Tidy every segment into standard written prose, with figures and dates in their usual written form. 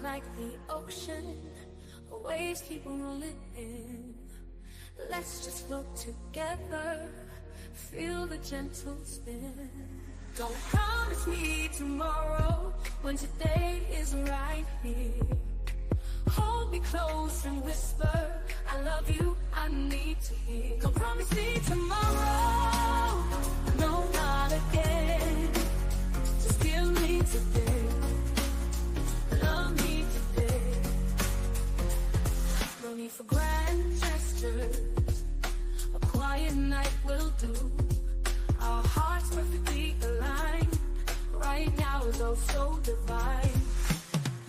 like the ocean, waves keep rolling in. Let's just float together, feel the gentle spin. Don't promise me tomorrow when today is right here. Hold me close and whisper, I love you, I need to hear. Don't promise me tomorrow, no, not again. Just give me today, love me today. No need for grand gestures, a quiet night will do. Our hearts perfectly aligned, right now is all so divine.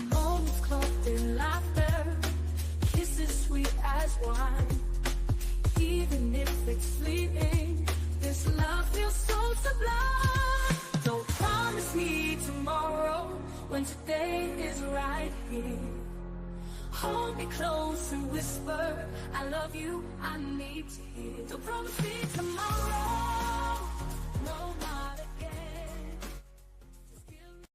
Moments caught in laughter, kisses sweet as wine. Even if it's fleeting, this love feels so sublime. Don't promise me tomorrow when today is right here. Hold me close and whisper, I love you, I need to hear. Don't promise me tomorrow, no, not again. Just give me.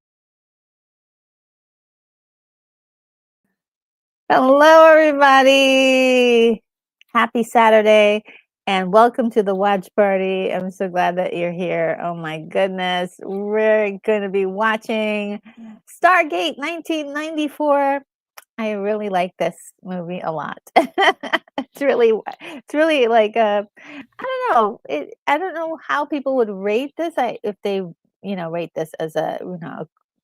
Hello, everybody. Happy Saturday and welcome to the watch party. I'm so glad that you're here. Oh my goodness. We're going to be watching Stargate 1994. I really like this movie a lot. It's really like I don't know. I don't know how people would rate this. If they, rate this as a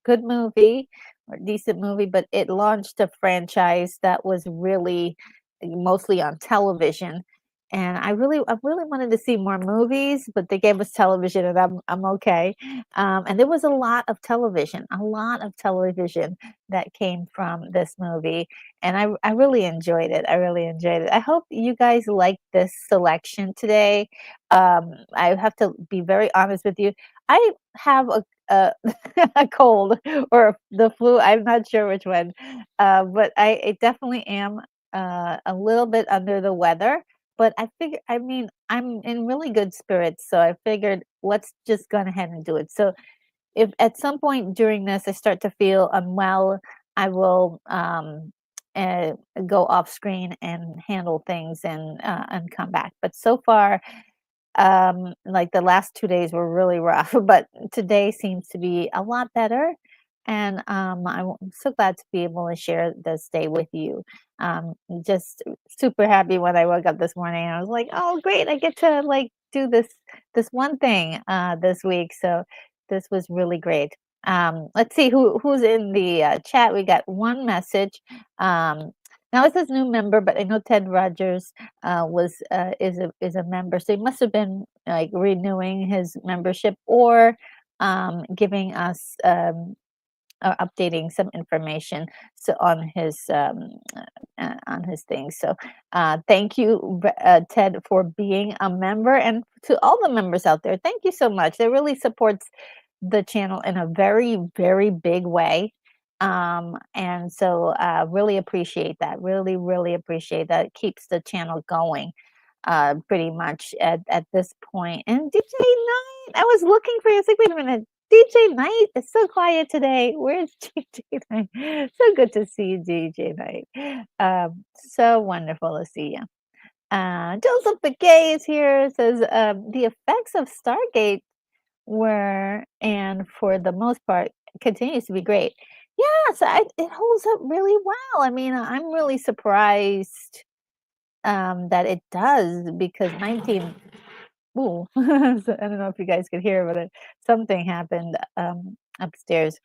good movie or decent movie, but it launched a franchise that was really mostly on television. And I really wanted to see more movies, but they gave us television, and I'm okay. And there was a lot of television that came from this movie, and I really enjoyed it. I hope you guys like this selection today. I have to be very honest with you. I have a a cold or the flu. I'm not sure which one, but I definitely am a little bit under the weather. But I mean, I'm in really good spirits, so I figured let's just go ahead and do it. So if at some point during this I start to feel unwell, I will uh, go off screen and handle things and come back. But so far, like the last 2 days were really rough, but today seems to be a lot better. And I'm so glad to be able to share this day with you. Just super happy when I woke up this morning. I was like, oh, great, I get to like do this one thing this week. So this was really great. Let's see who's in the chat. We got one message. Now it says new member, but I know Ted Rogers is a member, so he must have been like renewing his membership or giving us or updating some information on his thing. So thank you, Ted, for being a member, and to all the members out there, thank you so much. It really supports the channel in a very, very big way. And so really appreciate that. Really appreciate that. It keeps the channel going pretty much at this point. And DJ Knight, I was looking for you. I was like, wait a minute. DJ Knight is so quiet today. Where's DJ Knight? So good to see you, DJ Knight. So wonderful to see you. Joseph McKay is here. It says the effects of Stargate were, and for the most part, continues to be great. Yeah, so it holds up really well. I mean, I'm really surprised that it does, because 19. Ooh, so I don't know if you guys could hear, but something happened upstairs.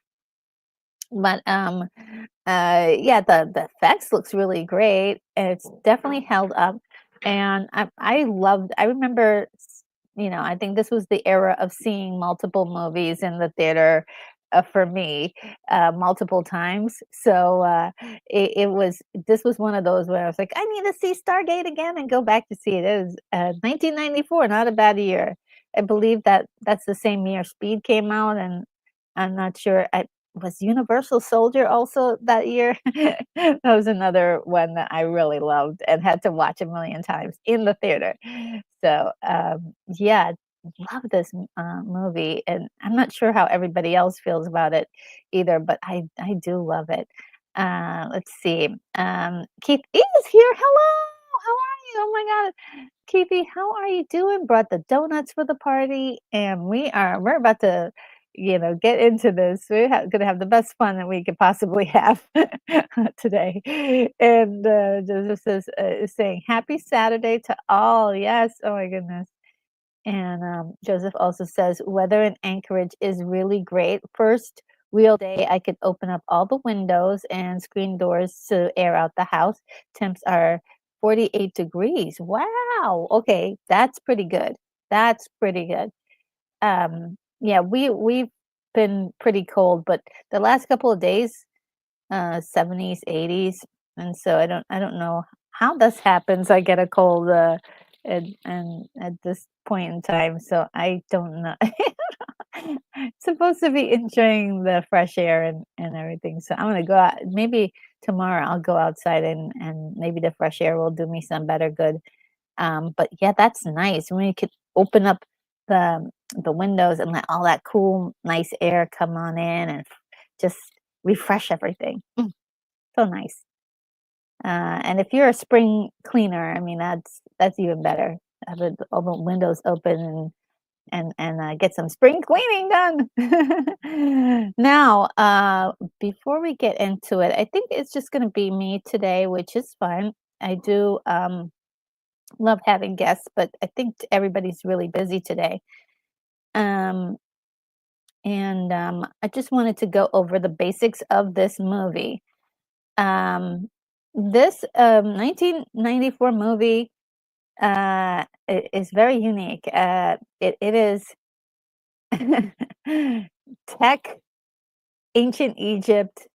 But yeah, the effects looks really great, and it's definitely held up. And I loved. I remember, I think this was the era of seeing multiple movies in the theater. For me, multiple times. So this was one of those where I was like, I need to see Stargate again and go back to see it. It was 1994, not a bad year. I believe that's the same year Speed came out, and I'm not sure. Was Universal Soldier also that year? That was another one that I really loved and had to watch a million times in the theater. So yeah, love this movie, and I'm not sure how everybody else feels about it either, but I do love it. Let's see. Keith is here. Hello. How are you? Oh my God. Keithy, how are you doing? Brought the donuts for the party, and we're about to, get into this. We're gonna have the best fun that we could possibly have today. And Joseph is saying happy Saturday to all. Yes. Oh my goodness. And Joseph also says, weather in Anchorage is really great. First real day, I could open up all the windows and screen doors to air out the house. Temps are 48 degrees. Wow. Okay, that's pretty good. That's pretty good. Yeah, we've been pretty cold, but the last couple of days, 70s, 80s, and so I don't know how this happens. I get a cold and at this point in time, so I don't know. Supposed to be enjoying the fresh air and everything. So I'm gonna go out. Maybe tomorrow I'll go outside and maybe the fresh air will do me some better good. But yeah, that's nice when you could open up the windows and let all that cool, nice air come on in and just refresh everything. So nice. And if you're a spring cleaner, I mean, that's even better. Have all the windows open and get some spring cleaning done. Now, before we get into it, I think it's just going to be me today, which is fun. I do love having guests, but I think everybody's really busy today. Um, and I just wanted to go over the basics of this movie. Um, this 1994 movie is very unique. It is tech, ancient Egypt.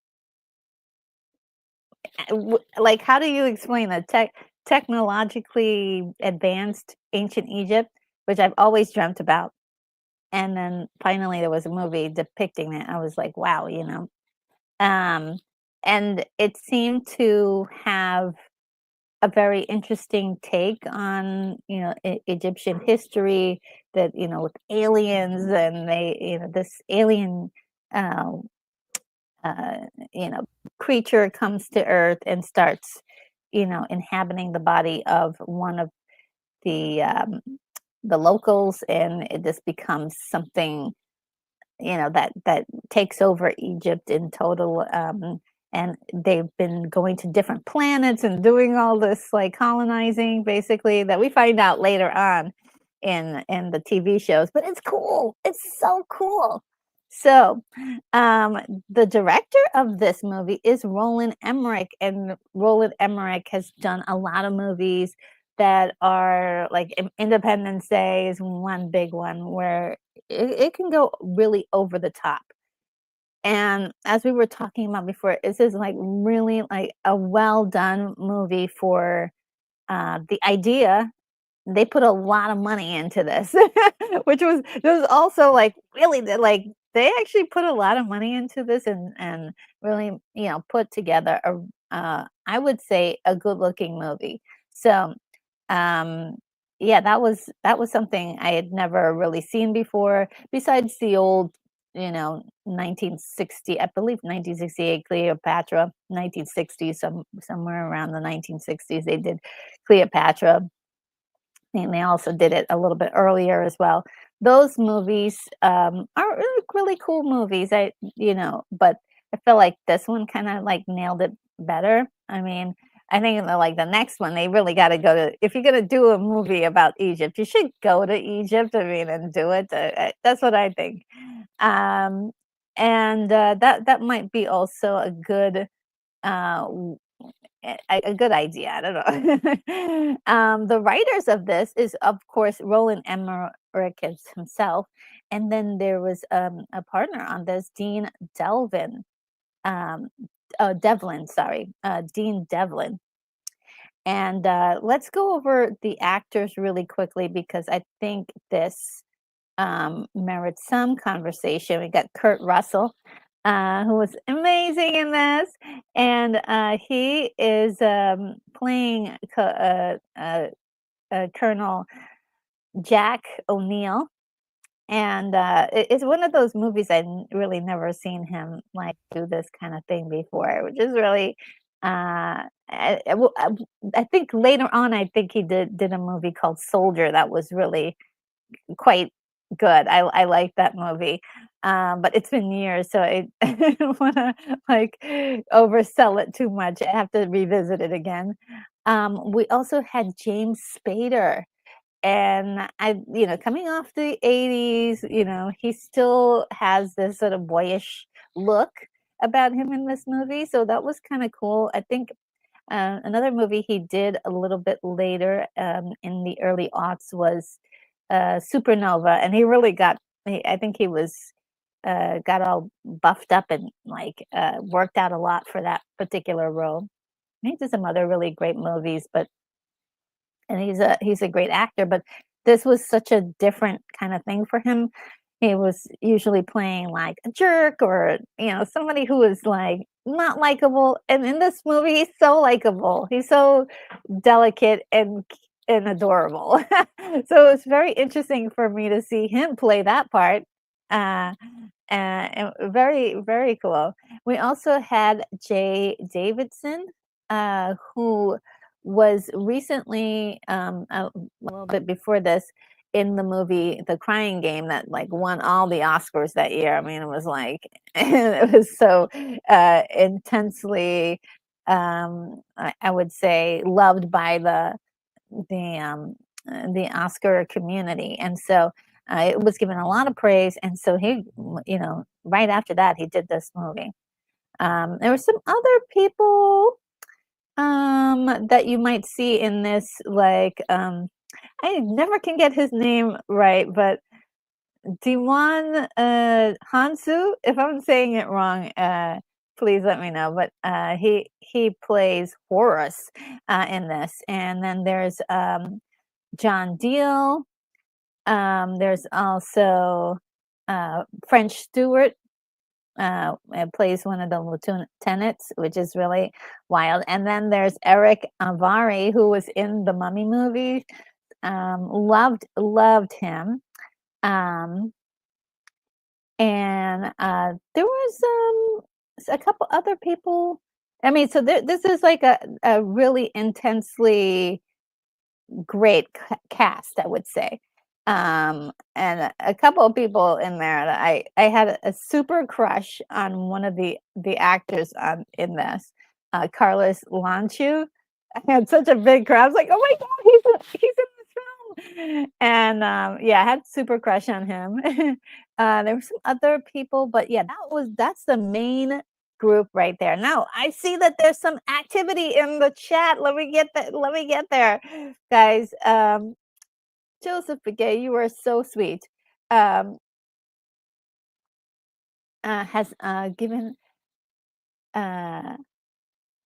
Like, how do you explain that? Technologically advanced ancient Egypt, which I've always dreamt about. And then finally, there was a movie depicting it. I was like, wow. Um, and it seemed to have a very interesting take on Egyptian history that with aliens and this alien uh, uh, you know creature comes to Earth and starts inhabiting the body of one of the um, the locals, and it just becomes something that takes over Egypt in total. And they've been going to different planets and doing all this like colonizing, basically, that we find out later on in the TV shows. But it's cool. It's so cool. So, um, the director of this movie is Roland Emmerich, and Roland Emmerich has done a lot of movies that are like Independence Day is one big one where it can go really over the top. And as we were talking about before, this is like really like a well done movie for the idea. They put a lot of money into this, which was also like really like they actually put a lot of money into this and really put together a I would say a good looking movie. So um yeah, that was something I had never really seen before, besides the old 1960, I believe 1968 Cleopatra, 1960, somewhere around the 1960s they did Cleopatra, and they also did it a little bit earlier as well. Those movies are really cool movies. But I feel like this one kind of like nailed it better. I mean, I think like the next one, they really got to go to. If you're gonna do a movie about Egypt, you should go to Egypt. I mean, and do it. That's what I think. Um, and that might be also a good uh, a good idea. I don't know. The writers of this is, of course, Roland Emmerich himself, and then there was a partner on this, Dean Delvin. Um, Devlin, sorry, Dean Devlin. And let's go over the actors really quickly because I think this merits some conversation. We got Kurt Russell, who was amazing in this, and he is playing Colonel Jack O'Neill. And it's one of those movies really never seen him like do this kind of thing before, which is really. I think later on, I think he did a movie called Soldier that was really quite good. I like that movie, but it's been years, so I don't wanna, like, oversell it too much. I have to revisit it again. We also had James Spader, and coming off the '80s, he still has this sort of boyish look about him in this movie, so that was kinda cool. I think another movie he did a little bit later, in the early aughts was, Supernova, and he really I think he got all buffed up and, like, worked out a lot for that particular role. He did some other really great movies, but and he's a great actor, but this was such a different kinda thing for him. He was usually playing, like, a jerk or, somebody who is, like, not likable, and in this movie, he's so likable. He's so delicate and adorable. So it's very interesting for me to see him play that part, uh, and very, very cool. We also had Jay Davidson, who was recently, a little bit before this, in the movie The Crying Game that, like, won all the Oscars that year. I mean, it was like it was so, intensely, I would say, loved by the, um, the Oscar community, and so, it was given a lot of praise, and so right after that, he did this movie. There were some other people, that you might see in this, like, I never can get his name right, but Dimon, Hansu, if I'm saying it wrong, please let me know, but, he plays Horus, in this, and then there's, John Deal, there's also, French Stewart, plays one of the lieutenants, which is really wild. And then there's Eric Avari, who was in the Mummy movie. Loved him. Um, and there was a couple other people. I mean, so this is like a really intensely great cast, I would say. And a couple of people in there that I had a super crush on one of the actors on in this, Carlos Lanchu. I had such a big crush. I was like, "Oh my god, he's in this film!" And yeah, I had super crush on him. There were some other people, but yeah, that's the main group right there. Now I see that there's some activity in the chat. Let me get that. Let me get there, guys. Joseph Begay, you are so sweet. Um, has given uh,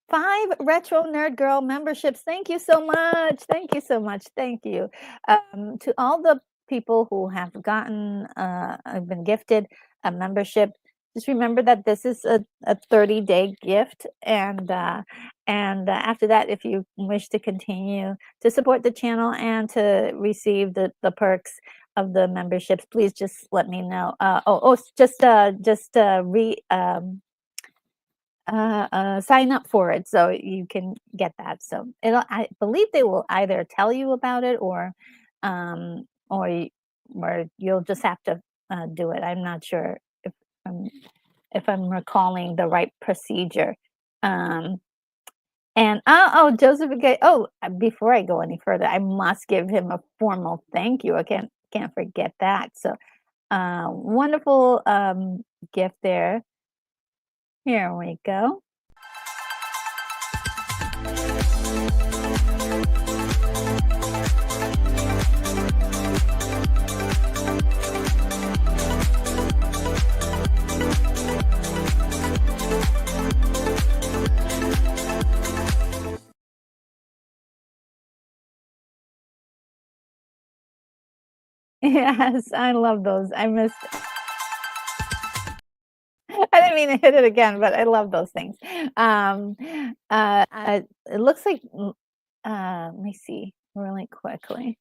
5 Retro Nerd Girl memberships. Thank you so much. Thank you so much. Thank you. To all the people who have been gifted a membership, just remember that this is a 30-day gift. And after that, if you wish to continue to support the channel and to receive the perks of the memberships, please just let me know. Just sign up for it so you can get that. So I believe they will either tell you about it um, or or you'll just have to do it. I'm not sure I'm, if I'm recalling the right procedure. Um, and Joseph again. Oh, before I go any further, I must give him a formal thank you. I can't forget that. So wonderful gift there. Here we go. Yes, I love those. I didn't mean to hit it again, but I love those things. It looks like let me see really quickly.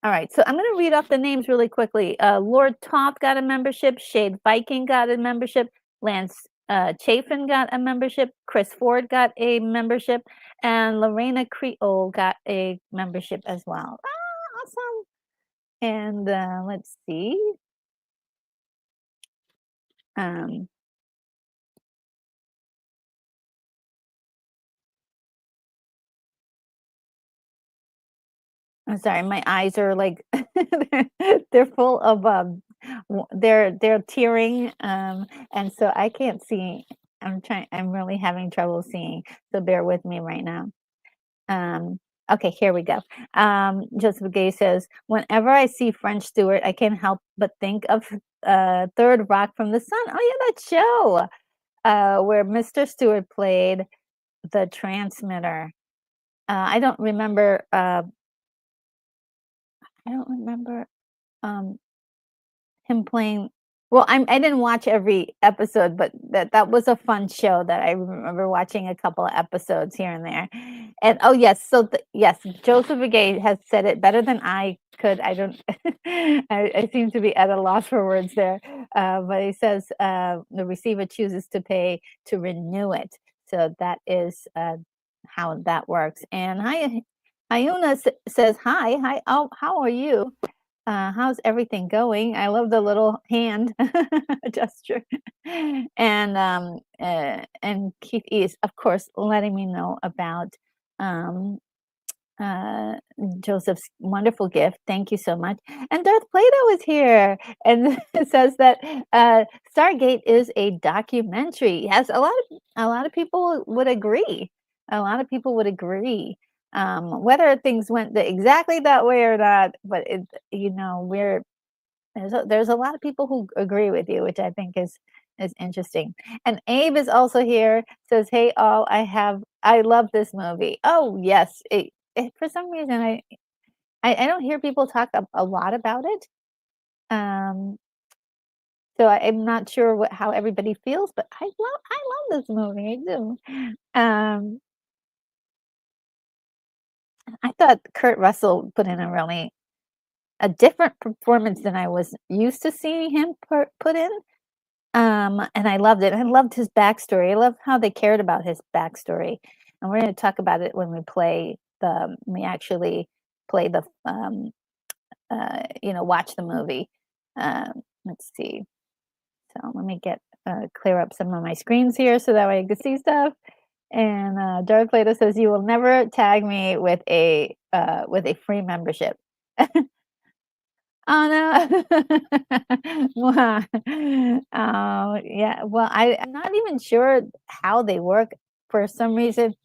All right, so I'm going to read off the names really quickly. Lord Toth got a membership. Shade Viking got a membership. Lance Chafin got a membership. Chris Ford got a membership. And Lorena Creole got a membership as well. Ah, awesome. And let's see. Um, I'm sorry, my eyes are like they're full of they're tearing and so I can't see. I'm really having trouble seeing. So bear with me right now. Um okay, here we go. Joseph Gay says, "Whenever I see French Stewart, I can't help but think of Third Rock from the Sun." Oh yeah, that show. Where Mr. Stewart played the transmitter. I don't remember I don't remember um him playing well, I didn't watch every episode, but that was a fun show that I remember watching a couple of episodes here and there. And oh yes, so yes, Joseph Begay has said it better than I could. I don't I seem to be at a loss for words there. But he says the receiver chooses to pay to renew it. So that is how that works. And hi Iuna says hi. Oh, how are you? How's everything going? I love the little hand gesture. And Keith is, of course, letting me know about um, uh, Joseph's wonderful gift. Thank you so much. And Darth Plato is here and it says that Stargate is a documentary. Yes, a lot of people would agree. A lot of people would agree. Whether things went exactly that way or not, but we're there's a lot of people who agree with you, which I think is interesting. And Abe is also here. Says, "Hey all, I love this movie." Oh yes, for some reason I don't hear people talk a lot about it. Um, so I'm not sure how everybody feels, but I love this movie. I do. Um, I thought Kurt Russell put in a different performance than I was used to seeing him put in. And I loved it. I loved his backstory. I love how they cared about his backstory. And we're going to talk about it when we actually play watch the movie. Let's see. So let me clear up some of my screens here so that way I can see stuff. And Darth Plato says, "You will never tag me with a free membership." Oh, no. Wow. Oh, yeah. Well, I'm not even sure how they work. For some reason,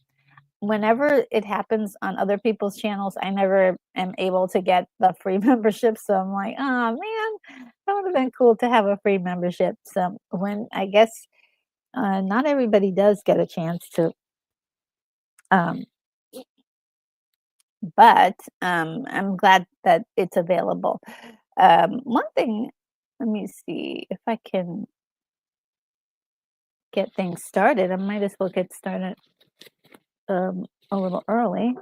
whenever it happens on other people's channels, I never am able to get the free membership. So I'm like, oh man, that would have been cool to have a free membership. So when I guess not everybody does get a chance to, um, but I'm glad that it's available. One thing, let me see if I can get things started. I might as well get started a little early.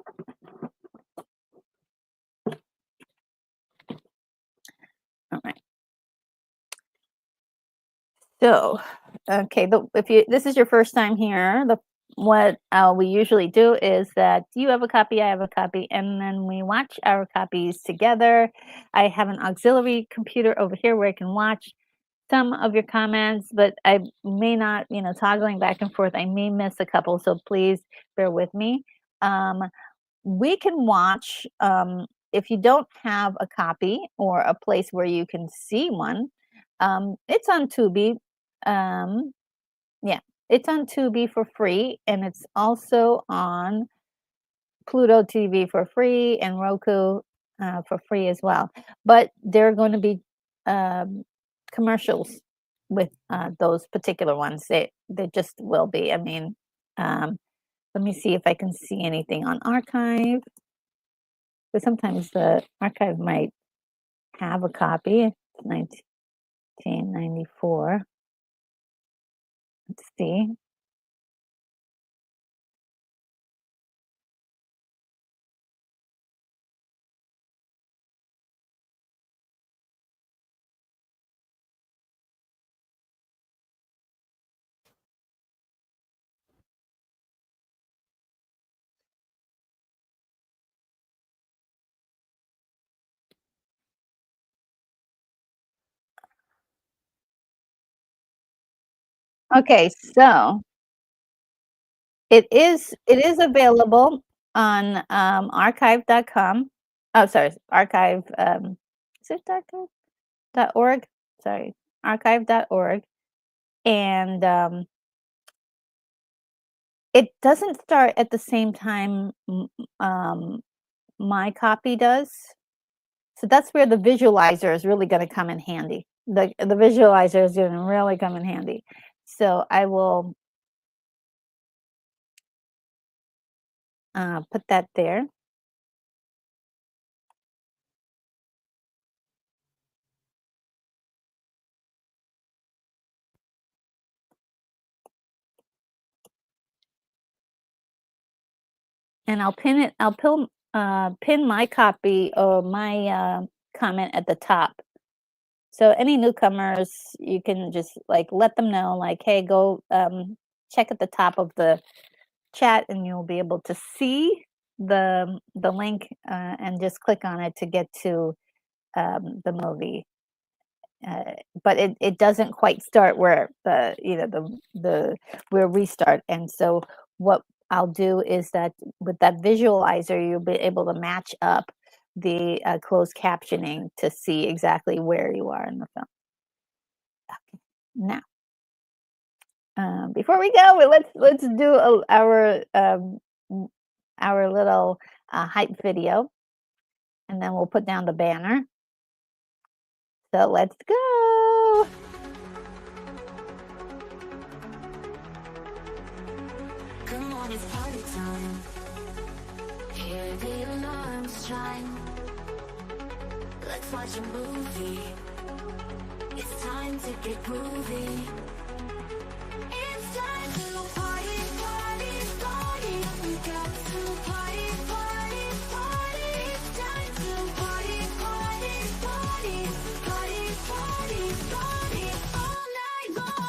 All right. So, okay, if this is your first time here, what we usually do is that you have a copy, I have a copy, and then we watch our copies together. I have an auxiliary computer over here where I can watch some of your comments, but I may not, toggling back and forth. I may miss a couple, so please bear with me. We can watch if you don't have a copy or a place where you can see one. It's on Tubi. um, yeah, it's on Tubi for free, and it's also on Pluto TV for free and Roku for free as well. But there are going to be um, commercials with those particular ones. They just will be. I mean, um, let me see if I can see anything on archive. But sometimes the archive might have a copy. It's 1994. Let's see. Okay, so it is available on archive.com. Oh, sorry, archive. Is it .org? Sorry, archive.org, and it doesn't start at the same time my copy does. So that's where the visualizer is really going to come in handy. The visualizer is going to really come in handy. So I will put that there. And I'll pin it. Pin my copy or my comment at the top. So any newcomers, you can just like let them know, like, hey, go check at the top of the chat, and you'll be able to see the link and just click on it to get to the movie. But it doesn't quite start where the where we start. And so what I'll do is that with that visualizer, you'll be able to match up the closed captioning to see exactly where you are in the film. Okay. Now, before we go, let's do our little hype video, and then we'll put down the banner. So let's go. Come on, it's party time. Hear the alarms chime. Let's watch a movie. It's time to get groovy. It's time to party, party, party. We got to party, party, party. It's time to party, party, party. Party, party, party all night all night long.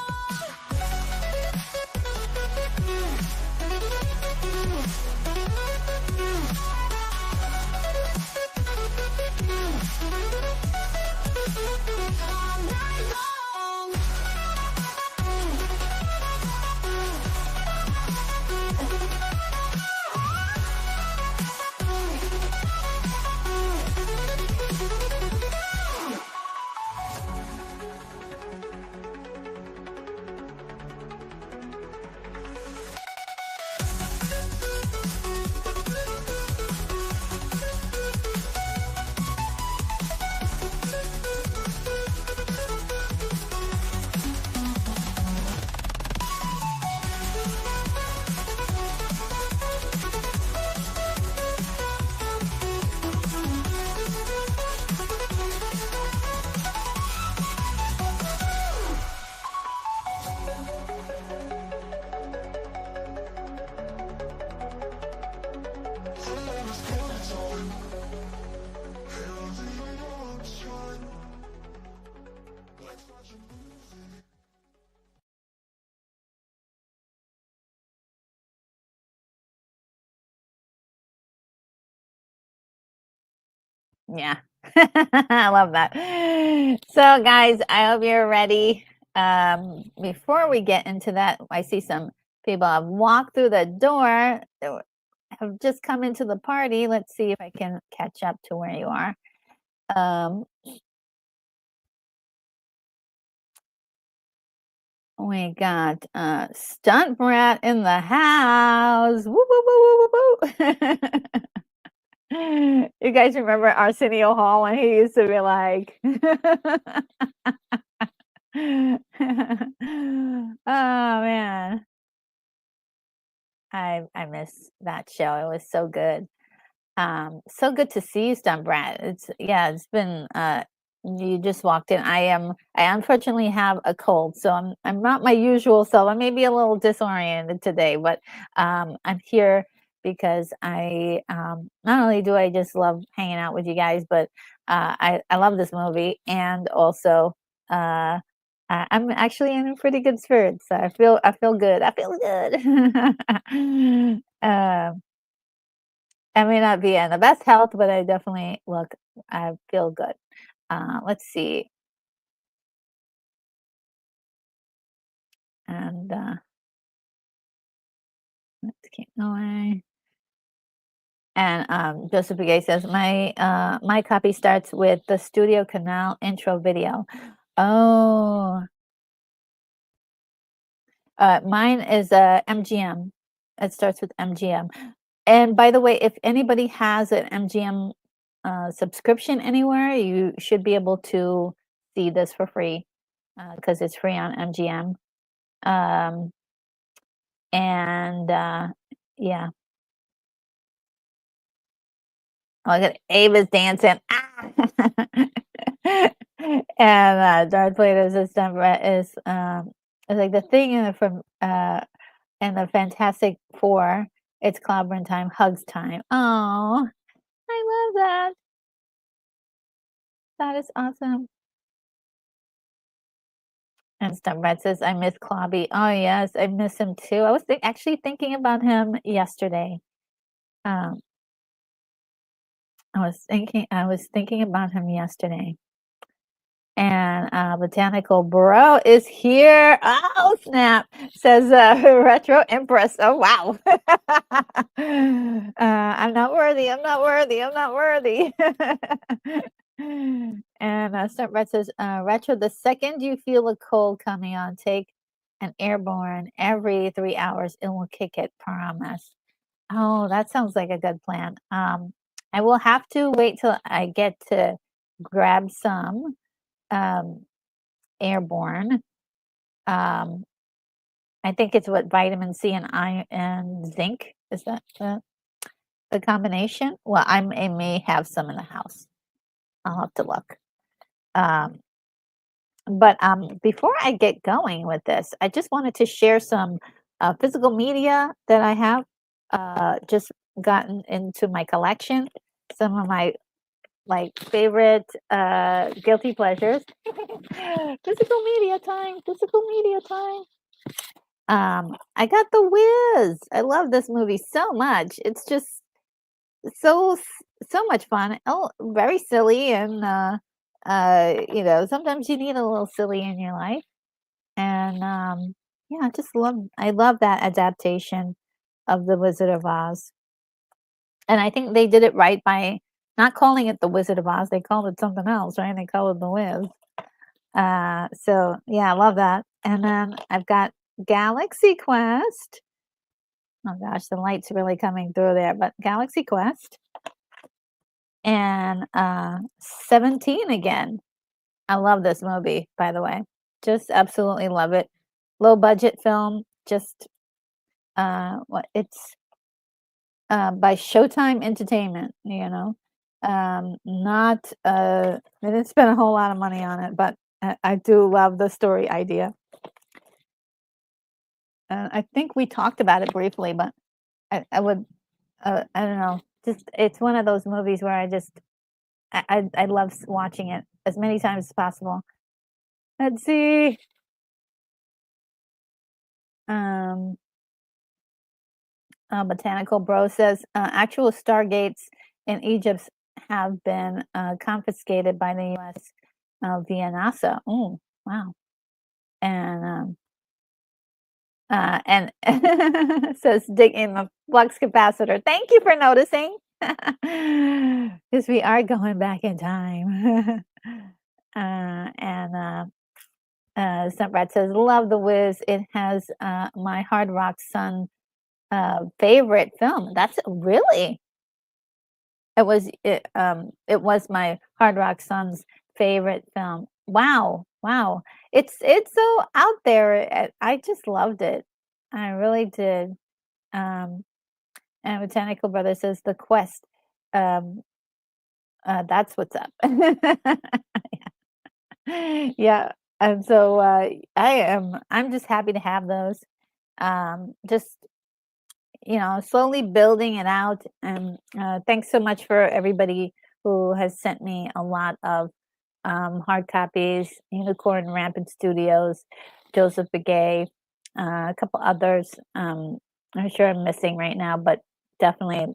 Yeah. I love that. So guys, I hope you're ready. Before we get into that, I see some people have walked through the door, have just come into the party. Let's see if I can catch up to where you are. We got Stunt Brat in the house. Woo, woo, woo, woo, woo, woo. You guys remember Arsenio Hall when he used to be like, oh man, I miss that show. It was so good. So good to see you, Stunt Brat. It's been you just walked in. I unfortunately have a cold, so I'm not my usual self. I may be a little disoriented today, but I'm here because I not only do I just love hanging out with you guys, but I love this movie, and also I'm actually in a pretty good spirits. So I feel good. I feel good. I may not be in the best health, but I feel good. Let's see. And let's keep going. And Joseph Begay says, my copy starts with the Studio Canal intro video. Oh, mine is MGM. It starts with MGM. And by the way, if anybody has an MGM subscription anywhere, you should be able to see this for free because it's free on MGM. Um, and yeah, oh, look at Ava's dancing. Ah! And Darth Vader's assistant is like the thing in the Fantastic Four. It's clobbering time, hugs time. Oh, I love that. That is awesome. And Stuntbrett says, I miss Clobby. Oh, yes, I miss him too. I was actually thinking about him yesterday. Um, I was thinking about him yesterday. And Botanical Bro is here. Oh, snap. Says Retro Empress. Oh, wow. I'm not worthy. I'm not worthy. I'm not worthy. And Stuntbrett says, Retro, the second you feel a cold coming on, take an airborne every 3 hours. It will kick it. Promise. Oh, that sounds like a good plan. I will have to wait till I get to grab some airborne. Um, I think it's what vitamin C and iron and zinc. Is that the combination? Well, I may have some in the house. I'll have to look. But before I get going with this, I just wanted to share some physical media that I have just gotten into my collection. Some of my favorite guilty pleasures. Physical media time. Physical media time. I got The Wiz. I love this movie so much. It's just so so much fun. Oh, very silly and sometimes you need a little silly in your life. And yeah, I love that adaptation of The Wizard of Oz. And I think they did it right by not calling it The Wizard of Oz. They called it something else, right? They called it The Wiz. So yeah, I love that. And then I've got Galaxy Quest. Oh gosh, the light's really coming through there, but Galaxy Quest and 17 again. I love this movie, by the way. Just absolutely love it. Low budget film, just what it's by Showtime Entertainment, not they didn't spend a whole lot of money on it, but I do love the story idea. I think we talked about it briefly, but I would I don't know, just it's one of those movies where I love watching it as many times as possible. Let's see. Um, Botanical Bro says actual Stargates in Egypt have been confiscated by the U.S. Via NASA. Oh, wow! And says dig in the flux capacitor. Thank you for noticing, because we are going back in time. And Stuntrat says, "Love The Wiz. It has my Hard Rock Son favorite film." That's really it was my Hard Rock Son's favorite film. Wow, wow. It's so out there. I just loved it. I really did. Um, and Botanical Brother says The Quest. Um, that's what's up. Yeah. And so I'm just happy to have those. Just slowly building it out. And thanks so much for everybody who has sent me a lot of hard copies, Unicorn Rampant Studios, Joseph Begay, a couple others. I'm sure I'm missing right now, but definitely,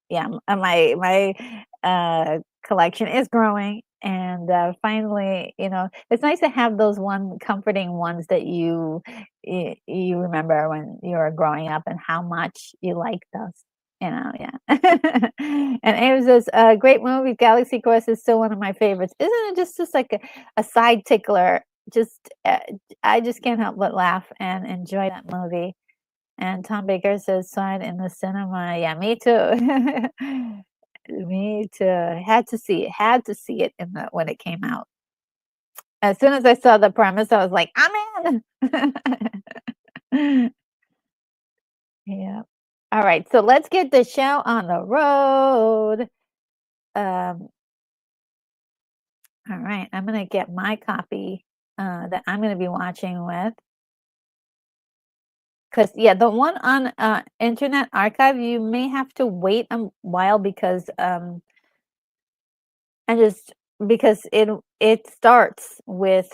yeah, my collection is growing, And finally, it's nice to have those comforting ones that you remember when you were growing up and how much you liked those. Yeah. And Amy says, "Great movie. Galaxy Quest is still one of my favorites. Isn't it just like a side tickler? Just I just can't help but laugh and enjoy that movie." And Tom Baker says, "Saw it in the cinema." Yeah, me too. Me too. Had to see it when it came out. As soon as I saw the premise, I was like, "I'm in." Yeah. All right, so let's get the show on the road. Um, all right, I'm gonna get my copy that I'm gonna be watching with. Because yeah, the one on Internet Archive, you may have to wait a while because and just because it starts with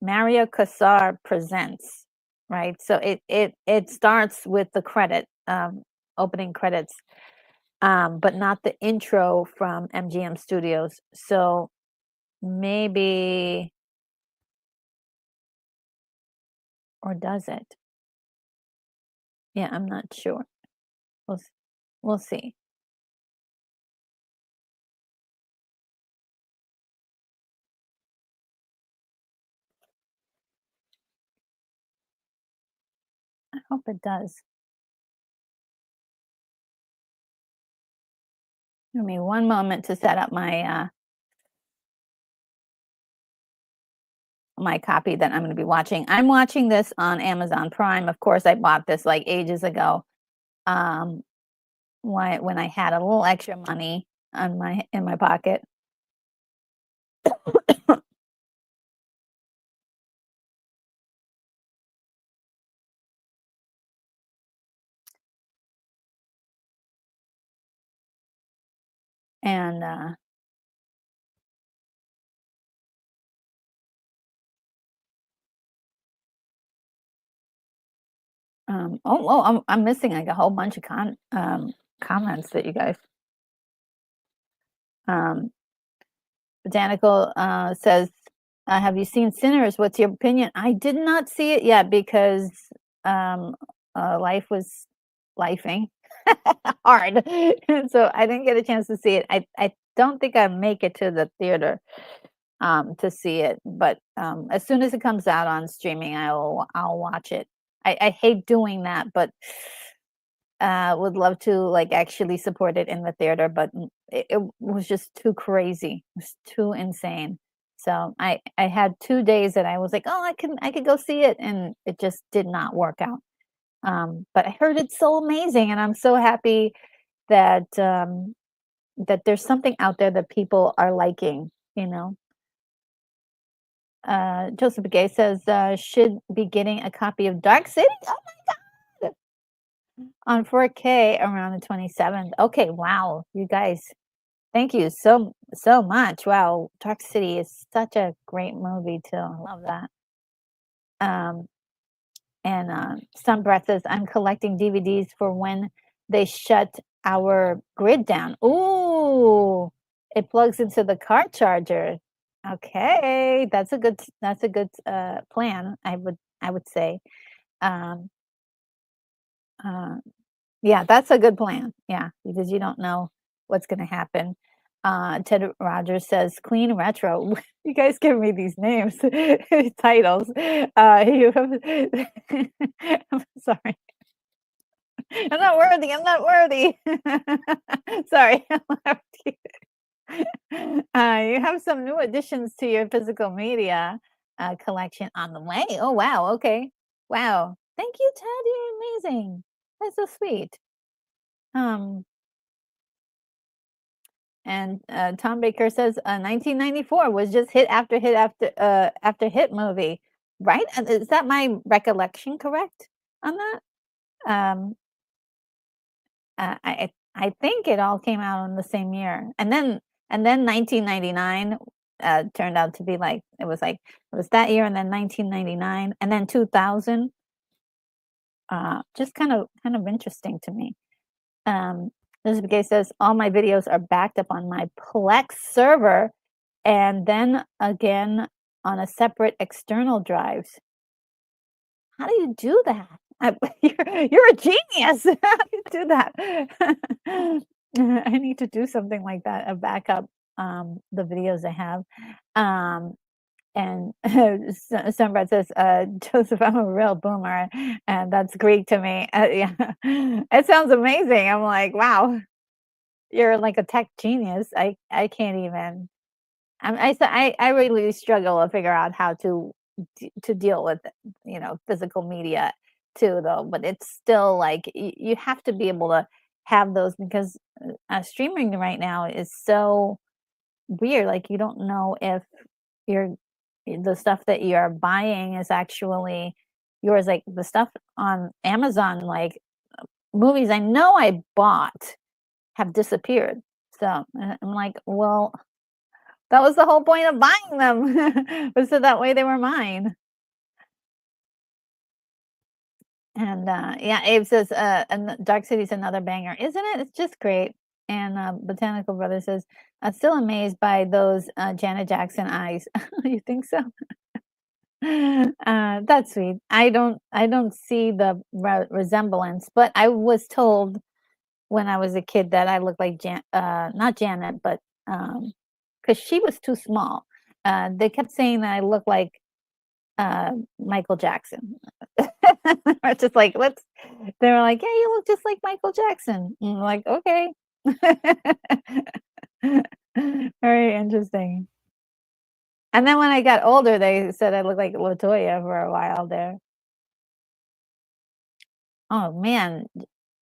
Mario Casar presents, right? So it starts with the opening credits, but not the intro from MGM Studios. So maybe, or does it? Yeah, I'm not sure. We'll s- we'll see. I hope it does. Give me one moment to set up my copy that I'm going to be watching. I'm watching this on Amazon Prime. Of course, I bought this like ages ago. Um, when I had a little extra money in my pocket. And I'm missing like a whole bunch of comments that you guys. Um, Botanical says, "Have you seen Sinners? What's your opinion?" I did not see it yet because um, life was lifing hard, so I didn't get a chance to see it. I don't think I make it to the theater to see it, but as soon as it comes out on streaming, I'll watch it. I hate doing that, but would love to like actually support it in the theater, but it was just too crazy. It was too insane. So I had 2 days that I was like, oh, I could go see it, and it just did not work out. But I heard it's so amazing, and I'm so happy that that there's something out there that people are liking. You know, Joseph Gay says should be getting a copy of Dark City. Oh my god! On 4K around the 27th. Okay, wow, you guys, thank you so much. Wow, Dark City is such a great movie too. I love that. Um, and Some Breath says I'm collecting DVDs for when they shut our grid down. Ooh, it plugs into the car charger. Okay, that's a good plan. I would say. Um, uh, Yeah, that's a good plan. Yeah, because you don't know what's gonna happen. Ted Rogers says, "Clean retro." You guys give me these names, titles. You I'm sorry. I'm not worthy. I'm not worthy. Sorry. You have some new additions to your physical media collection on the way. Oh, wow. Okay. Wow. Thank you, Ted. You're amazing. That's so sweet. Um, And Tom Baker says 1994 was just hit after hit movie, right? Is that my recollection correct on that? Um, I think it all came out in the same year, and then 1999 turned out to be like it was that year, and then 1999, and then 2000. Just kind of interesting to me. Um, Elizabeth Gay says, all my videos are backed up on my Plex server. and then again on a separate external drives. How do you do that? You're a genius. How do you do that? I need to do something like that, a backup, the videos I have. Um, and Sunbird says, Joseph, I'm a real boomer, and that's Greek to me. Yeah. It sounds amazing. I'm like, wow, you're like a tech genius. I can't even. I really struggle to figure out how to deal with, physical media too, though. But it's still like you have to be able to have those because streaming right now is so weird. Like you don't know if you're the stuff that you're buying is actually yours. Like the stuff on Amazon, like movies I know I bought have disappeared. So I'm like, well, that was the whole point of buying them, was so that way they were mine. And, yeah, Abe says, and Dark City's another banger, isn't it? It's just great. And, Botanical Brother says, "I'm still amazed by those, Janet Jackson eyes." You think so? That's sweet. I don't see the resemblance, but I was told when I was a kid that I looked like not Janet, but, because she was too small. They kept saying that I looked like Michael Jackson. It's just like, let's they were like, "Yeah, you look just like Michael Jackson." I'm like, "Okay." Very interesting. And then when I got older, they said I looked like Latoya for a while there. Oh man,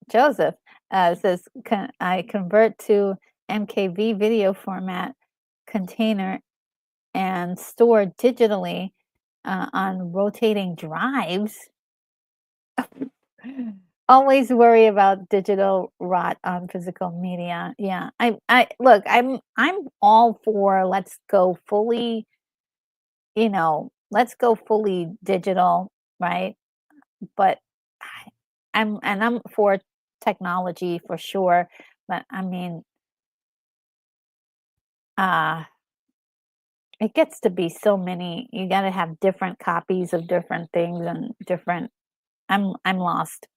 Joseph says, "Can I convert to MKV video format container and store digitally on rotating drives?" Always worry about digital rot on physical media. Yeah. I look, I'm all for let's go fully digital, right? But I'm for technology for sure. But I mean, uh it gets to be so many. You got to have different copies of different things and different. I'm lost.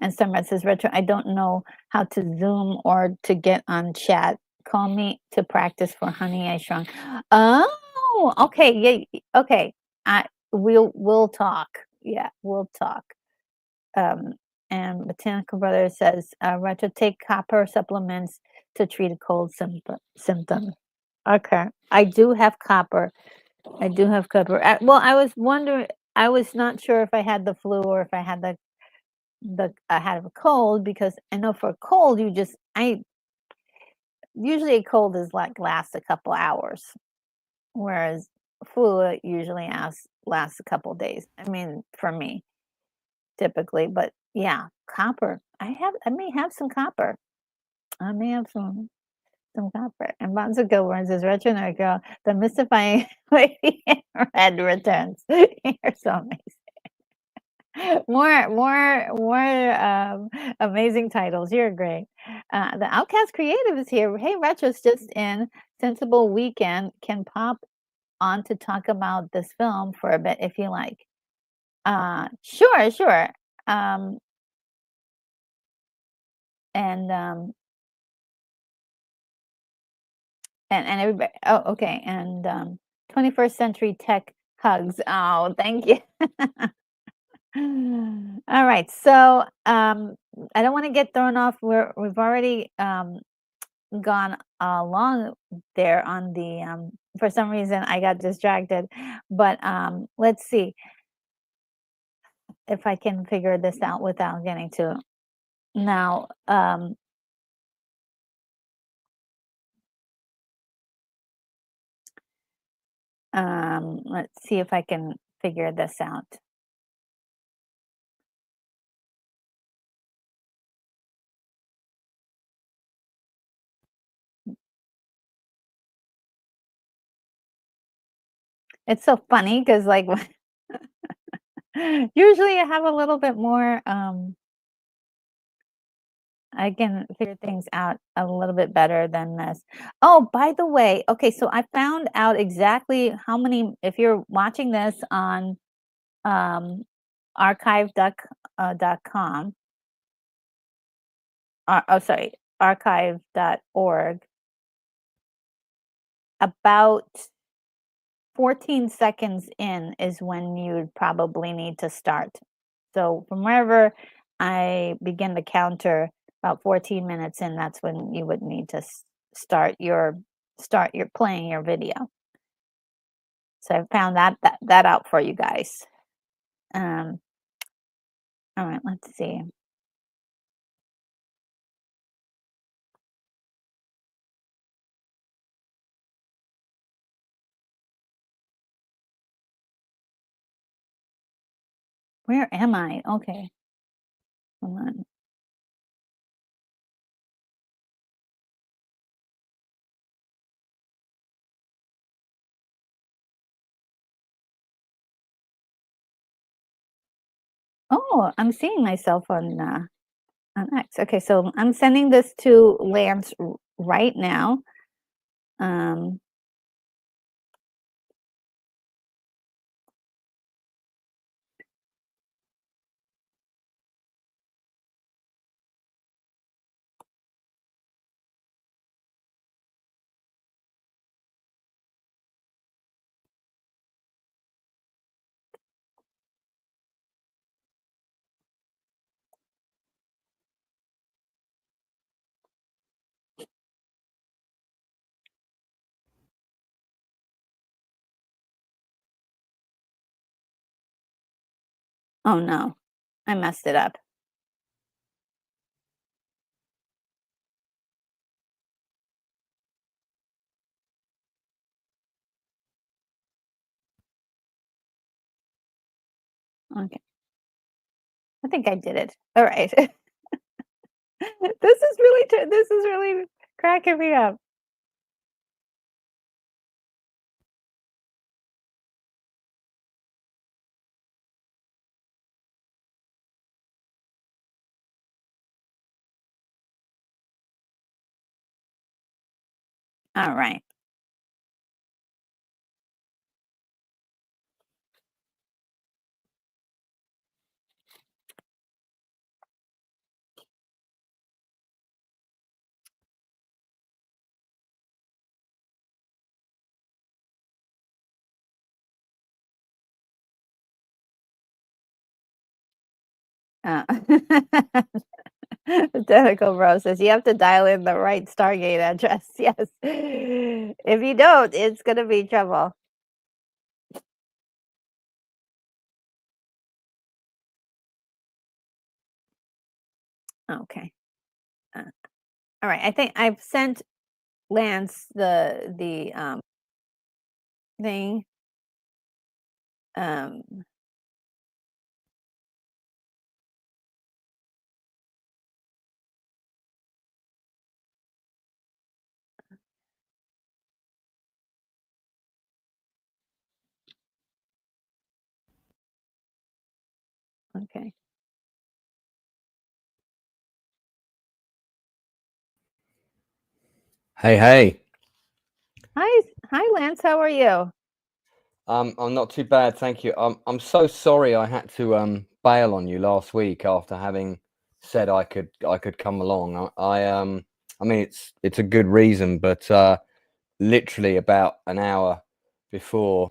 And Summer says, Retro, I don't know how to Zoom or to get on chat. Call me to practice for Honey I Shrunk. Oh, okay. Yeah. Okay. We'll talk. Yeah, we'll talk. Um, and Botanical Brother says, Retro, take copper supplements to treat a cold symptom. Okay. I do have copper. I do have copper. Well, I was wondering, I was not sure if I had the flu or if I had the I had a cold because I know for a cold you just I usually a cold is like lasts a couple hours, whereas flu usually lasts a couple days. I mean, for me typically, but yeah, copper. I may have some copper. I may have some copper. And Bonzo Gilburn says, Retro Nerd Girl, the mystifying lady in red returns. You're so amazing. More amazing titles. You're great. The Outcast Creative is here. Hey, Retro's just in. Sensible Weekend can pop on to talk about this film for a bit if you like. Sure, sure. Um, and and everybody. Oh, okay. And 21st Century Tech hugs. Oh, thank you. All right. So I don't want to get thrown off. We've already gone along there on the for some reason I got distracted. But let's see if I can figure this out without getting to now. Let's see if I can figure this out. It's so funny because like usually I have a little bit more I can figure things out a little bit better than this. Oh, by the way, okay, so I found out exactly how many, if you're watching this on archive.com, sorry, archive.org, about 14 seconds in is when you'd probably need to start. So from wherever I begin the counter, about 14 minutes in, that's when you would need to start your playing your video. So I found that out for you guys. Um, all right, let's see. Where am I? Okay, hold on. Oh, I'm seeing myself on X. Okay, so I'm sending this to Lance right now. Um, oh no, I messed it up. Okay, I think I did it. All right. This is really cracking me up. All right. The Tentacle Bro says you have to dial in the right Stargate address. Yes. If you don't, it's gonna be trouble. Okay. Uh, all right. I think I've sent Lance the thing. Um, okay. Hey. Hi, Lance. How are you? I'm not too bad, thank you. I'm so sorry I had to bail on you last week after having said I could come along. I mean it's a good reason, but literally about an hour before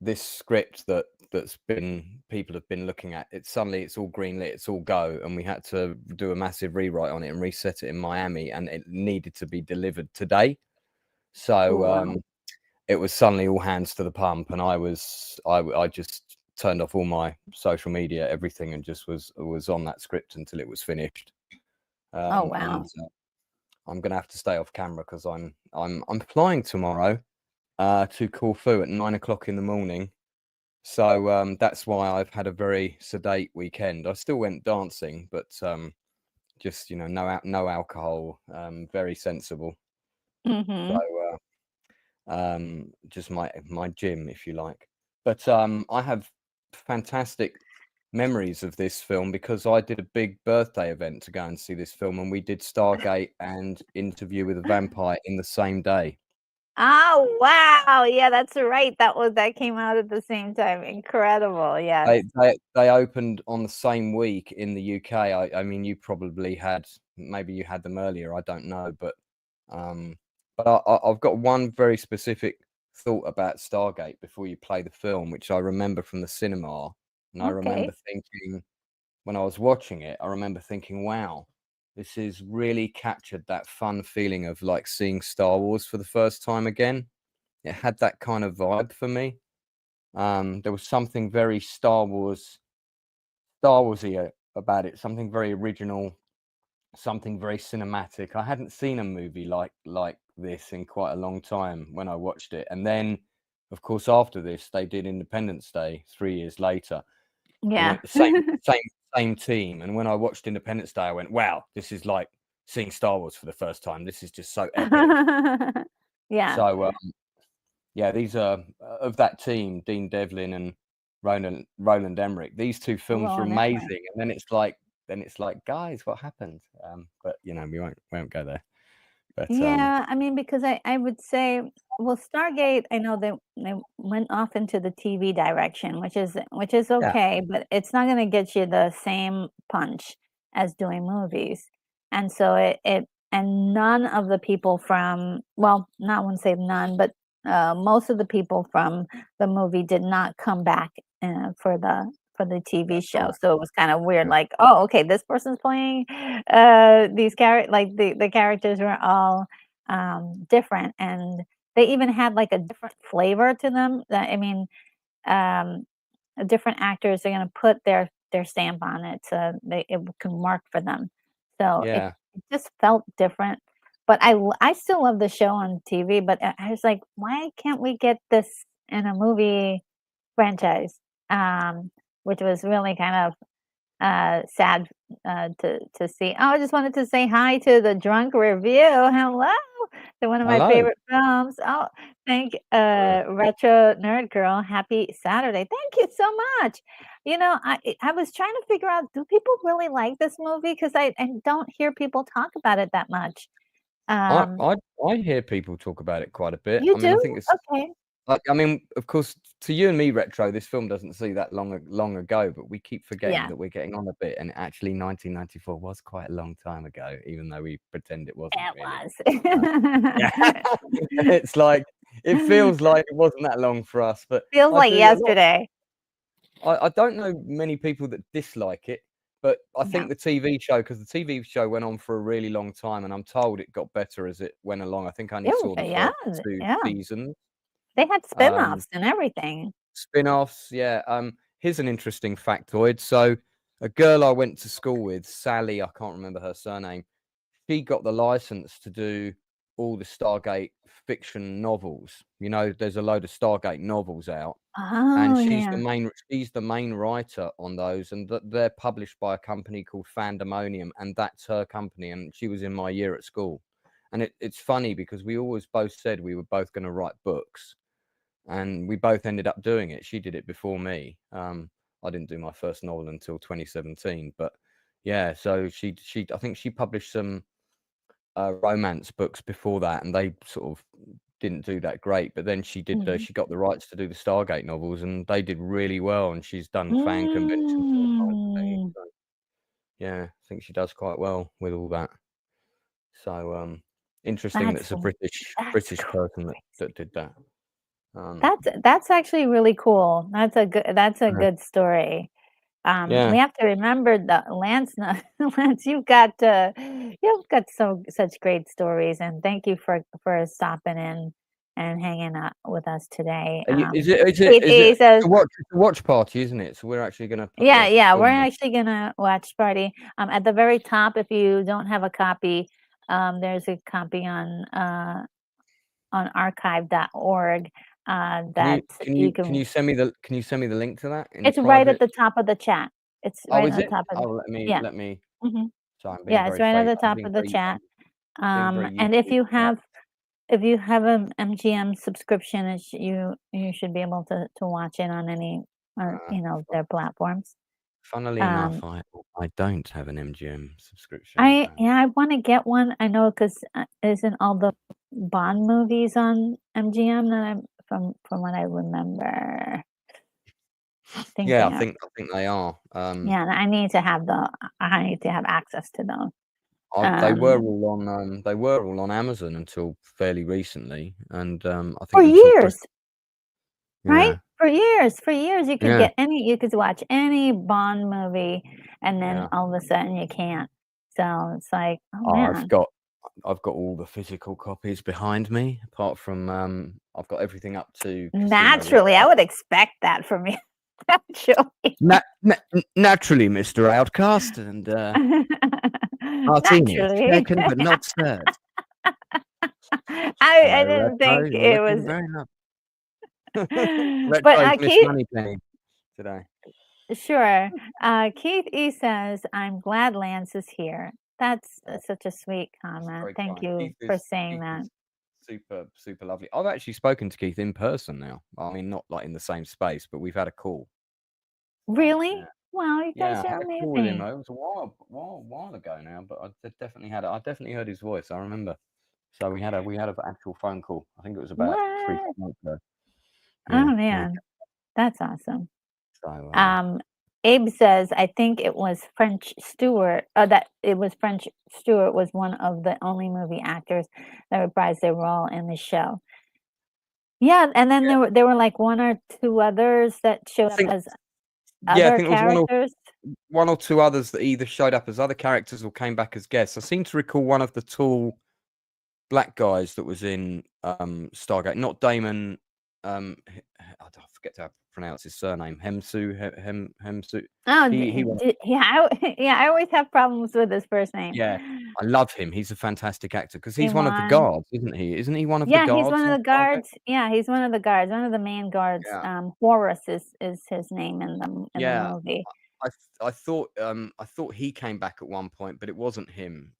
this script that's been people have been looking at, it's all greenlit, it's all go, and we had to do a massive rewrite on it and reset it in Miami, and it needed to be delivered today. So Wow. it was suddenly all hands to the pump, and I just turned off all my social media, everything, and just was on that script until it was finished. Oh, And wow. I'm gonna have to stay off camera because I'm flying tomorrow to Corfu at 9 o'clock in the morning. So that's why I've had a very sedate weekend. I still went dancing, but just no alcohol, very sensible. So Mm-hmm. just my gym, if you like. But I have fantastic memories of this film because I did a big birthday event to go and see this film, and we did Stargate and Interview with a Vampire in the same day. Oh, wow. Yeah, that's right. That came out at the same time. Incredible. Yes. They opened on the same week in the UK. I mean, you probably had, maybe you had them earlier. I don't know, but I've got one very specific thought about Stargate before you play the film, which I remember from the cinema, and I Okay. remember thinking when I was watching it, I remember thinking, wow, this has really captured that fun feeling of like seeing Star Wars for the first time again. It had that kind of vibe for me. There was something very Star Warsy about it, something very original, something very cinematic. I hadn't seen a movie like this in quite a long time when I watched it. And then, of course, after this, they did Independence Day 3 years later. And Yeah. when same team. And when I watched Independence Day, I went, wow, this is like seeing Star Wars for the first time. This is just so epic. Yeah. So yeah, these are of that team, Dean Devlin and Roland Emmerich. These two films are Roland amazing. Emmerich. And then it's like, guys, what happened? But you know, we won't go there. But Yeah, I mean, because I would say, well, Stargate, I know they went off into the TV direction, which is yeah, okay, but it's not gonna get you the same punch as doing movies. And so it and none of the people from, well, not want to say none, but most of the people from the movie did not come back for the TV that's show. right. So it was kind of weird, Yeah, like, oh, okay, this person's playing these like the characters were all different, and they even had like a different flavor to them. I mean, um, different actors are going to put their stamp on it, so it can work for them. So yeah. it just felt different. But I still love the show on TV. But I was like, why can't we get this in a movie franchise? Which was really kind of sad to see. Oh, I just wanted to say hi to the drunk review. Hello to one of my Hello. favorite films. Oh, thank Retro Nerd Girl. Happy Saturday. Thank you so much. You know, I was trying to figure out, do people really like this movie? Because I don't hear people talk about it that much. I, Um, I I hear people talk about it quite a bit. you I mean, I do? think it's Okay. I mean, of course, to you and me, Retro, this film doesn't see that long ago, but we keep forgetting Yeah, that we're getting on a bit, and actually 1994 was quite a long time ago, even though we pretend it wasn't really. Uh, yeah. it It's like it feels was. like it wasn't that long for us, but Feels I like do a lot. yesterday. I don't know many people that dislike it, but I Yeah. think the TV show, because the TV show went on for a really long time, and I'm told it got better as it went along. I think I only saw the Yeah, first two yeah. seasons. They had Um, spin-offs and everything. Spin-offs, yeah. Here's an interesting factoid. So, a girl I went to school with, Sally, I can't remember her surname, she got the license to do all the Stargate fiction novels. You know, there's a load of Stargate novels out, and Oh, yeah. she's the main writer on those, and they're published by a company called Fandemonium, and that's her company. And she was in my year at school, and it's funny because we always both said we were both going to write books, and we both ended up doing it. She did it before me. I didn't do my first novel until 2017, but yeah, so she I think she published some romance books before that, and they sort of didn't do that great. But then she did Mhm. she got the rights to do the Stargate novels, and they did really well. And she's done fan conventions and all kinds of things. Mm. So, yeah, I think she does quite well with all that. So interesting. That's That's a that's British person crazy. that did that. Um, That's actually really cool. That's a yeah. good story. We Yeah. have to remember that Lance, Lance, you've got such great stories, and thank you for stopping in and hanging out with us today. He says, It's a watch party, isn't it? So we're actually going to put yeah, the yeah, we're film on. actually gonna watch party. At the very top, if you don't have a copy, there's a copy on archive.org that you Can can. you send me the link to that in It's right at private? the top of the chat. It's Oh, right is on the it? top of Oh, the, yeah. let me. Mhm. Sorry, I'm being Yeah, it's very right at fake. the top of the chat. Being very And YouTube polite. if you have an MGM subscription, you should be able to watch it on any Fine. their platforms. Funnily enough, I don't have an MGM subscription. I want to get one. I know because isn't all the Bond movies on MGM that I'm from what I remember. think Yeah, they I are. think they are. Yeah, and I need to have access to them. They were all on Amazon until fairly recently, and I For think until years, right? Yeah, For years, you could yeah. you could watch any Bond movie, and then Yeah. all of a sudden you can't. So it's like, oh I've man. got all the physical copies behind me, apart from I've got everything up to Casino Naturally, I would expect that from you. Naturally. Naturally, Mr. Outcast, and Martini, Naturally. shaken but not stirred. I Hello, didn't Retro. think You're it looking was. very lovely. But Retro's Miss Keith, Moneypenny today. sure. Keith E says, "I'm glad Lance is here." That's such a sweet comment. Very Thank kind. you for saying that. Super lovely. I've actually spoken to Keith in person now. I mean, not like in the same space, but we've had a call. Really? Yeah. Wow, you guys Yeah, I are had a call with him. amazing. It was a while ago now, but I definitely heard his voice. I remember. So we had an actual phone call. I think it was about 3 What? months ago. Oh Yeah. man, that's awesome. So Abe says, I think it was French Stewart. French Stewart was one of the only movie actors that reprised their role in the show. Yeah, and then there were like one or two others that showed up as I other think there was characters. one or two others that either showed up as other characters or came back as guests. I seem to recall one of the tall black guys that was in Stargate, not Damon. I forget to pronounce his surname. Hemsu. Oh, He yeah, I always have problems with his first name. Yeah, I love him. He's a fantastic actor because he's one of the Iwan. guards, isn't he? Isn't he one of the Yeah, he's guards? one of on the Stargate? guards. Yeah, he's one of the guards. One of the main guards. Yeah. Horus is his name in the Yeah. movie. I thought he came back at one point, but it wasn't him.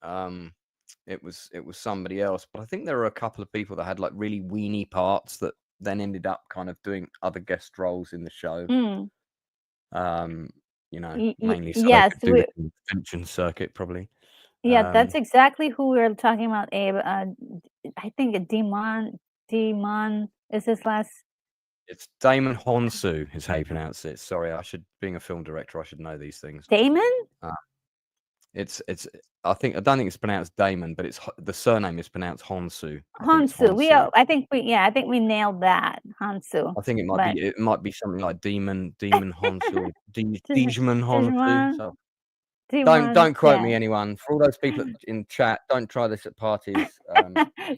It was somebody else. But I think there were a couple of people that had like really weenie parts that then ended up kind of doing other guest roles in the show. You know, mainly so they could do the convention circuit, probably. Yeah, that's exactly who we were talking about, Abe. I think Demon is his last. It's Damon Honsu is how you pronounce it. Sorry, being a film director, I should know these things. Damon? It's I don't think it's pronounced Damon, but the surname is pronounced Honsu. Honsu. I think we nailed that. Honsu. I think it might be something like Demon Honsu, Dijman Honsu. So don't quote me, anyone. For all those people in chat, don't try this at parties.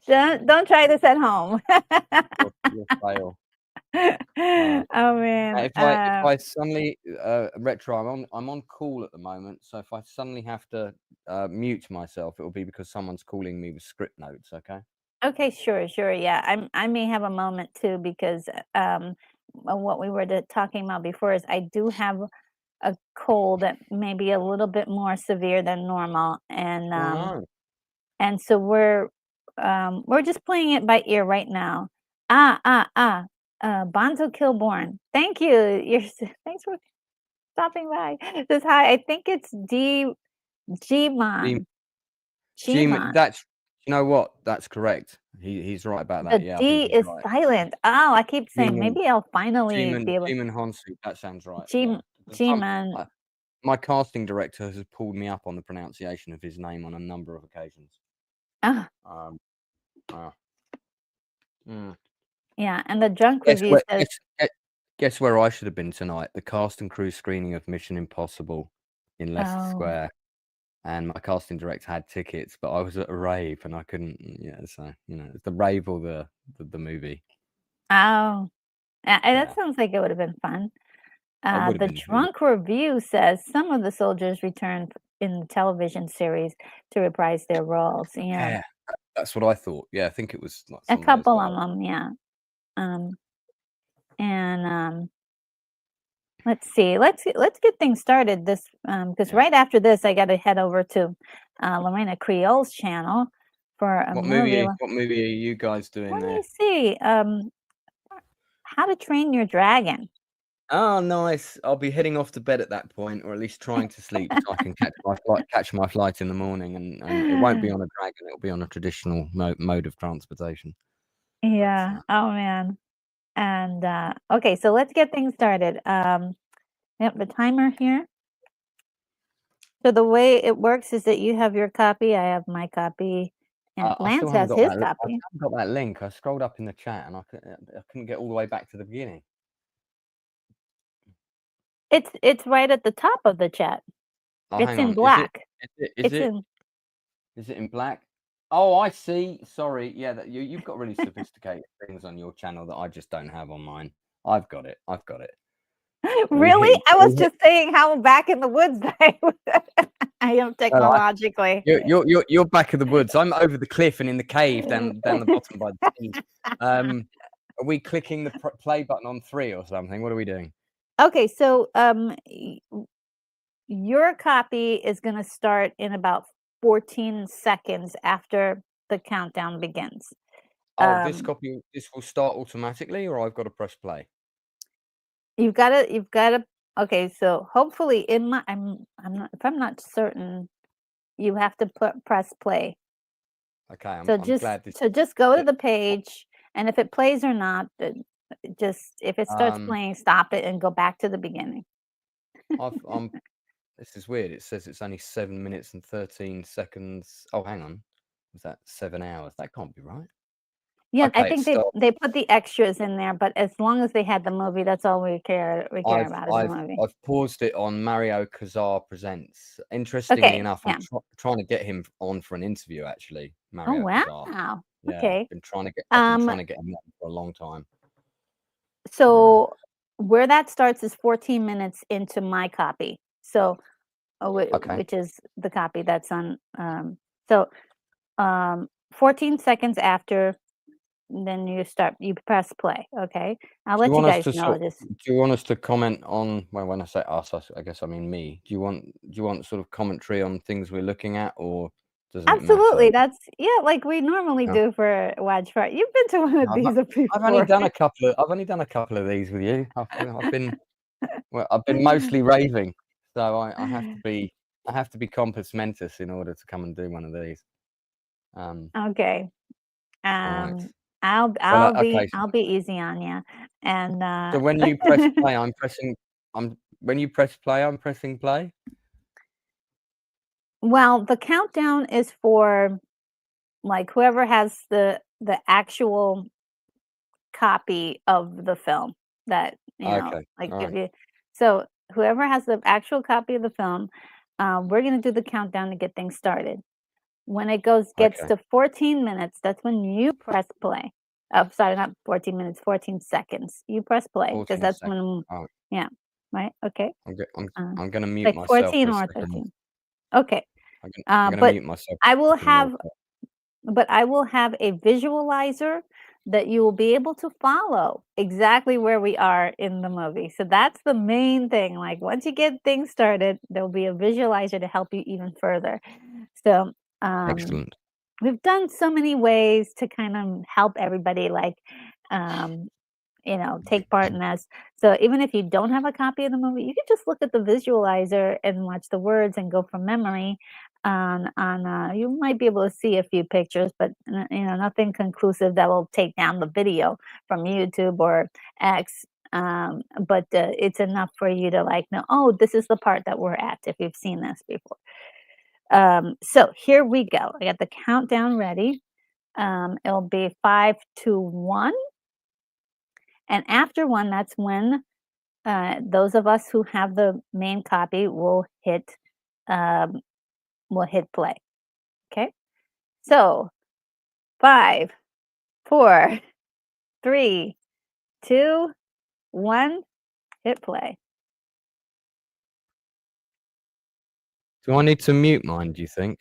Don't try this at home. You'll fail. Oh man! If I suddenly Retro, I'm on call at the moment, so if I suddenly have to mute myself, it will be because someone's calling me with script notes. Okay. Okay, sure. Yeah, I may have a moment too because what we were talking about before is I do have a cold that may be a little bit more severe than normal, and so we're just playing it by ear right now. Bonzo Kilborn, thank you. Thanks for stopping by. Says hi. I think it's Gman. That's, you know what? That's correct. He's right about that. The D is silent. Oh, I keep saying maybe I'll finally be able. Gman Honsu. That sounds right. Gman. My casting director has pulled me up on the pronunciation of his name on a number of occasions. Yeah, and the drunk review says. Guess where I should have been tonight? The cast and crew screening of Mission Impossible in Leicester Square. And my casting director had tickets, but I was at a rave and I couldn't. Yeah, so it's the rave or the movie. Oh, that sounds like it would have been fun. The drunk review says some of the soldiers returned in the television series to reprise their roles. Yeah, that's what I thought. Yeah, I think it was like a couple of them. Yeah, and let's see. Let's get things started. This because right after this, I got to head over to Lorena Creole's channel for a movie. What movie are you guys doing there? Let me see. How to Train Your Dragon. Oh, nice. I'll be heading off to bed at that point, or at least trying to sleep, so I can catch my flight in the morning, and it won't be on a dragon. It'll be on a traditional mode of transportation. Yeah. Oh man. And okay, so let's get things started. Yep, the timer here. So the way it works is that you have your copy, I have my copy, and I still Lance haven't has got his that. I copy. haven't got that link. I scrolled up in the chat, and I couldn't get all the way back to the beginning. It's right at the top of the chat. Oh, It's hang in on. black. Is It's in it in black? Oh, I see. Sorry. Yeah, you've got really sophisticated things on your channel that I just don't have on mine. I've got it. Really? I was just saying how back in the woods I am technologically. You're back of the woods. I'm over the cliff and in the cave down the bottom by the sea. Are we clicking the play button on 3 or something? What are we doing? Okay, so your copy is going to start in about 14 seconds after the countdown begins. Oh, this will start automatically, or I've got to press play? You've got to. Okay, so hopefully in my, I'm not, if I'm not certain, you have to press play. Okay, I'm glad this. So just go to the page, and if it plays or not, just if it starts playing, stop it and go back to the beginning. This is weird. It says it's only 7 minutes and 13 seconds. Oh, hang on. Was that 7 hours? That can't be right. Yeah, Okay, I think they put the extras in there, but as long as they had the movie, that's all we care about is the movie. I've paused it on Mario Kazar Presents. Interestingly enough, I'm trying to get him on for an interview. Actually, Mario Kazar. Wow. Yeah, Okay. I've been trying to get him on for a long time. So where that starts is 14 minutes into my copy. So, which is the copy that's on. 14 seconds after, then you press play. Okay, I'll let you guys know this. Do you want us to comment on, well, when I say us, I guess I mean me. Do you want sort of commentary on things we're looking at, or doesn't Absolutely, it matter? that's like we normally do for Watch Party. You've been to one of these before. I've only done a couple of these with you. I've been mostly raving, so I have to be compos mentis in order to come and do one of these. Okay. Right. I'll be easy on you. And so when you press play, I'm pressing play. Well, the countdown is for like whoever has the actual copy of the film that so whoever has the actual copy of the film, we're going to do the countdown to get things started. When it gets to 14 minutes, that's when you press play. Oh, sorry, not 14 minutes, 14 seconds. You press play because that's when, yeah, right? Okay. I'm going to mute like myself. 14 or 13. Okay. I'm going to mute myself. I will have a visualizer that you will be able to follow exactly where we are in the movie. So that's the main thing. Like once you get things started, there'll be a visualizer to help you even further. So excellent. We've done so many ways to kind of help everybody take part in this. So even if you don't have a copy of the movie, you can just look at the visualizer and watch the words and go from memory. You might be able to see a few pictures, but nothing conclusive that will take down the video from YouTube or X. But it's enough for you to know, oh, this is the part that we're at if you've seen this before. So here we go. I got the countdown ready. It'll be 5, 2, 1. And after 1, that's when those of us who have the main copy will hit play. Okay. So 5, 4, 3, 2, 1, hit play. Do I need to mute mine, do you think?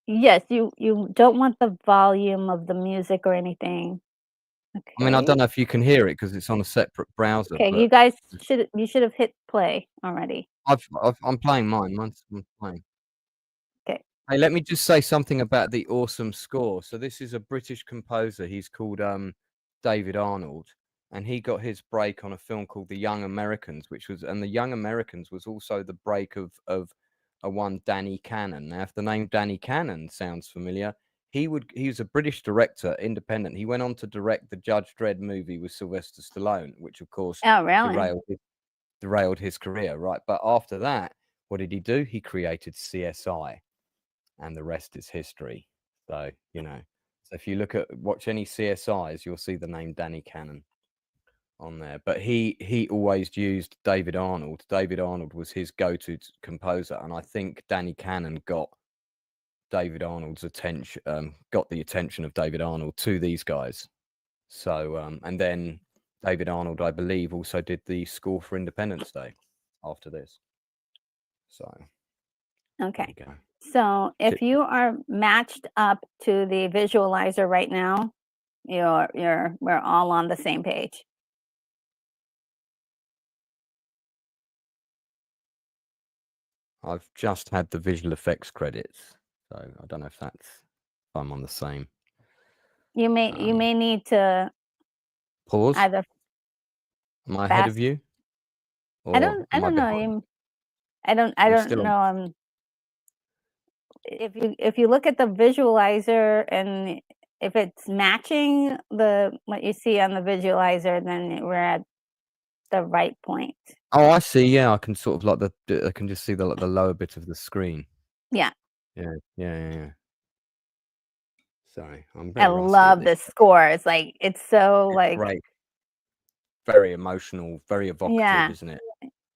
Yes, you don't want the volume of the music or anything. Okay. I mean, I don't know if you can hear it because it's on a separate browser. Okay, you guys should have hit play already. I'm playing mine. I'm playing. Okay. Hey, let me just say something about the awesome score. So this is a British composer. He's called David Arnold, and he got his break on a film called The Young Americans, and The Young Americans was also the break of a one Danny Cannon. Now, if the name Danny Cannon sounds familiar, he was a British director, independent. He went on to direct the Judge Dredd movie with Sylvester Stallone, which of course Oh, really? derailed his career, right? But after that, what did he do? He created CSI, and the rest is history. So, so if you watch any CSIs, you'll see the name Danny Cannon on there. But he always used David Arnold. David Arnold was his go-to composer, and I think Danny Cannon got David Arnold's attention, got the attention of David Arnold to these guys. So, and then David Arnold, I believe, also did the score for Independence Day after this. So, Okay. there you go. So if you are matched up to the visualizer right now, we're all on the same page. I've just had the visual effects credits, so I don't know if I'm on the same. You may need to pause. either. Am I ahead of you? Or I don't know. I don't know. If you look at the visualizer and if it's matching what you see on the visualizer, then we're at the right point. Oh, I see. Yeah, I can sort of I can just see the lower bit of the screen. Yeah. Yeah. Sorry, I'm I very rusty love the score. It's so like great. Very emotional, very evocative, isn't it?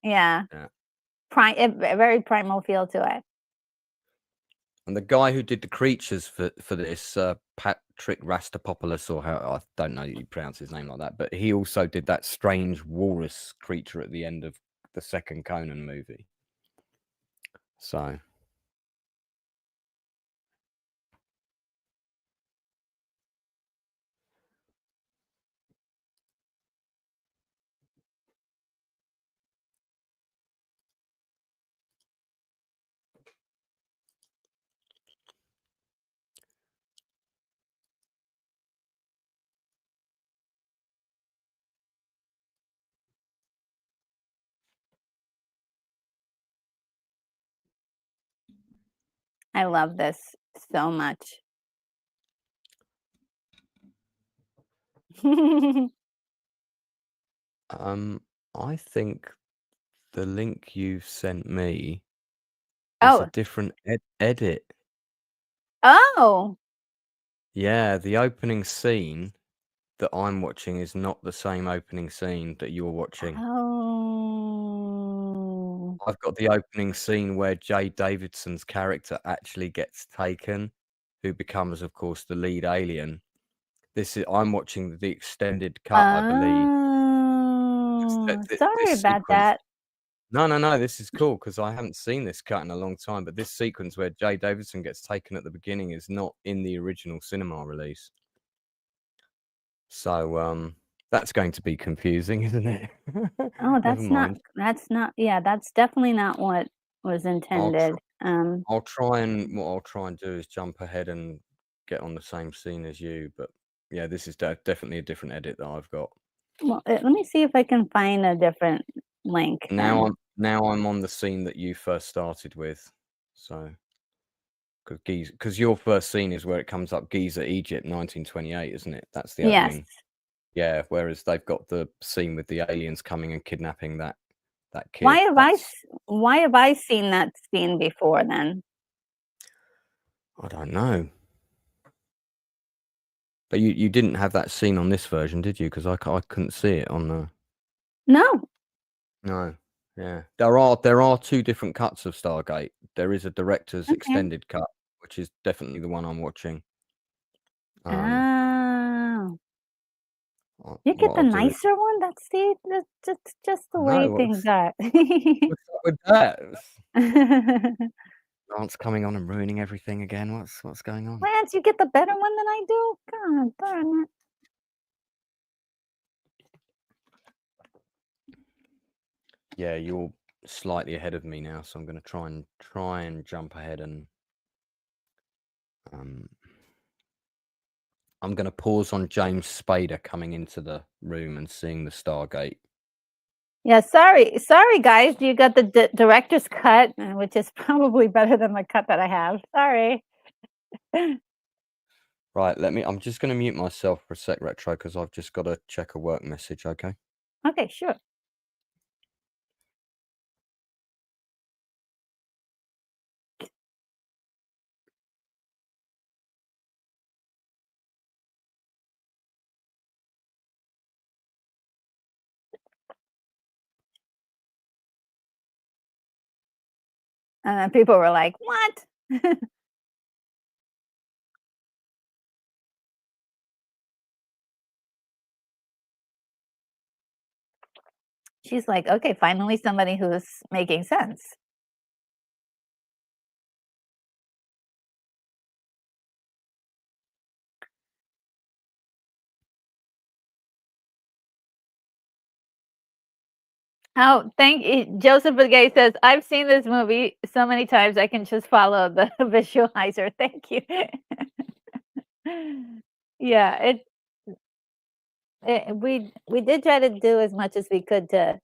Yeah. Very primal feel to it. And the guy who did the creatures for this, Patrick Rastapopoulos, or how I don't know you pronounce his name like that, but he also did that strange walrus creature at the end of the second Conan movie. So. I love this so much. I think the link you sent me is a Oh. different edit. Oh. Yeah, the opening scene that I'm watching is not the same opening scene that you're watching. Oh. I've got the opening scene where Jay Davidson's character actually gets taken, who becomes, of course, the lead alien. I'm watching the extended cut, I believe. Sorry about that. No, this is cool because I haven't seen this cut in a long time. But this sequence where Jay Davidson gets taken at the beginning is not in the original cinema release. So that's going to be confusing, isn't it? Oh, Never mind. Yeah, that's definitely not what was intended. What I'll try and do is jump ahead and get on the same scene as you. But yeah, this is definitely a different edit that I've got. Well, let me see if I can find a different link. Now I'm on the scene that you first started with. So because your first scene is where it comes up Giza, Egypt, 1928, isn't it? That's the opening. Yeah, whereas they've got the scene with the aliens coming and kidnapping that kid. Why have I seen that scene before then? I don't know. But you didn't have that scene on this version, did you? Because I couldn't see it on the. No. No. Yeah. There are two different cuts of Stargate. There is a director's extended cut, which is definitely the one I'm watching. You get the nicer one? That's just the way things are. What's up with that? Lance coming on and ruining everything again. What's going on? Lance, you get the better one than I do? God darn it. Yeah, you're slightly ahead of me now, so I'm going to try and jump ahead and I'm going to pause on James Spader coming into the room and seeing the Stargate. Yeah, sorry, guys. You got the director's cut, which is probably better than the cut that I have. Sorry. Right, I'm just going to mute myself for a sec, Retro, because I've just got to check a work message, okay? Okay, sure. And then people were like, "What?" She's like, "Okay, finally somebody who's making sense." Oh, thank you. Joseph Begay says, "I've seen this movie so many times I can just follow the visualizer." Thank you. Yeah, we did try to do as much as we could to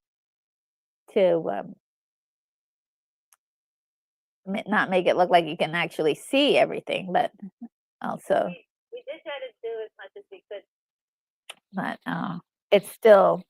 not make it look like you can actually see everything, but also we did try to do as much as we could, but it's still.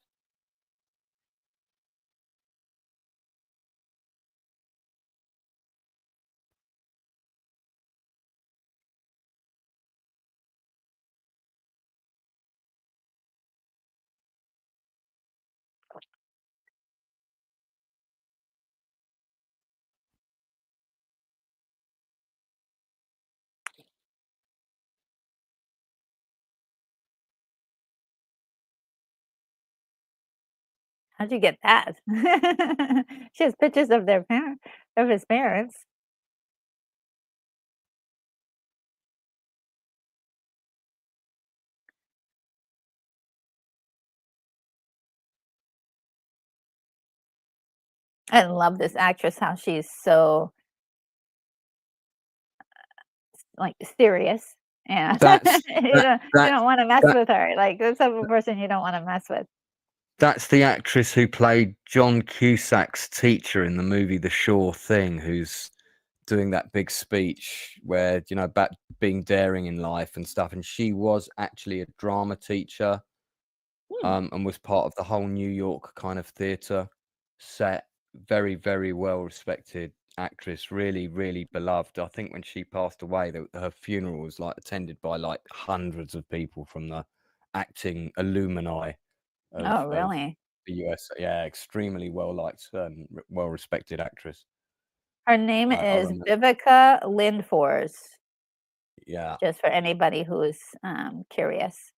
How'd you get that? She has pictures of of his parents. I love this actress, how she's so, like, serious, and That's that you that don't wanna mess that with her, like, this type of person you don't wanna mess with. that's the actress who played John Cusack's teacher in the movie The Sure Thing, who's doing that big speech where, about being daring in life and stuff, and she was actually a drama teacher, Hmm. and was part of the whole New York kind of theater set. Very, very well respected actress, really, really beloved. I think when she passed away, her funeral was like attended by like hundreds of people from the acting alumni Oh, of really? the US. Yeah, extremely well liked and well respected actress. Her name I is remember. Vivica Lindfors, Yeah, just for anybody who's, curious.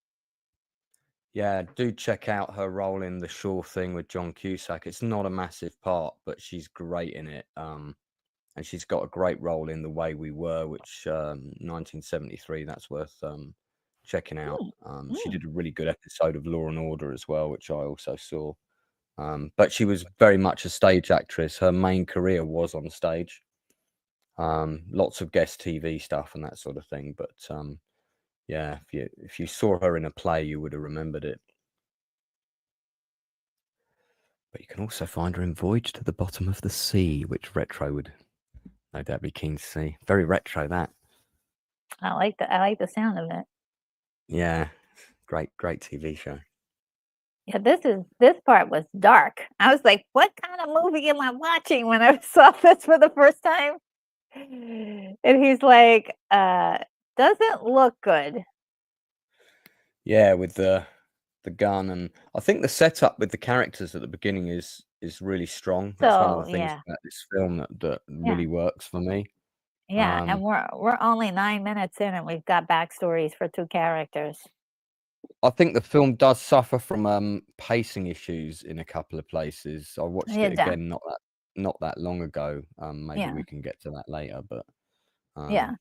yeah. Do check out her role in The Sure Thing with John Cusack. It's not a massive part, but she's great in it. And she's got a great role in The Way We Were, which 1973. That's worth checking out. Mm, She mm. did a really good episode of Law and Order as well, which I also saw. But she was very much a stage actress. Her main career was on stage. Lots of guest TV stuff and that sort of thing. But yeah, if you saw her in a play, you would have remembered it. But you can also find her in Voyage to the Bottom of the Sea, which Retro would no doubt be keen to see. Very retro, that. I like the sound of it. Yeah, great TV show. Yeah, this part was dark. I was like, "What kind of movie am I watching?" When I saw this for the first time. And he's like, "Doesn't look good." Yeah, with the gun, and I think the setup with the characters at the beginning is really strong. That's one of So, the things yeah. about this film that Yeah. really works for me. Yeah, and Um, we're only 9 minutes in, and we've got backstories for 2 characters. I think the film does suffer from pacing issues in a couple of places. I watched it Yeah, again not that long ago. Maybe yeah, we can get to that later, but um, yeah.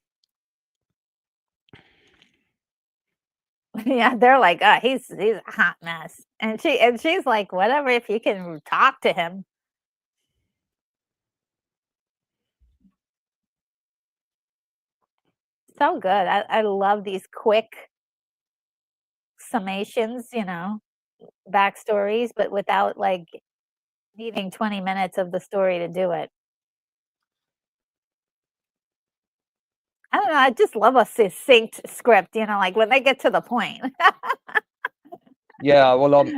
Yeah, they're like, he's a hot mess." And she's like, "Whatever, if you can talk to him." So good. I love these quick summations, backstories, but without like needing 20 minutes of the story to do it. I don't know. I just love a succinct script, like when they get to the point. Yeah, well,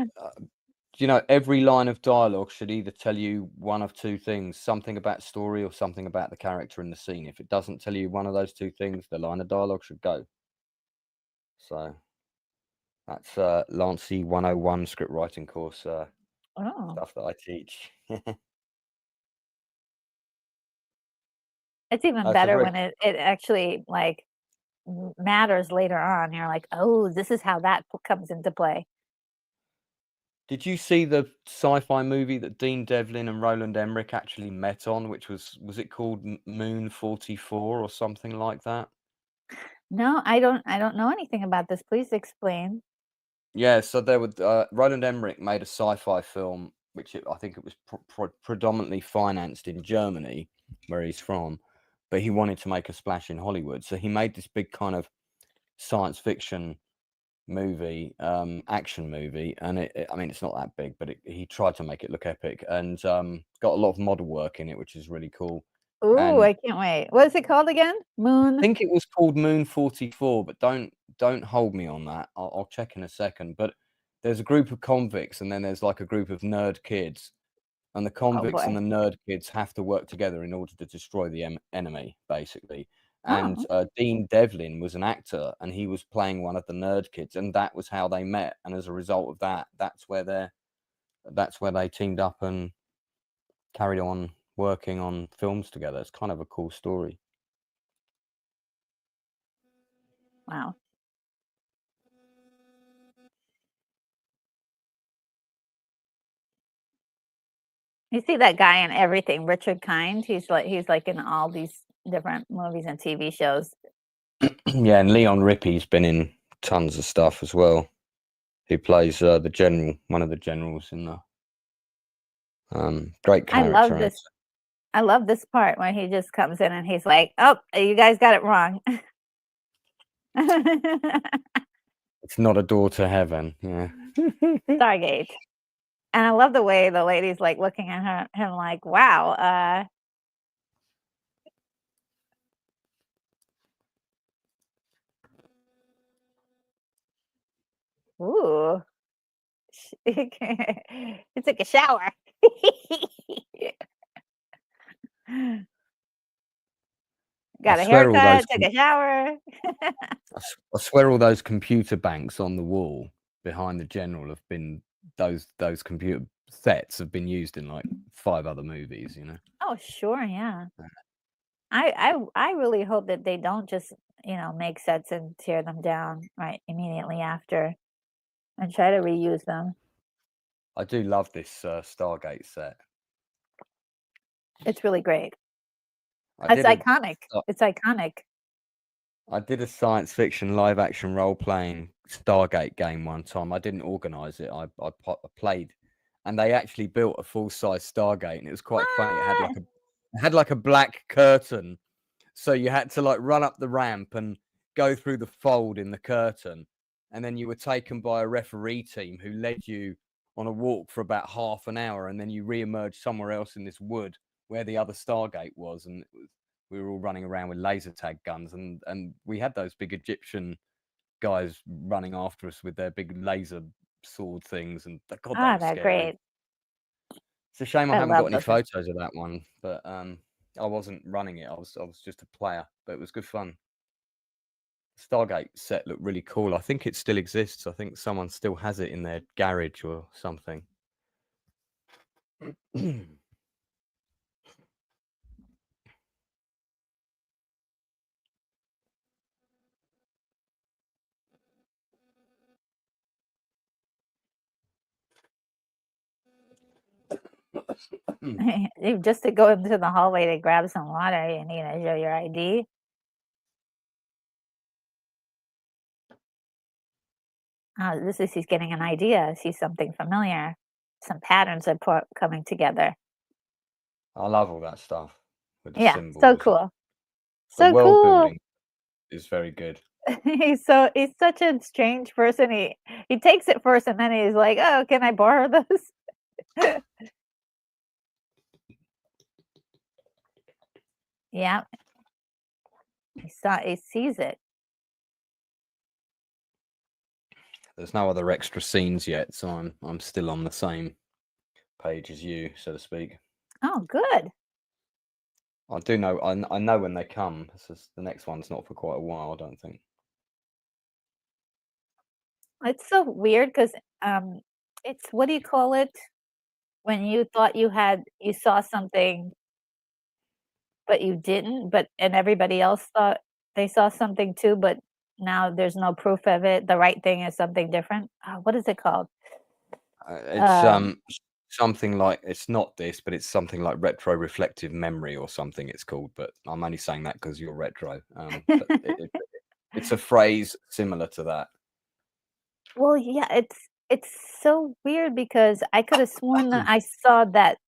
every line of dialogue should either tell you one of two things: something about story or something about the character in the scene. If it doesn't tell you one of those two things, the line of dialogue should go. So that's Lancey 101 script writing course Oh, stuff that I teach. it's even It's a better very. when it actually like matters later on. You're like, oh, this is how that comes into play. Did you see the sci-fi movie that Dean Devlin and Roland Emmerich actually met on, which was it called Moon 44 or something like that? No, I don't know anything about this. Please explain. Yeah, so there would Roland Emmerich made a sci-fi film, which I think it was predominantly financed in Germany, where he's from, but he wanted to make a splash in Hollywood, so he made this big kind of science fiction movie, action movie, and I mean, it's not that big, but he tried to make it look epic, and got a lot of model work in it, which is really cool. Ooh, And I can't wait. What is it called again? I Moon. think it was called Moon 44, but don't hold me on that. I'll check in a second. But there's a group of convicts, and then there's like a group of nerd kids, and the Oh convicts and boy. the nerd kids have to work together in order to destroy the enemy, basically. And Oh, Dean Devlin was an actor, and he was playing one of the nerd kids, and that was how they met. And as a result of that, that's where they teamed up and carried on working on films together. It's kind of a cool story. wow. You see that guy in everything, Richard Kind. He's like in all these different movies and TV shows. Yeah, and Leon Rippey's been in tons of stuff as well. He plays the general, one of the generals in the great I love character. this. I love this part when he just comes in and he's like, "Oh, you guys got it wrong." It's not a door to heaven. Yeah. Stargate. And I love the way the lady's like looking at him like, "Wow, ooh." He took a shower. I Got a swear all those haircut, took a shower. I swear all those computer banks on the wall behind the general have been those computer sets have been used in like 5 other movies, you know. Oh, sure, yeah. I really hope that they don't just, make sets and tear them down right immediately after and try to reuse them. I do love this Stargate set. It's really great. I It's did a iconic. It's iconic. I did a science fiction live action role playing Stargate game one time. I didn't organise it. I played, and they actually built a full size Stargate, and it was quite funny. It What? had like a black curtain, so you had to like run up the ramp and go through the fold in the curtain, and then you were taken by a referee team who led you on a walk for about half an hour, and then you re-emerged somewhere else in this wood where the other Stargate was, and we were all running around with laser tag guns, and we had those big Egyptian guys running after us with their big laser sword things, and God, that was They're scary. great. It's a shame I I haven't got love any those ones. photos of that one, but I wasn't running it. I was just a player, but it was good fun. Stargate set looked really cool. I think it still exists. I think someone still has it in their garage or something. Just to go into the hallway to grab some water, you need to show your ID. This is he's getting an idea. Sees something familiar. Some patterns are coming together. I love all that stuff with the Yeah, so symbols. cool. The So world cool. building is very good. He's such a strange person. He takes it first and then he's like, "Oh, can I borrow this?" Yeah, he sees it. There's no other extra scenes yet, so I'm still on the same page as you, so to speak. Oh, good. I do know. I know when they come. The next one's not for quite a while, I don't think. It's so weird because it's what do you call it? When you thought you saw something, but you didn't, and everybody else thought they saw something too, but now there's no proof of it. The right thing is something different. What is it called? It's Um, something like, it's not this, but it's something like retro-reflective memory or something it's called. But I'm only saying that because you're retro. But it's a phrase similar to that. well, yeah, it's so weird because I could have sworn that I saw that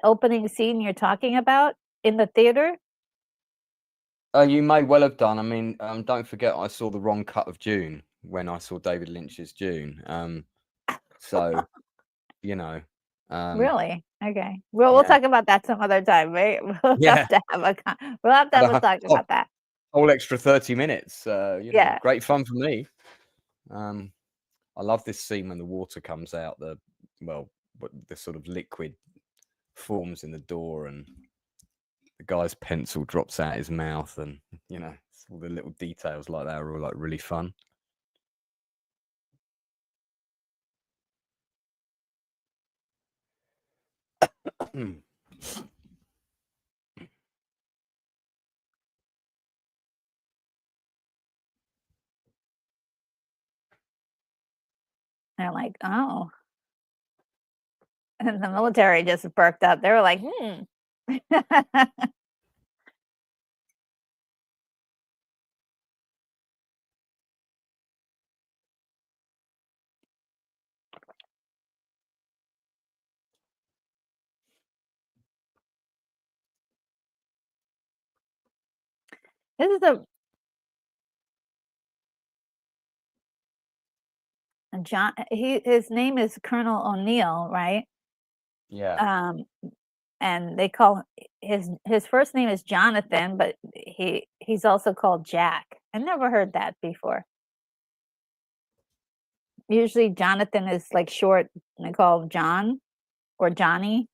opening scene you're talking about in the theater. You may well have done. I mean, don't forget, I saw the wrong cut of June when I saw David Lynch's June. So you know, um, Really? Okay. Well, we'll yeah, talk about that some other time, right? yeah, We'll have to and have a talk whole, about that. whole extra 30 minutes. Yeah. Great fun for me. Um, I love this scene when the water comes out. The sort of liquid forms in the door, and the guy's pencil drops out his mouth, and all the little details like that are all like really fun. They're like, "Oh." And the military just perked up. They were like, "Hmm." This is a John his name is Colonel O'Neill, right? Yeah, Um, and they call his first name is Jonathan, but he's also called Jack. I never heard that before. Usually Jonathan is like short, and they call him John or Johnny,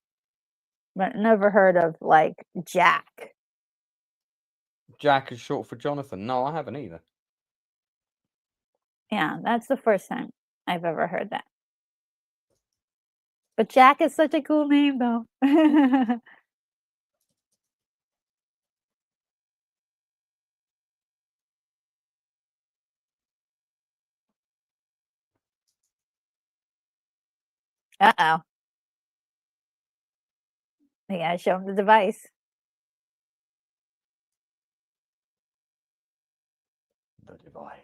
but never heard of like Jack. Jack is short for Jonathan. No, I haven't either. Yeah, that's the first time I've ever heard that. But Jack is such a cool name though. Uh-oh. You gotta show him the device. The device.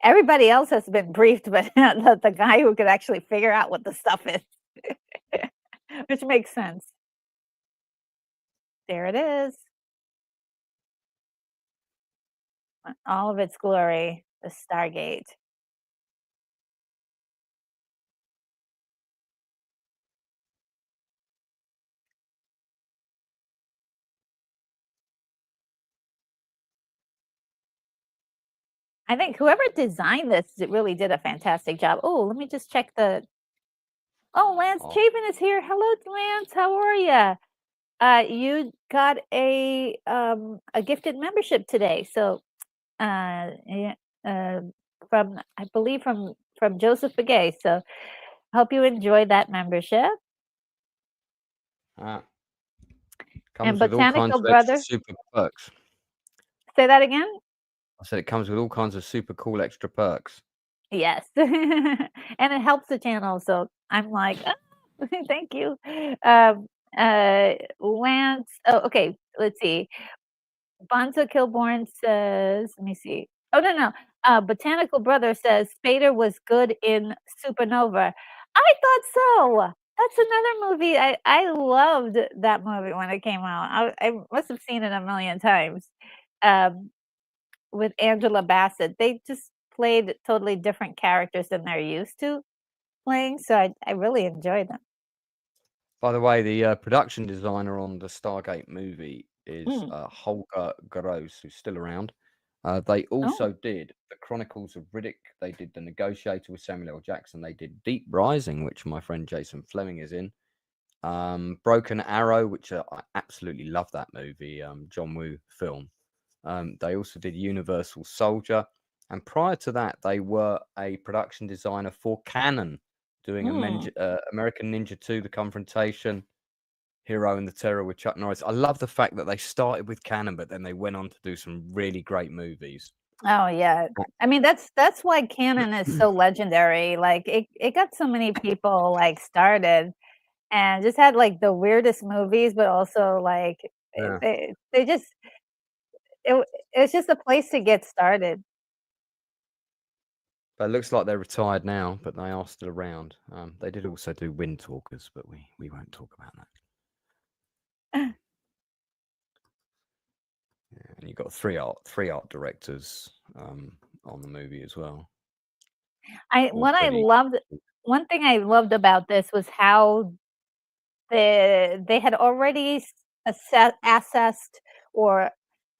Everybody else has been briefed, but the guy who could actually figure out what the stuff is. Which makes sense. There it is. All of its glory, the Stargate. I think whoever designed this really did a fantastic job. Oh, let me just check the Oh, Lance Oh, Chapin is here. Hello, Lance. How are you? You got a gifted membership today. So, yeah, uh, from I believe from Joseph Begay. So, hope you enjoy that membership. ah, And comes with all kinds Botanical of extra Brother, super perks. say that again. I said it comes with all kinds of super cool extra perks. Yes, and it helps the channel. So I'm like, "Ah, thank you. Um, Lance. Oh, okay. Let's see. Bonzo Kilborn says, let me see. Oh, no, no. Botanical Brother says Spader was good in Supernova. I thought so. That's another movie. I loved that movie when it came out. I must have seen it a million times. Um, with Angela Bassett, they just played totally different characters than they're used to playing, so I really enjoyed them. By the way, the production designer on the Stargate movie is Mm. Holger Gross, who's still around. They Oh, also did The Chronicles of Riddick. They did The Negotiator with Samuel L. Jackson. They did Deep Rising, which my friend Jason Fleming is in. Broken Arrow, which I absolutely love that movie, John Woo film. They also did Universal Soldier. And prior to that, they were a production designer for Canon, doing mm. American Ninja 2, The Confrontation, Hero and the Terror with Chuck Norris. I love the fact that they started with Canon, but then they went on to do some really great movies. Oh, yeah. I mean, that's why canon is so legendary. Like, it got so many people, like, started and just had, like, the weirdest movies, but also, like, Yeah. they just it's just a place to get started. But it looks like they're retired now, but they are still around. They did also do Wind Talkers, but we won't talk about that. Yeah, and you've got three art directors on the movie as well. All What I pretty. loved one thing I loved about this was how they had already assessed or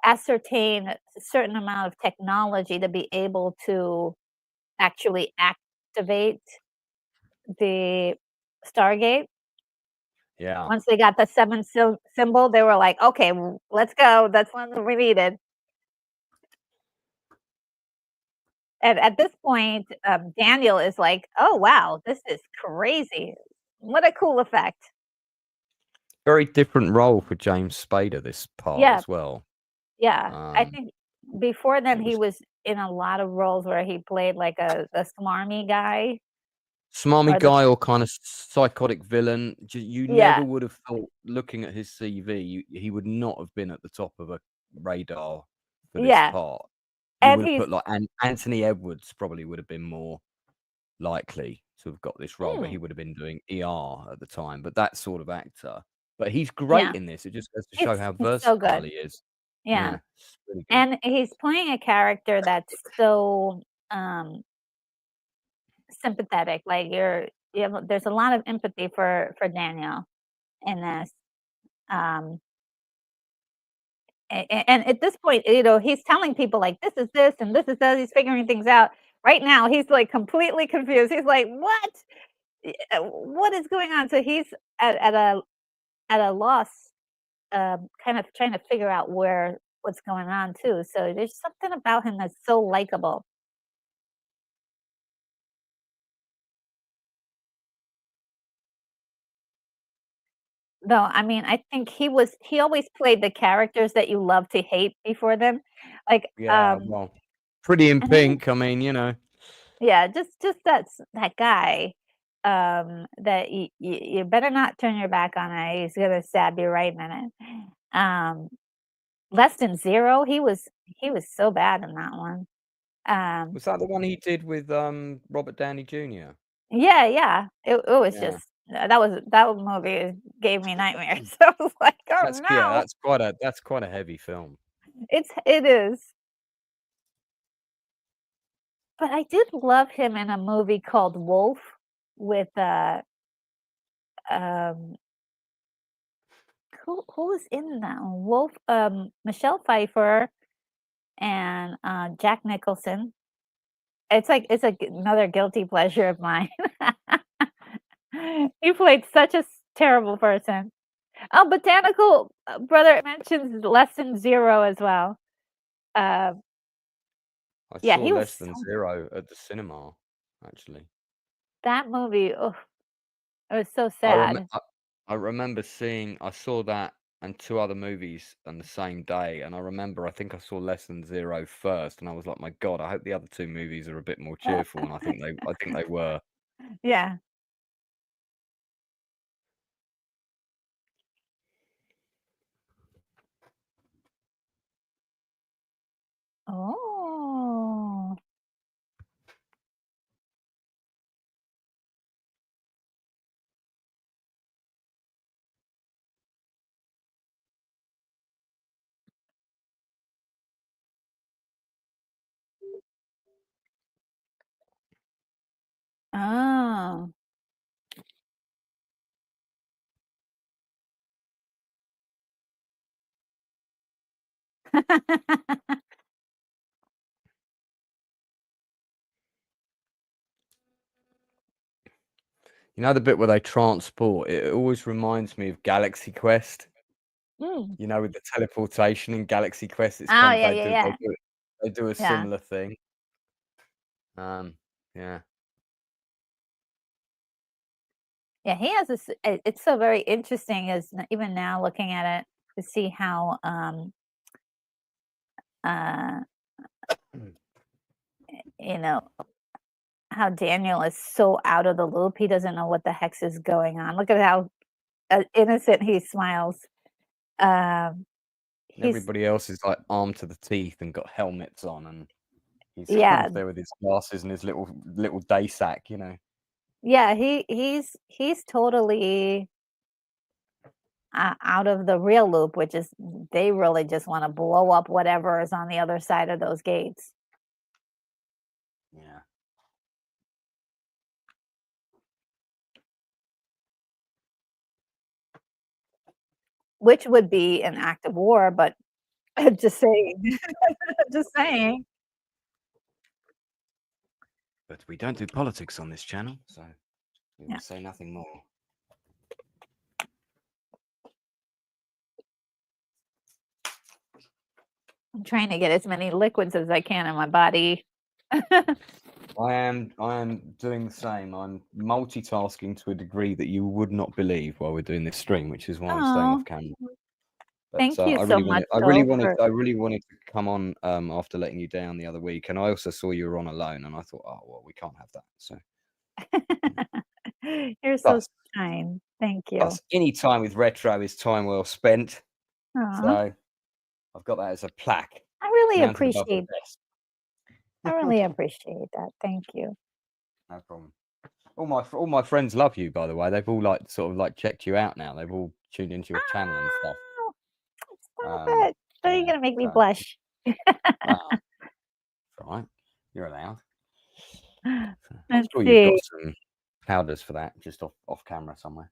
ascertained a certain amount of technology to be able to actually activate the Stargate. Yeah. Once they got the 7 symbol, they were like, "Okay, let's go. That's one we needed." And at this point, Daniel is like, "Oh, wow, this is crazy. What a cool effect." Very different role for James Spader, this part Yeah, as well. yeah. I Um, think before then, it he was was in a lot of roles where he played like a smarmy guy smarmy or the guy or kind of psychotic villain. You yeah, never would have thought, looking at his CV, he would not have been at the top of a radar for this yeah, part. You and would have he's put like Anthony Edwards probably would have been more likely to have got this role, but he mm, would have been doing ER at the time. But that sort of actor. But he's great yeah, in this. It just goes to show how he's so versatile good. he is. Yeah, Yeah, it's really good. and he's playing a character that's so, um, sympathetic, like, you have there's a lot of empathy for Daniel in this, um, and at this point, he's telling people, like, "This is this, and this is that," he's figuring things out. Right now, he's, like, completely confused, he's like, "What? What is going on?" So he's at a loss, kind of trying to figure out what's going on too. So there's something about him that's so likable. Though, I mean, I think he always played the characters that you love to hate before them. Like, Yeah, well, Pretty in and I think Pink. I mean, you know. yeah, just that guy, that you better not turn your back on it, he's gonna stab you right in it. Um, Less Than Zero, he was so bad in that one. Um, Was that the one he did with Robert Downey Jr.? yeah, yeah, it was Yeah. just that movie gave me nightmares. I was like, "Oh, no." That's quite a heavy film. It is. But I did love him in a movie called Wolf with, um, who was in that one? Wolf, Michelle Pfeiffer and, Jack Nicholson. It's like another guilty pleasure of mine. He played such a terrible person. Oh, Botanical Brother mentions Less Than Zero as well. Uh, I yeah, saw he was Less Than so Zero at the cinema, actually. that movie, oh, it was so I rem sad. I remember seeing I saw that and 2 other movies on the same day, and I remember I think I saw Less Than Zero first, and I was like, "My God, I hope the other 2 movies are a bit more cheerful," and I think they were. Yeah. Oh. Oh. You know the bit where they transport? It always reminds me of Galaxy Quest. Mm. You know, with the teleportation in Galaxy Quest, it's Oh, kind of yeah, yeah, yeah. they do a Yeah. similar thing. Yeah. Yeah, he has this it's so very interesting is even now looking at it to see how, uh, you know, how Daniel is so out of the loop. He doesn't know what the hex is going on. Look at how, innocent he smiles. Um, he's Everybody else is like armed to the teeth and got helmets on, and he's kind yeah, of there with his glasses and his little day sack, you know. yeah, he's totally, out of the real loop, which is they really just wanna blow up whatever is on the other side of those gates. Yeah. Which would be an act of war, but just saying. Just saying. But we don't do politics on this channel, so we will Yeah. say nothing more. I'm trying to get as many liquids as I can in my body. I am doing the same. I'm multitasking to a degree that you would not believe while we're doing this stream, which is why I'm staying off Oh, camera. But thank you so much, I really though, wanted, for I really wanted to come on after letting you down the other week, and I also saw you were on alone, and I thought, oh well, we can't have that. So You're so plus, kind. Thank you. plus, any time with retro is time well spent. Aw, So I've got that as a plaque I really mounted above the appreciate desk. I really appreciate that. Thank you. No problem. All my friends love you, by the way. They've all sort of checked you out now. They've all tuned into your channel and stuff. Oh, stop it. Are you Yeah. gonna make me So, blush? well, it's all right. You're allowed. I'm Let's sure you've got see. some powders for that, just off camera somewhere.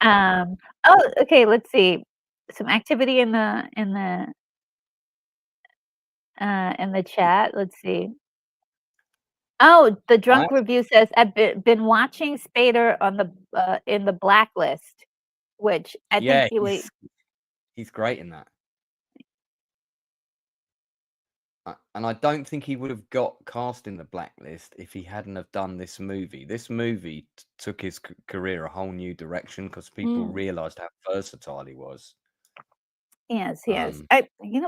Oh, okay, let's see. Some activity in the chat. Let's see. Oh, the I drunk review says, "I've been watching Spader on the in the Blacklist," which I think Yeah, he wa he's great in that. And I don't think he would have got cast in the Blacklist if he hadn't have done this movie. This movie took his career a whole new direction because people Mm, realized how versatile he was. he is.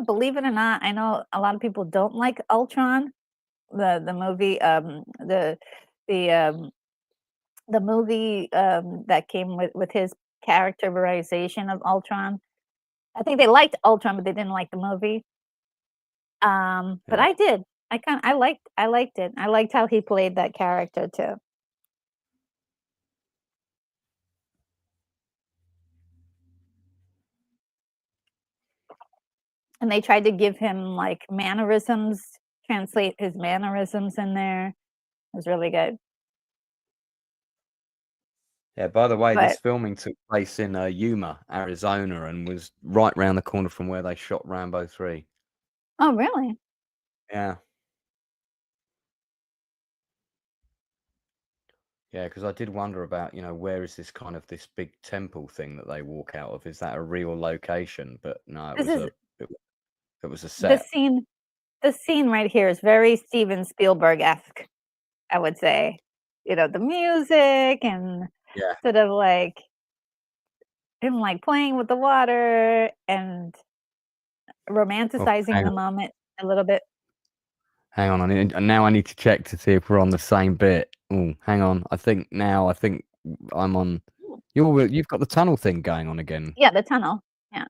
Believe it or not, I know a lot of people don't like Ultron, the movie, the, um the movie, that came with his characterization of Ultron. I think they liked Ultron, but they didn't like the movie. But Yeah. I did. I liked it. I liked how he played that character too. And they tried to give him, like, mannerisms, translate his mannerisms in there. It was really good. Yeah, by the way, this But filming took place in Yuma, Arizona, and was right round the corner from where they shot Rambo 3. oh, really? Yeah. Yeah, because I did wonder about, where is this kind of this big temple thing that they walk out of? Is that a real location? But no, This is it, it was a the set. scene the scene right here is very Steven Spielberg-esque, I would say. The music and Yeah. sort of like him, like, playing with the water and Oh, romanticizing hang the on. moment a little bit. Hang on. Now I need to check to see if we're on the same bit. Oh, hang on. I think I'm on. You've got the tunnel thing going on again, Yeah, the tunnel. Yeah.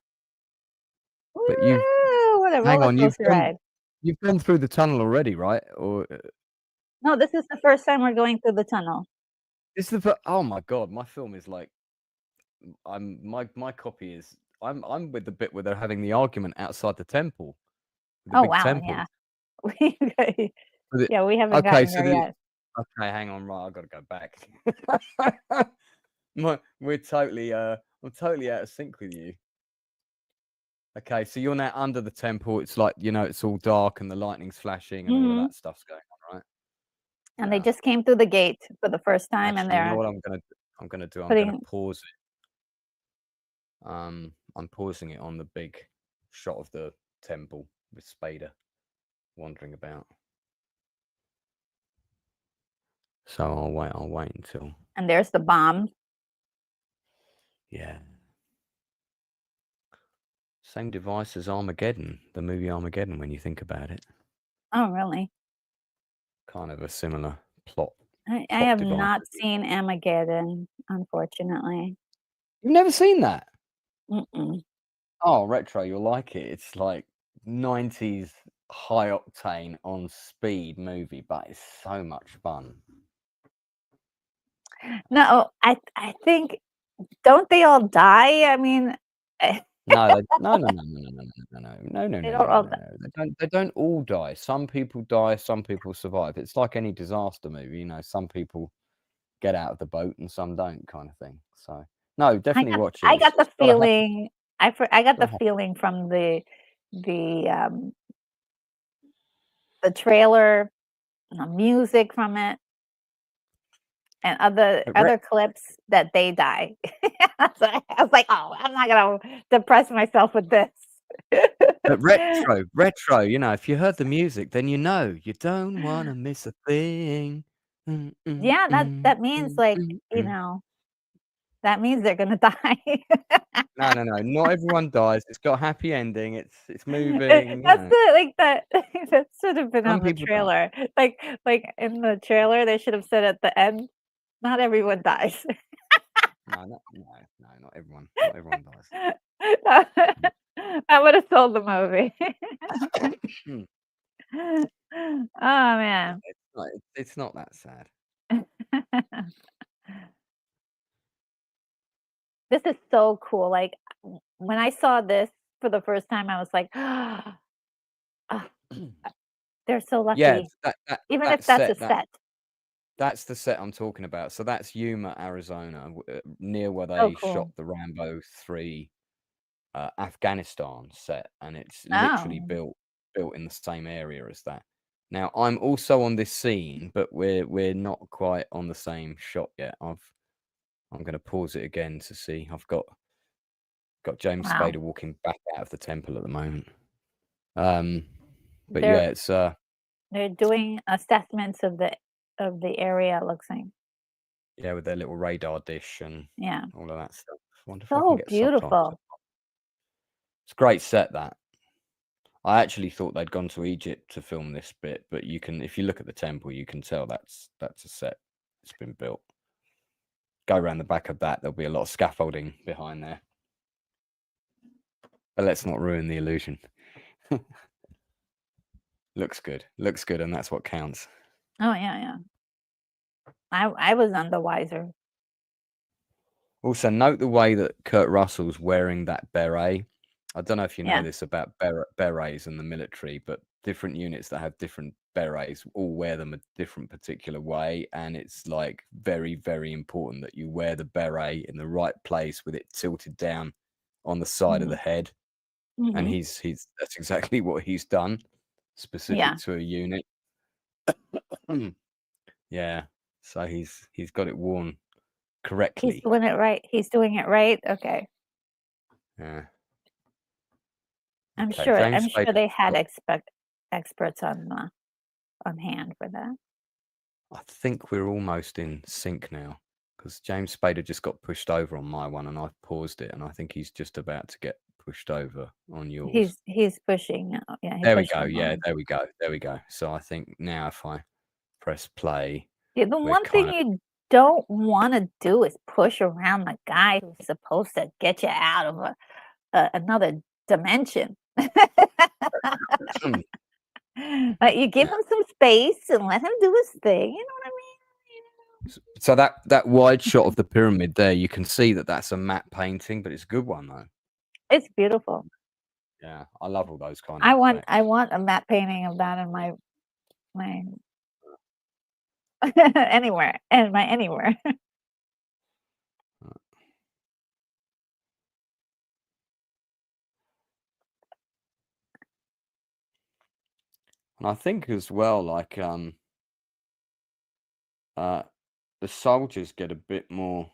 but you've Woo! What a hang roller on. coaster ride. You've been through the tunnel already, right? Or No, this is the first time we're going through the tunnel. this is the oh my god, my film is like my copy is I'm with the bit where they're having the argument outside the temple, the Oh, big wow, temple. yeah. Okay. Yeah, we haven't Okay, gotten so there yet. okay, hang on, right, I've got to go back. We're totally, I'm totally out of sync with you. Okay, so you're now under the temple. It's like, it's all dark and the lightning's flashing and all of that stuff's going on, right? And they just came through the gate for the first time, and Actually, you know they're what I'm gonna do? I'm gonna putting. pause it. I'm pausing it on the big shot of the temple with Spader wandering about. So I'll wait until. And there's the bomb. Yeah. Same device as Armageddon, the movie Armageddon, when you think about it. Oh, really? Kind of a similar plot. I have device. not seen Armageddon, unfortunately. You've never seen that? Mm-mm. Oh, Retro, you'll like it. It's like 90s high octane on speed movie, but it's so much fun. No, I think, don't they all die? I mean, No, no. They don't all die. They don't all die. Some people die, some people survive. It's like any disaster movie, some people get out of the boat and some don't, kind of thing. So no, definitely watch it. I got the It's got a happy- feeling. I got the Go ahead. feeling from the trailer, the music from it, and other clips that they die. So I was like, oh, I'm not gonna depress myself with this. But retro, if you heard the music, then you don't want to miss a thing. Yeah, that means like, that means they're gonna die. No, not everyone dies. It's got a happy ending. It's moving. That's that should have been Some on the people die. trailer. Like in the trailer, they should have said at the end, not everyone dies. No, not everyone. Not everyone dies. I would have sold the movie. Hmm. Oh man. It's not that sad. This is so cool. Like when I saw this for the first time, I was like, oh, they're so lucky. Yeah, even if that's a set. That's the set I'm talking about. So that's Yuma, Arizona, near where they Oh, cool. shot the Rambo 3 Afghanistan set, and it's literally built in the same area as that. Now I'm also on this scene, but we're not quite on the same shot yet. I'm going to pause it again to see. I've got James Spader walking back out of the temple at the moment. But yeah, it's they're doing assessments of the area, it looks like. Yeah, with their little radar dish and all of that stuff. Wonder if I can So get subtitles. beautiful. It's a great set, that. I actually thought they'd gone to Egypt to film this bit, but if you look at the temple, you can tell that's a set. It's been built. Go around the back of that, there'll be a lot of scaffolding behind there. But let's not ruin the illusion. Looks good, and that's what counts. Oh yeah. I was none the wiser. Also, note the way that Kurt Russell's wearing that beret. I don't know if you know this about berets in the military, but different units that have different berets all wear them a different particular way, and it's like very, very important that you wear the beret in the right place with it tilted down on the side of the head. And that's exactly what he's done, specific to a unit. Yeah, so he's got it worn correctly. He's doing it right. Okay. Yeah. I'm sure they had experts on hand for that. I think we're almost in sync now, because James Spader just got pushed over on my one, and I've paused it, and I think he's just about to get pushed over on yours. He's pushing now. Yeah. There we go. Yeah, there we go. So I think now if I press play, the one thing you don't want to do is push around the guy who's supposed to get you out of another dimension. Like you give him some space and let him do his thing. You know what I mean? So that wide shot of the pyramid there, you can see that's a matte painting, but it's a good one though. It's beautiful. Yeah, I love all those kind of. I want a matte painting of that in my my anywhere and my anywhere. And I think as well, like the soldiers get a bit more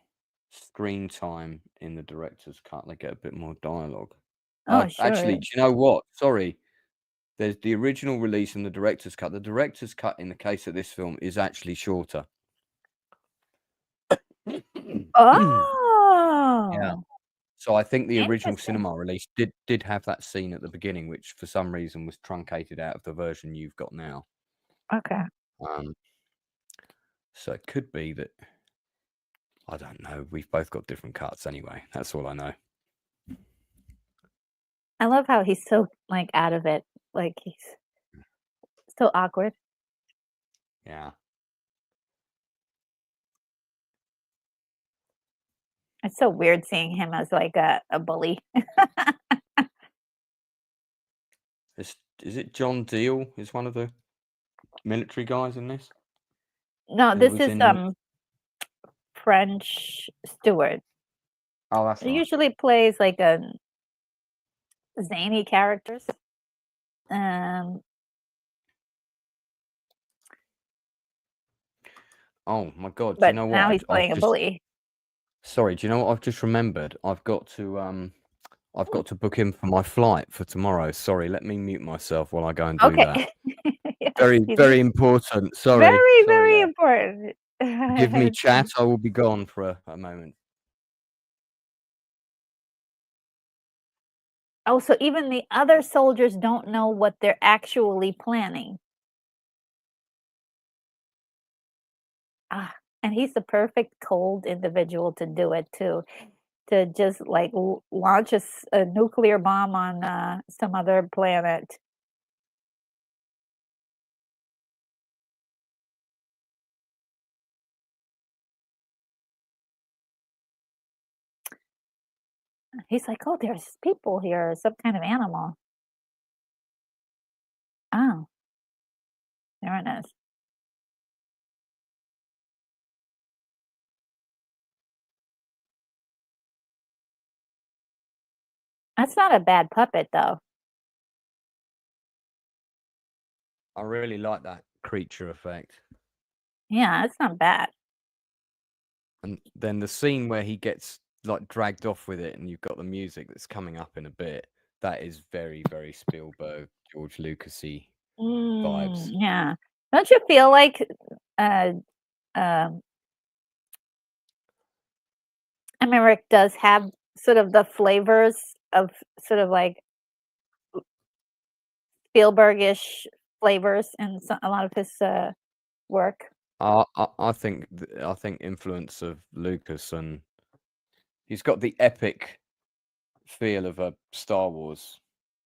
screen time in the director's cut. They get a bit more dialogue. Oh, Actually, sure. do you know what? Sorry, there's the original release and the director's cut. The director's cut, in the case of this film, is actually shorter. Yeah. Oh, So I think the original interesting. cinema release did have that scene at the beginning, which for some reason was truncated out of the version you've got now. Okay. Um, so it could be that, I don't know. We've both got different cuts anyway. That's all I know. I love how he's so, like, out of it. Like, he's so awkward. Yeah. It's so weird seeing him as, like, a bully. Is it John Deal? Is one of the military guys in this? No, Who this was is, in? French Stewart. Oh, that's He right. usually plays, like, a zany characters. Um, Oh my God! Do you but know now what? he's I've playing a just bully. Sorry. Do you know what I've just remembered? I've got to book in for my flight for tomorrow. Sorry. Let me mute myself while I go and do Okay. that. Yes, Very, you very need important. Sorry. very, Sorry very there. important. Forgive me, chat. I will be gone for a moment. Oh, so even the other soldiers don't know what they're actually planning. Ah, and he's the perfect cold individual to do it too, to just like launch a nuclear bomb on some other planet. He's like, oh, there's people here, some kind of animal. Oh, there it is. That's not a bad puppet, though. I really like that creature effect. Yeah, it's not bad. And then the scene where he gets like dragged off with it, and you've got the music that's coming up in a bit. That is very, very Spielberg, George Lucasy vibes. Yeah. Don't you feel like uh, um, Emmerich does have sort of the flavors of sort of like Spielbergish flavors in a lot of his work? I think influence of Lucas, and he's got the epic feel of a Star Wars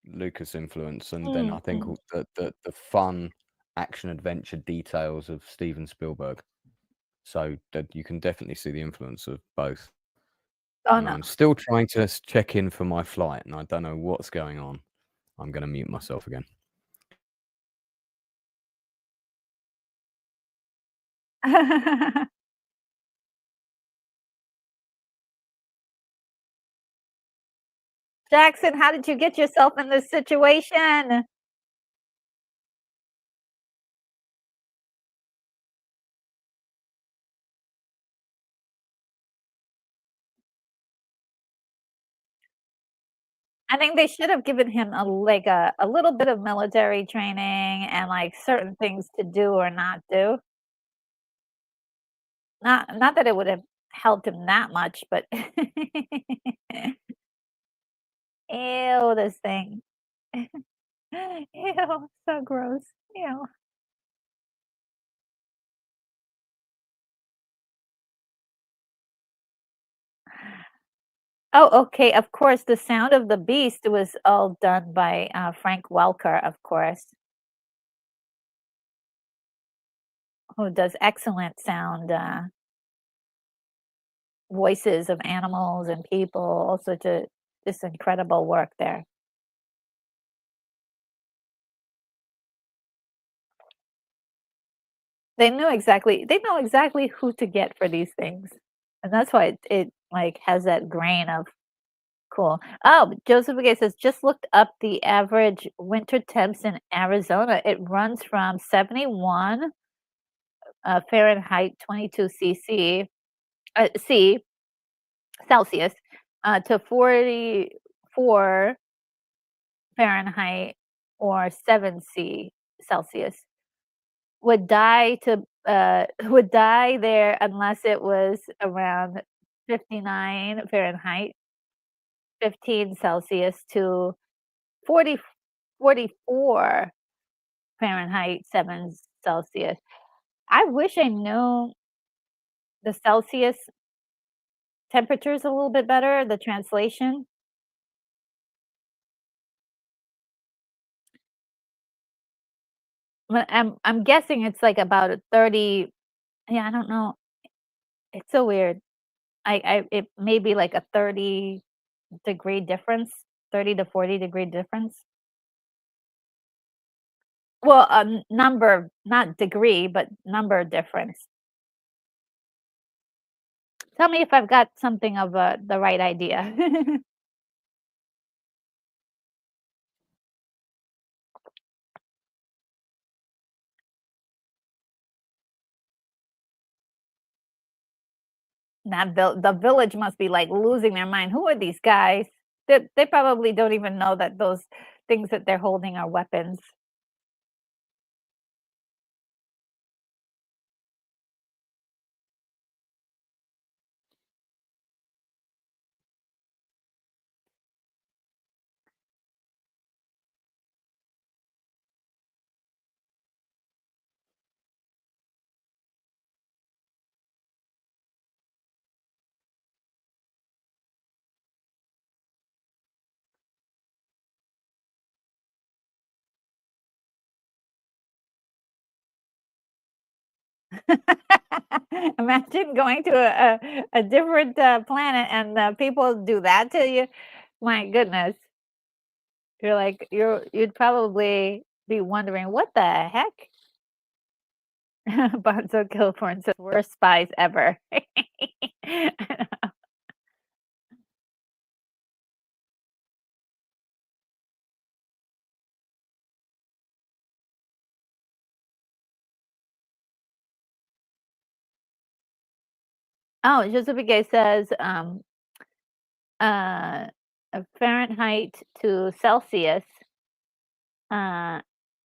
Lucas influence, and then I think Mm. the fun action adventure details of Steven Spielberg. So that you can definitely see the influence of both. Oh, And no. I'm still trying to check in for my flight, and I don't know what's going on. I'm going to mute myself again. Jackson, how did you get yourself in this situation? I think they should have given him a little bit of military training and, like, certain things to do or not do. Not that it would have helped him that much, but ew, this thing. Ew, so gross. Ew. Oh, okay, of course, The Sound of the Beast was all done by, Frank Welker, of course, who does excellent sound, voices of animals and people, all sorts of just incredible work there. They know exactly who to get for these things, and that's why it like has that grain of cool. Oh, Joseph again says just looked up the average winter temps in Arizona. It runs from 71 Fahrenheit, 22 C Celsius, to 44 Fahrenheit or 7 C Celsius. Would die there unless it was around 59 Fahrenheit, 15 Celsius to 40 44 Fahrenheit, 7 Celsius. I wish I knew the Celsius temperatures a little bit better, the translation. But I'm guessing it's like about a 30. Yeah, I don't know. It's so weird. It may be like a 30-degree difference, 30 to 40-degree difference. Well, number, not degree, but number difference. Tell me if I've got something of the right idea. The village must be like losing their mind. Who are these guys? They probably don't even know that those things that they're holding are weapons. Imagine going to a different planet and people do that to you. My goodness, you'd probably be wondering what the heck. Bonzo Kilborn says worst spies ever. Oh, Josephine says uh, Fahrenheit to Celsius, uh,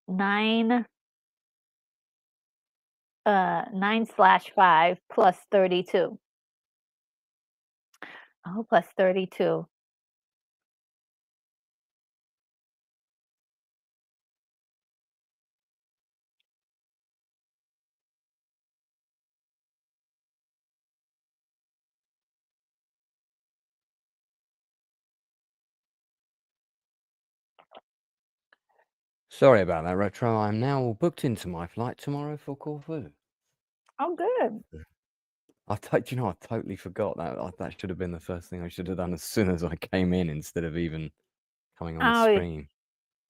9 9/5 plus 32. Oh, plus 32. Sorry about that, Retro. I'm now all booked into my flight tomorrow for Corfu. Oh, good. You know, I totally forgot that. That should have been the first thing I should have done as soon as I came in, instead of even coming on the Oh, stream.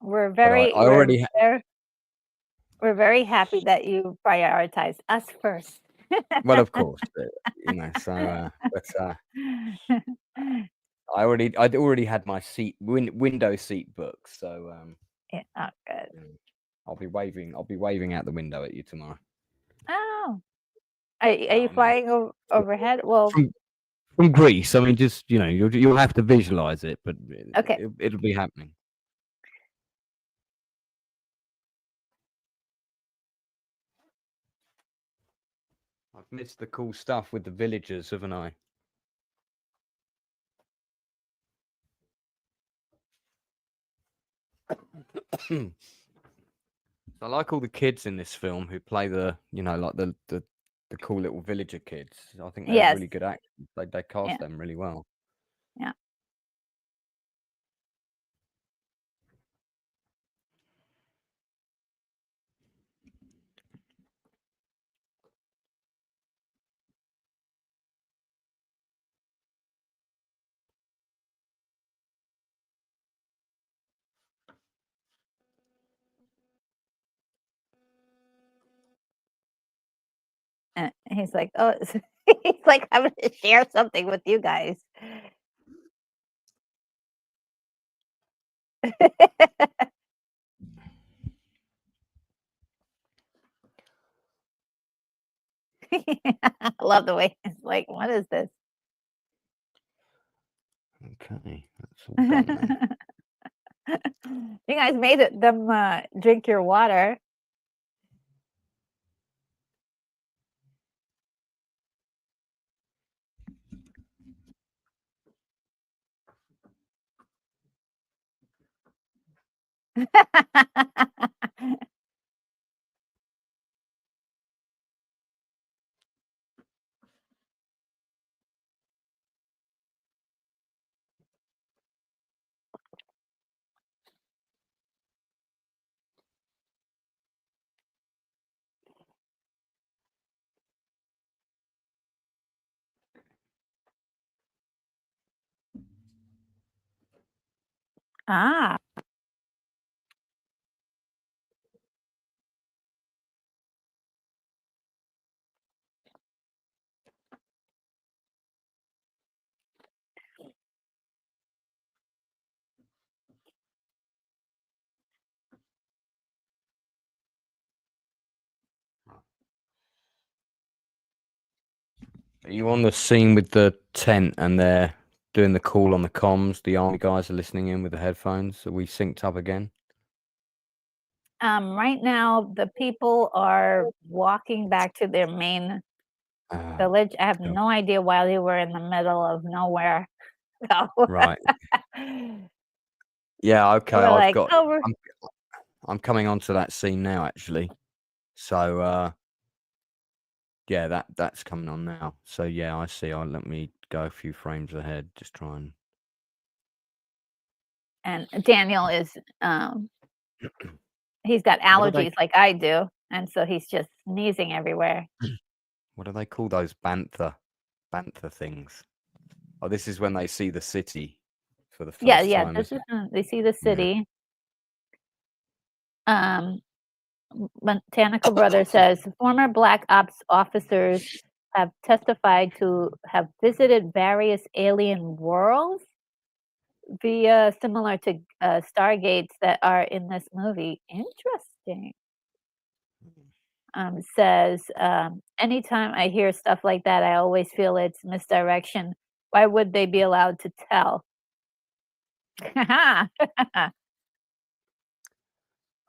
we're But I very we're already, very we're very happy that you prioritize us first. well, of course, you know. So, but I'd already had my window seat booked. So, Yeah, oh, good. yeah, I'll be waving out the window at you tomorrow. Oh, are Well, you I mean, flying overhead? Well, from Greece. I mean, just, you know, you'll have to visualize it, but okay. it'll be happening. I've missed the cool stuff with the villagers, haven't I? I like all the kids in this film who play you know, like the cool little villager kids. I think they're Yes. really good actors. They Yeah. cast them really well. Yeah. And he's like, oh, he's like, I'm going to share something with you guys. I love the way it's like, what is this? Okay, that's all done then. You guys made it them drink your water. Ah, Are you on the scene with the tent and they're doing the call on the comms? The army guys are listening in with the headphones. Are we synced up again? right now the people are walking back to their main village. I have God. no idea why they were in the middle of nowhere. So Right. Yeah. Okay. we're I've like, got. oh, I'm coming onto that scene now, actually. So yeah, that's coming on now. So yeah, I see. Let me go a few frames ahead. Just try and Daniel is he's got what are they? allergies like I do, and so he's just sneezing everywhere. What do they call those bantha things? Oh, this is when they see the city for the Yeah, first yeah. time, This isn't is it? they see the Yeah. city. Botanical Brother says former Black Ops officers have testified to have visited various alien worlds via similar to Stargates that are in this movie. Interesting. Says anytime I hear stuff like that, I always feel it's misdirection. Why would they be allowed to tell?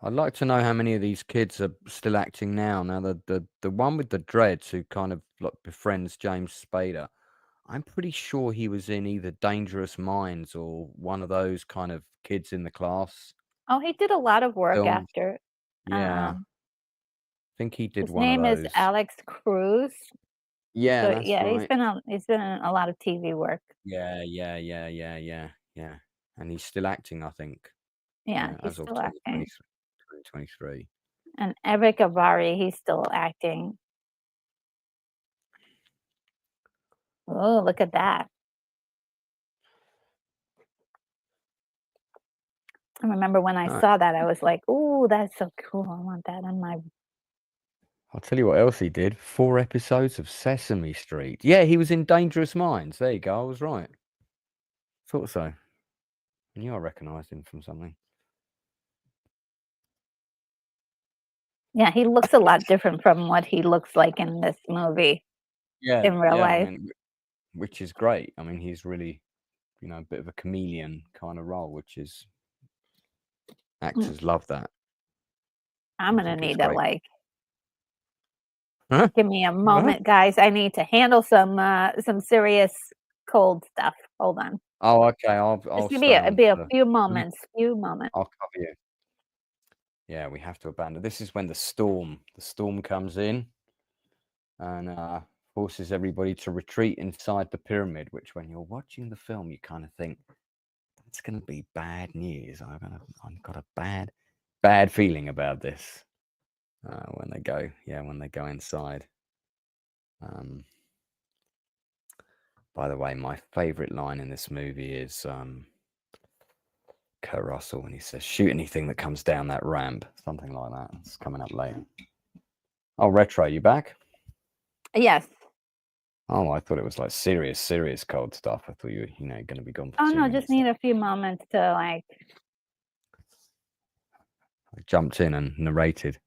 I'd like to know how many of these kids are still acting now. Now, the one with the dreads who kind of like befriends James Spader, I'm pretty sure he was in either Dangerous Minds or one of those kind of kids in the class Oh, he did a lot of work films. after. Yeah, I Um, think he did his one of name is those. Alex Cruz. Yeah, So that's yeah, right. he's been in a lot of TV work. Yeah. And he's still acting, I think. Yeah, Yeah, he's as of still acting. 2023. And Eric Avari, he's still acting. Oh, look at that. I remember when I All right. saw that, I was like, "Ooh, that's so cool. I want that on my." I'll tell you what else he did. 4 episodes of Sesame Street. Yeah, he was in Dangerous Minds. There you go. I was right. Thought so. I knew I recognised him from something. Yeah, he looks a lot different from what he looks like in this movie in real Yeah. I life. mean, which is great. I mean, he's really, a bit of a chameleon kind of role, which is Mm, actors love that. I'm I gonna think it's need to great. like Huh? give me a Huh? moment, guys. I need to handle some serious cold stuff. Hold on. Oh, okay. I'll Just give me stay a on be a for. few Mhm. moments. Few moments. I'll cover you. Yeah, we have to abandon. This is when the storm comes in and forces everybody to retreat inside the pyramid. Which, when you're watching the film, you kind of think that's going to be bad news. I've got a bad feeling about this when they go inside. By the way, my favorite line in this movie is Kurt Russell when he says, "Shoot anything that comes down that ramp," something like that. It's coming up later. Oh, Retro, you back? Yes. Oh, I thought it was like serious cold stuff. I thought you were, going to be gone for Oh 2 no, minutes. just need a few moments to like. I jumped in and narrated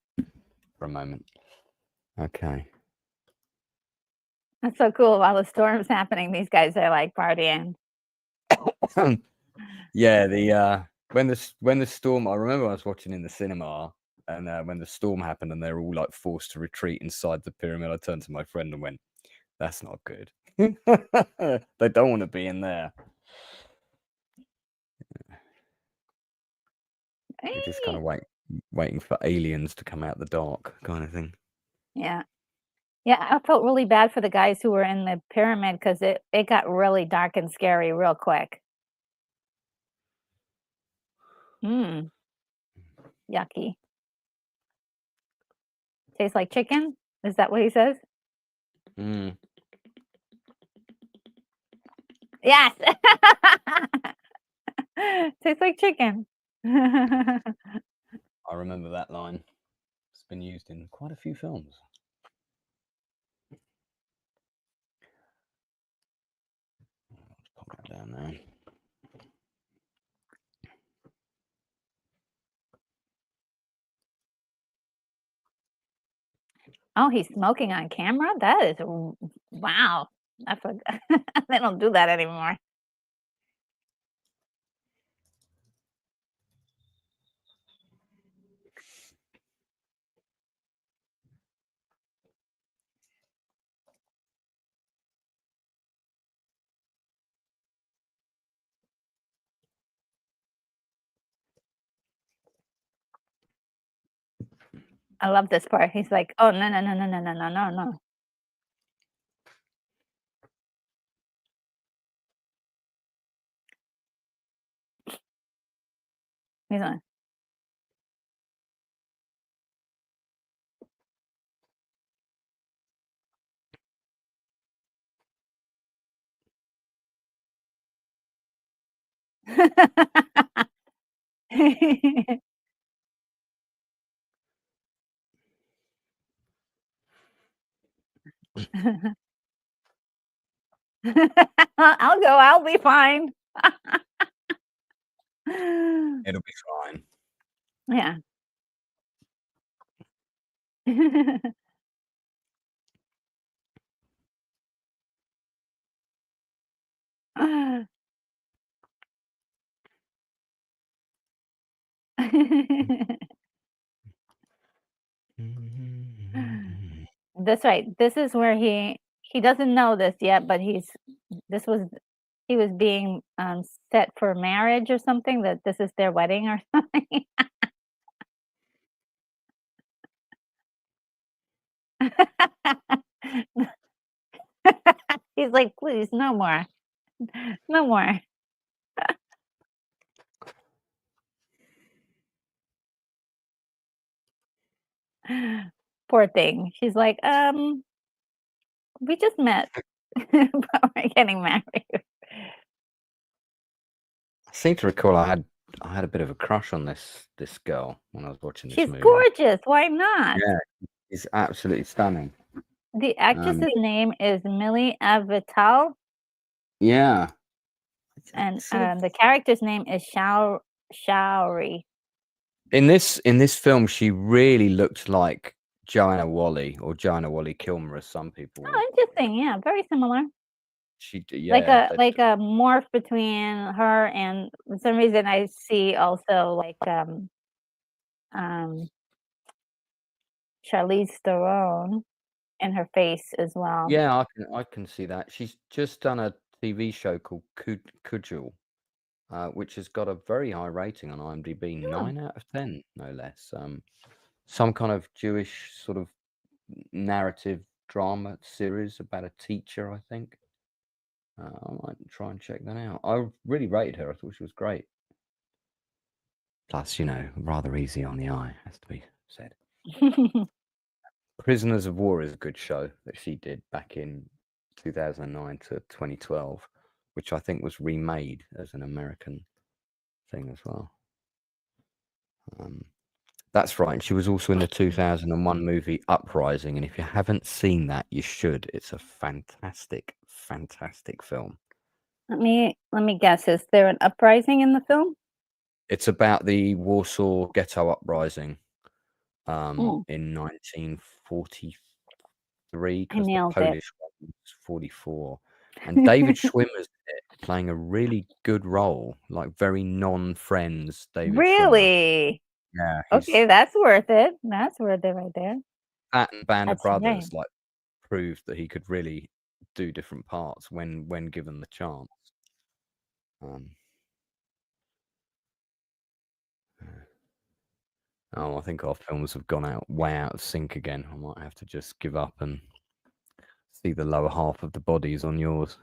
for a moment. Okay. That's so cool. While the storm's happening, these guys are like partying. Yeah, when the storm, I remember I was watching in the cinema, and when the storm happened and they're all like forced to retreat inside the pyramid, I turned to my friend and went, "That's not good." They don't want to be in there. You're just kind of waiting for aliens to come out the dark, kind of thing. Yeah. Yeah, I felt really bad for the guys who were in the pyramid because it got really dark and scary real quick. Mmm. Yucky. Tastes like chicken? Is that what he says? Mm, Yes. Tastes like chicken. I remember that line. It's been used in quite a few films. Let's pop that down there. Oh, he's smoking on camera? That is wow. I forgot. They don't do that anymore. I love this part. He's like, "Oh, no, no, no, no, no, no, no, no, no." He's like I'll go. I'll be fine. It'll be fine. Yeah. That's right. This is where he doesn't know this yet, but this was he was being set for marriage or something, that this is their wedding or something. He's like, please, no more. No more. Poor thing. She's like, we just met, but we're getting married. I seem to recall I had a bit of a crush on this girl when I was watching this She's movie. gorgeous. Why not? Yeah, she's absolutely stunning. The actress's name is Millie Avital, Yeah. and Sort of, the character's name is Shaori. in this film, she really looked like Joanna Wally or Joanna Wally Kilmer, as some people. Oh, interesting. Yeah, very similar. Like Yeah, a morph between her and, for some reason I see also like Charlize Theron in her face as well. yeah, I can see that. She's just done a TV show called Kujul, which has got a very high rating on IMDb, Hmm. 9 out of 10, no less. Some kind of Jewish sort of narrative drama series about a teacher, I think. I might try and check that out. I really rated her. I thought she was great. Plus, rather easy on the eye, has to be said. Prisoners of War is a good show that she did back in 2009 to 2012, which I think was remade as an American thing as well. That's right. And she was also in the 2001 movie Uprising. And if you haven't seen that, you should. It's a fantastic, fantastic film. Let me guess. Is there an uprising in the film? It's about the Warsaw Ghetto Uprising Mm, in 1943, I because the nailed it. Polish one was 44. And David Schwimmer's in it, playing a really good role, like very non-Friends David Schwimmer. Really? Yeah, Okay, he's that's worth it. That's worth it right there. that and Band of That's right. Brothers, like, proved that he could really do different parts when given the chance. Um, I think our films have gone way out of sync again. I might have to just give up and see the lower half of the bodies on yours.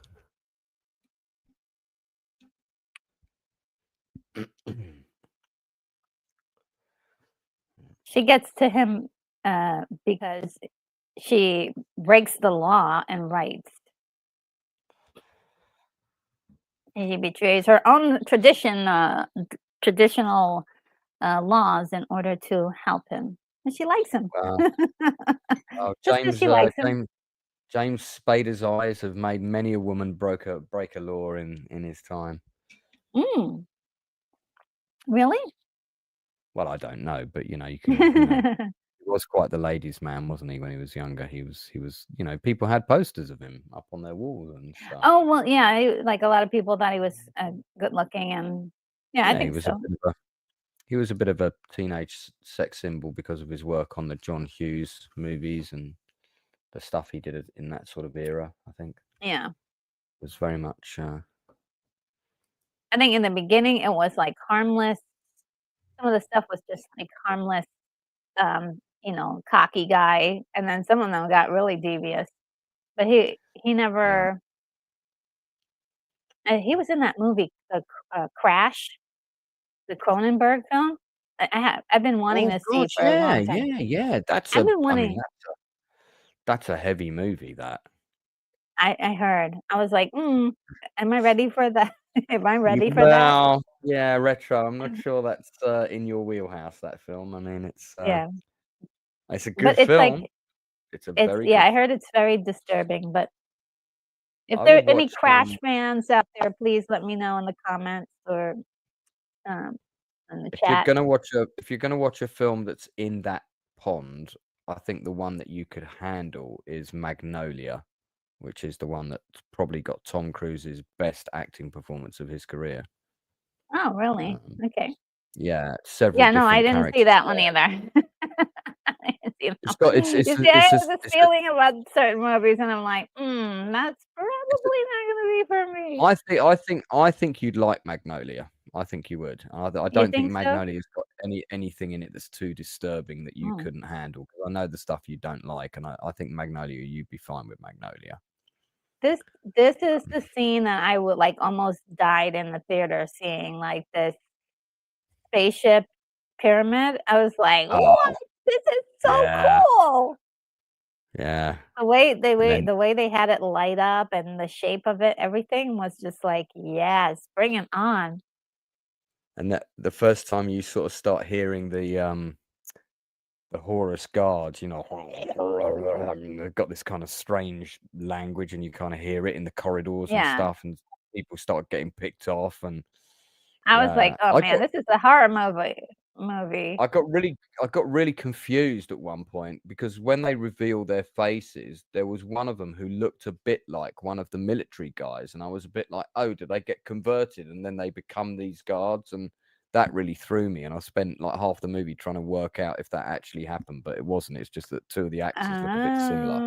She gets to him because she breaks the law and writes. And she betrays her own traditional laws in order to help him. And she likes him. Wow. Just because she likes him. James Spader's eyes have made many a woman break a law in his time. Mm. Really? Well, I don't know, but you can. He was quite the ladies' man, wasn't he? When he was younger, he was. People had posters of him up on their walls and stuff. Oh, well, yeah, like a lot of people thought he was good looking, and yeah, I Yeah, think so. he was a bit of a teenage sex symbol because of his work on the John Hughes movies and the stuff he did in that sort of era. I think Yeah. was very much. I think in the beginning it was like harmless. Some of the stuff was just like harmless, cocky guy, and then some of them got really devious. But he Yeah. never. He was in that movie, the Crash, the Cronenberg film. I've been wanting Oh to see God, for a yeah, long time. yeah. I've been I mean, wanting. that's a heavy movie. That. I heard. I was like, am I ready for that? Am I You, ready for that? well, yeah, retro. I'm not sure that's in your wheelhouse. That film. I mean, Yeah, it's a good but it's like film. It's a it's very yeah. good I film. heard it's very disturbing. But if I there are would any watch. Crash fans out there, please let me know in the comments or um, in the If you're chat. gonna watch a film that's in that pond, I think the one that you could handle is Magnolia, which is the one that's probably got Tom Cruise's best acting performance of his career. Oh, really? Um, Okay. yeah, several Yeah, no, I different didn't see characters that one there. either. I didn't see that It's got one. You see, I have this it's a, feeling about certain movies, and I'm like, that's it's a probably not gonna be for me. I think you'd like Magnolia. I think you would. I You don't think think so? Magnolia's got anything in it that's too disturbing that you Mm. couldn't handle. Because I know the stuff you don't like, and I think Magnolia, you'd be fine with Magnolia. This this is the scene that I would like almost died in the theater seeing, like this spaceship pyramid. I was like, Oh, "What? This is so yeah, cool!" yeah. And The way they had it light up and the shape of it, everything was just like, "Yes, bring it on." that the first time you sort of start hearing the Horus guards, they've got this kind of strange language, and you kind of hear it in the corridors and Yeah. stuff, and people start getting picked off, and I was like, yeah, "Oh, man, this is a horror movie." I got really confused at one point because when they revealed their faces, there was one of them who looked a bit like one of the military guys, and I was a bit like, "Oh, did they get converted and then they become these guards?" And that really threw me, and I spent like half the movie trying to work out if that actually happened, but it wasn't. It's just that two of the actors look a bit similar,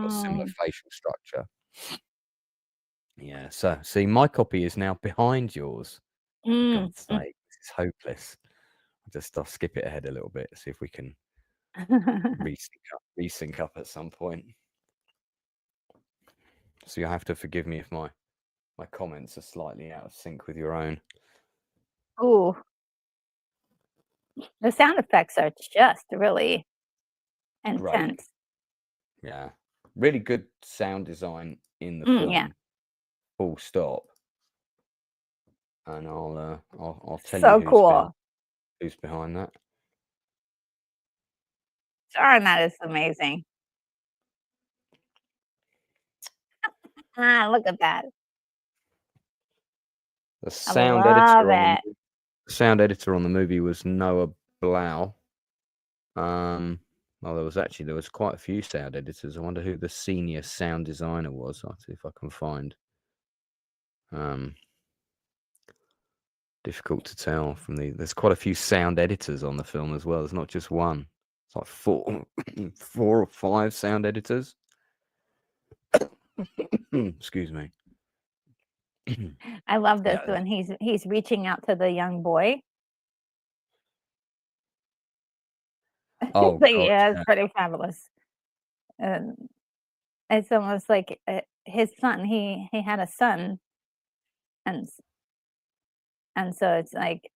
got similar Oh. facial structure. Yeah, so see, my copy is now behind yours. For Mm, God's sake, this is hopeless. I'll skip it ahead a little bit, see if we can mm. resync up at some point. So you'll have to forgive me if my comments are slightly out of sync with your own. Ooh, the sound effects are just really Great. intense. Yeah. Really good sound design in the Yeah, film. Full stop. And I'll tell you so cool. who's behind that. Darn, that is amazing. Look at that. The I love it. sound editor on the movie was Noah Blau. Well, there was quite a few sound editors. I wonder who the senior sound designer was. I'll see if I can find. Difficult to tell from there's quite a few sound editors on the film as well. There's not just one. It's like four or five sound editors. Excuse me. I love this Yeah. when he's reaching out to the young boy. Oh Like, gosh. yeah, it's Yeah. pretty fabulous. And it's almost like, his son, he had a son, and so it's like,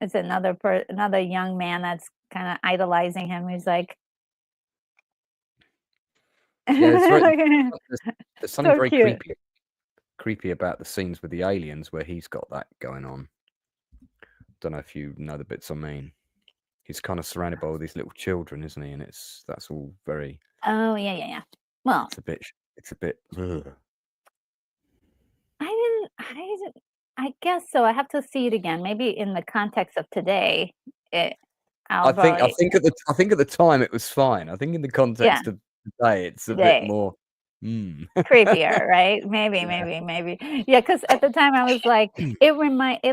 it's another young man that's kinda idolizing him. He's like Yeah, it's very there's something so very cute. creepy about the scenes with the aliens where he's got that going on. Don't know if you know the bits I mean. He's kind of surrounded by all these little children, isn't he? And that's all very. Oh, yeah, yeah, yeah. Well, It's a bit. Ugh. I didn't I guess so. I have to see it again. Maybe in the context of today, I'll probably I think at the time it was fine. I think in the yeah, context of today, it's a bit today. more. Mm. Creepier, right? Maybe, Yeah. maybe. Yeah, because at the time I was like, it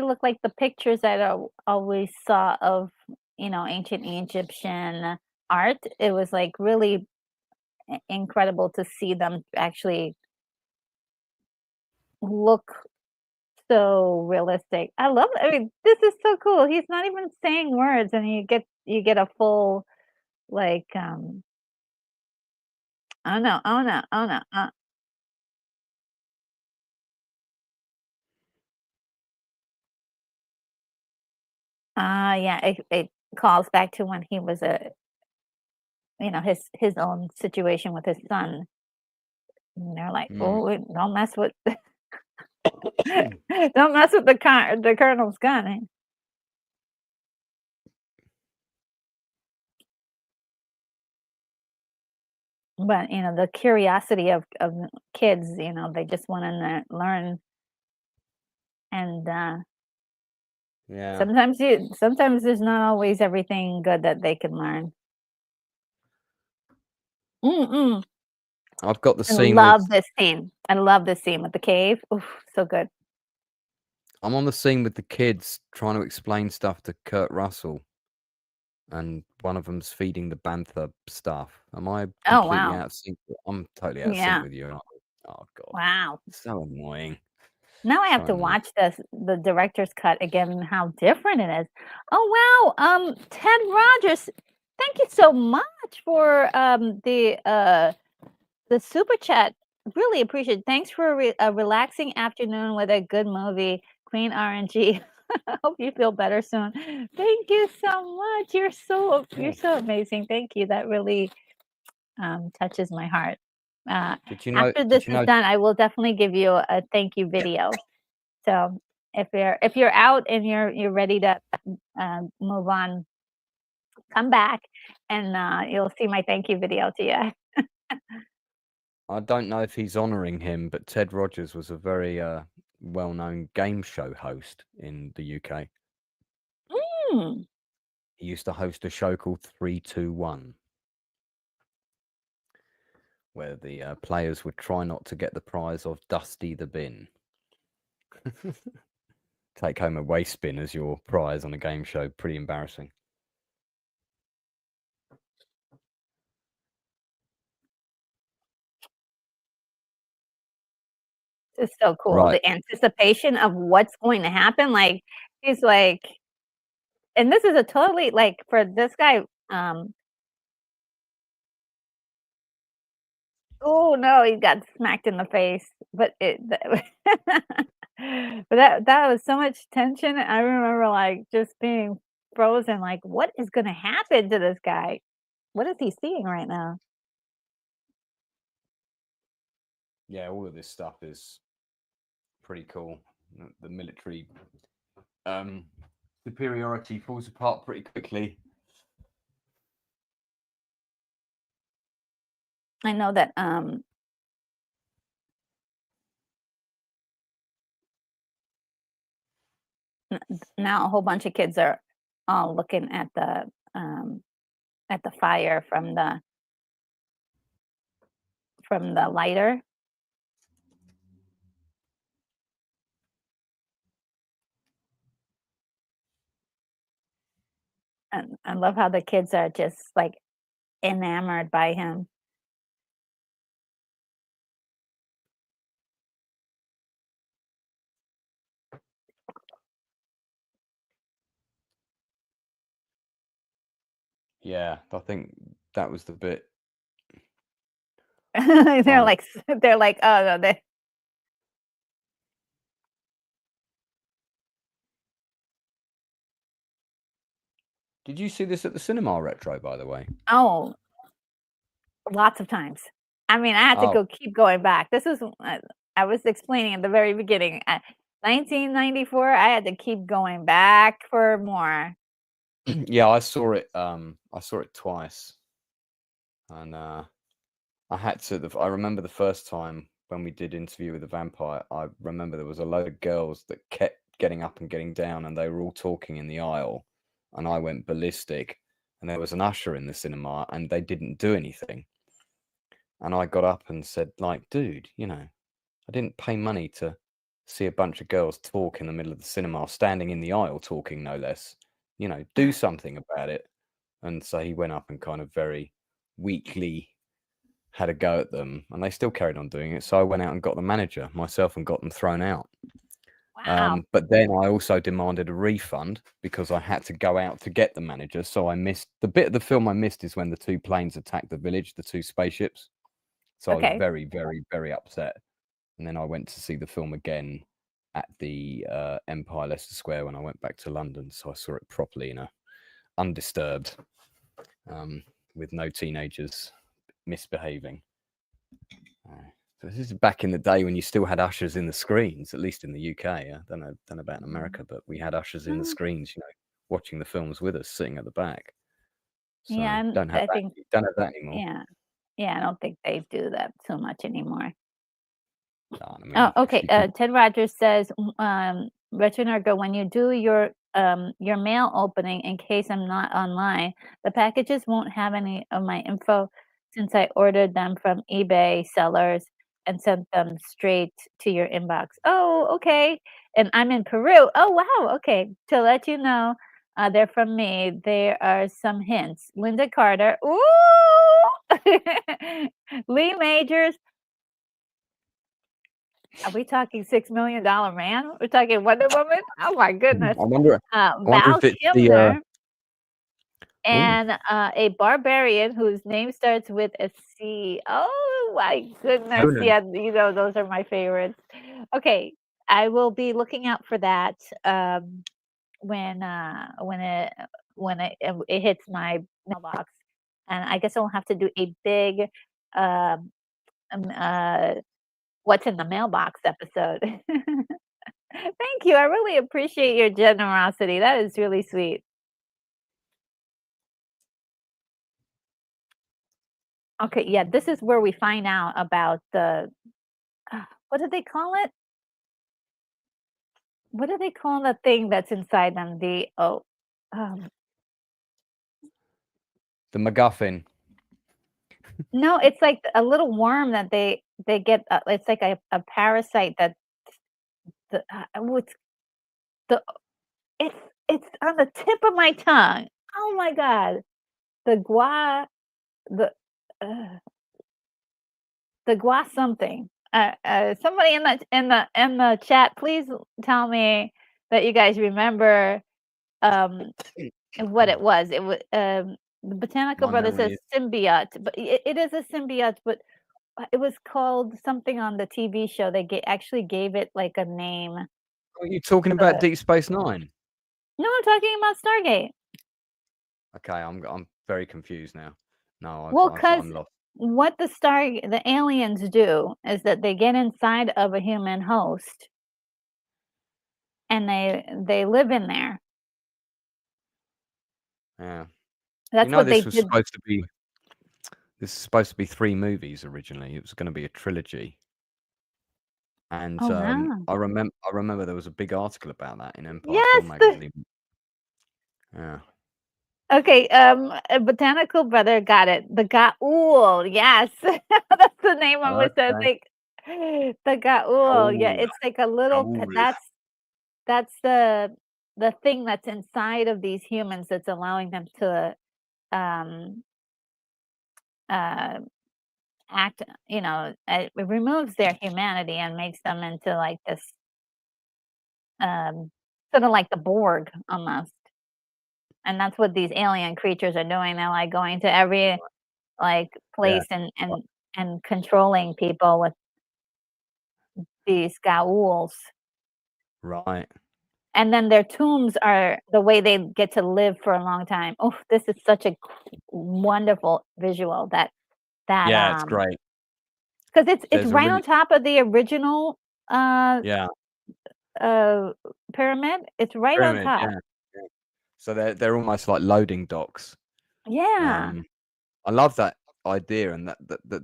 looked like the pictures that I always saw of, ancient Egyptian art. It was like really incredible to see them actually look so realistic. I mean, this is so cool. He's not even saying words, and you get a full like oh no, oh no, oh no. Yeah, it calls back to when he was his own situation with his son. And they're like, Mm. "Oh, don't mess with don't mess with the colonel's gun." But the curiosity of kids, they just want to learn, and Yeah. sometimes there's not always everything good that they can learn. Mm-mm. I've got the I scene with. love this scene. I love this scene with the cave. Oof, so good. I'm on the scene with the kids trying to explain stuff to Kurt Russell, and one of them's feeding the bantha stuff. Am I Oh completely wow. out of sync? I'm totally out of sync Yeah. with you. Aren't I? Oh god, Wow. so annoying. Now I have So to annoying. watch the director's cut again and how different it is. Oh wow. Ted Rogers, thank you so much for the super chat. Really appreciate it. Thanks for a relaxing afternoon with a good movie. Queen RNG. Hope you feel better soon. Thank you so much. You're so amazing. Thank you. That really touches my heart. Uh, Did you know? After this Did you is know? done, I will definitely give you a thank you video. So if you're out and you're ready to move on, come back and you'll see my thank you video to you. I don't know if he's honouring him, but Ted Rogers was a very well-known game show host in the UK. Hmm. He used to host a show called 3-2-1, where the players would try not to get the prize of Dusty the Bin. Take home a waste bin as your prize on a game show. Pretty embarrassing. It's so cool. Right. The anticipation of what's going to happen. Like he's like, and this is a totally like for this guy. Oh no, he got smacked in the face. But but that was so much tension. I remember like just being frozen. Like, what is going to happen to this guy? What is he seeing right now? Yeah, all of this stuff is pretty cool. The military superiority falls apart pretty quickly. I know that now a whole bunch of kids are all looking at the fire from the lighter. And I love how the kids are just like enamored by him. Yeah, I think that was the bit. they're Oh, like oh no, they did you see this at the cinema retro, by the way? oh lots of times. I mean, I had to Oh, keep going back. This is I was explaining at the very beginning. 1994. I had to keep going back for more. yeah, I saw it. I saw it twice, and I had to. I remember the first time when we did Interview with the Vampire. I remember there was a load of girls that kept getting up and getting down, and they were all talking in the aisle, and I went ballistic. And there was an usher in the cinema, and they didn't do anything. And I got up and said, like, dude, I didn't pay money to see a bunch of girls talk in the middle of the cinema, standing in the aisle talking, no less. Do something about it. And so he went up and kind of very weakly had a go at them, and they still carried on doing it. So I went out and got the manager myself and got them thrown out. Wow. But then I also demanded a refund because I had to go out to get the manager. So I missed the bit of the film I missed is when the two planes attacked the village, the two spaceships. So I was Okay. very, very, very upset. And then I went to see the film again at the Empire Leicester Square when I went back to London. So I saw it properly, undisturbed, with no teenagers misbehaving. So this is back in the day when you still had ushers in the screens, at least in the UK. I don't know about in America, but we had ushers in the screens, watching the films with us, sitting at the back. So Yeah, don't have I think that anymore. yeah, I don't think they do that so much anymore. I mean, Oh, okay. can... Ted Rogers says, Retro Narco, when you do your mail opening, in case I'm not online, the packages won't have any of my info since I ordered them from eBay sellers and sent them straight to your inbox. Oh, okay. And I'm in Peru. Oh, wow. Okay. To let you know, they're from me. There are some hints. Linda Carter. Ooh! Lee Majors. Are we talking $6 million man? We're talking Wonder Woman? Oh my goodness. I wonder Val if it's Kilmer the and a barbarian whose name starts with a C. Oh my goodness. Conan. Yeah, those are my favorites. Okay, I will be looking out for that when it hits my mailbox. And I guess I'll have to do a big um, what's in the mailbox episode. Thank you. I really appreciate your generosity. That is really sweet. Okay, yeah, this is where we find out about the what do they call it? What do they call the thing that's inside them? Um, The MacGuffin. no, it's like a little worm that they get. It's like a parasite that what's the it's it's on the tip of my tongue. Oh my god, the gua the. Uh, the gua something. Somebody in the chat, please tell me that you guys remember what it was. It was the Botanical My Brother says memory is... symbiote, but it is a symbiote. But it was called something on the TV show. They actually gave it like a name. Are you talking about Deep Space Nine? No, I'm talking about Stargate. Okay, I'm very confused now. No, Well, because I'm lost. what the aliens do is that they get inside of a human host and they live in there. Yeah. That's what they This was did. supposed to be. This is supposed to be 3 movies originally. It was going to be a trilogy. And Oh wow. I remember there was a big article about that in Empire Yes. Film Magazine. Yeah. Okay, a botanical brother, got it. The Gaul, yes. That's the name I was Okay. like, the Gaul, yeah, Gaul. it's like a little Gaul. that's the thing that's inside of these humans that's allowing them to, um, uh, act, it removes their humanity and makes them into, like, this, um, sort of like the Borg, almost, and that's what these alien creatures are doing. They're, like, going to every like Yeah. place and controlling people with these Gauls. Right. And then their tombs are the way they get to live for a long time. Oh, this is such a wonderful visual that Yeah, it's great. because it's There's a right really on top of the original yeah, uh pyramid. It's right on pyramid, top. yeah. Yeah. So they're almost like loading docks. Yeah. Um, I love that idea, and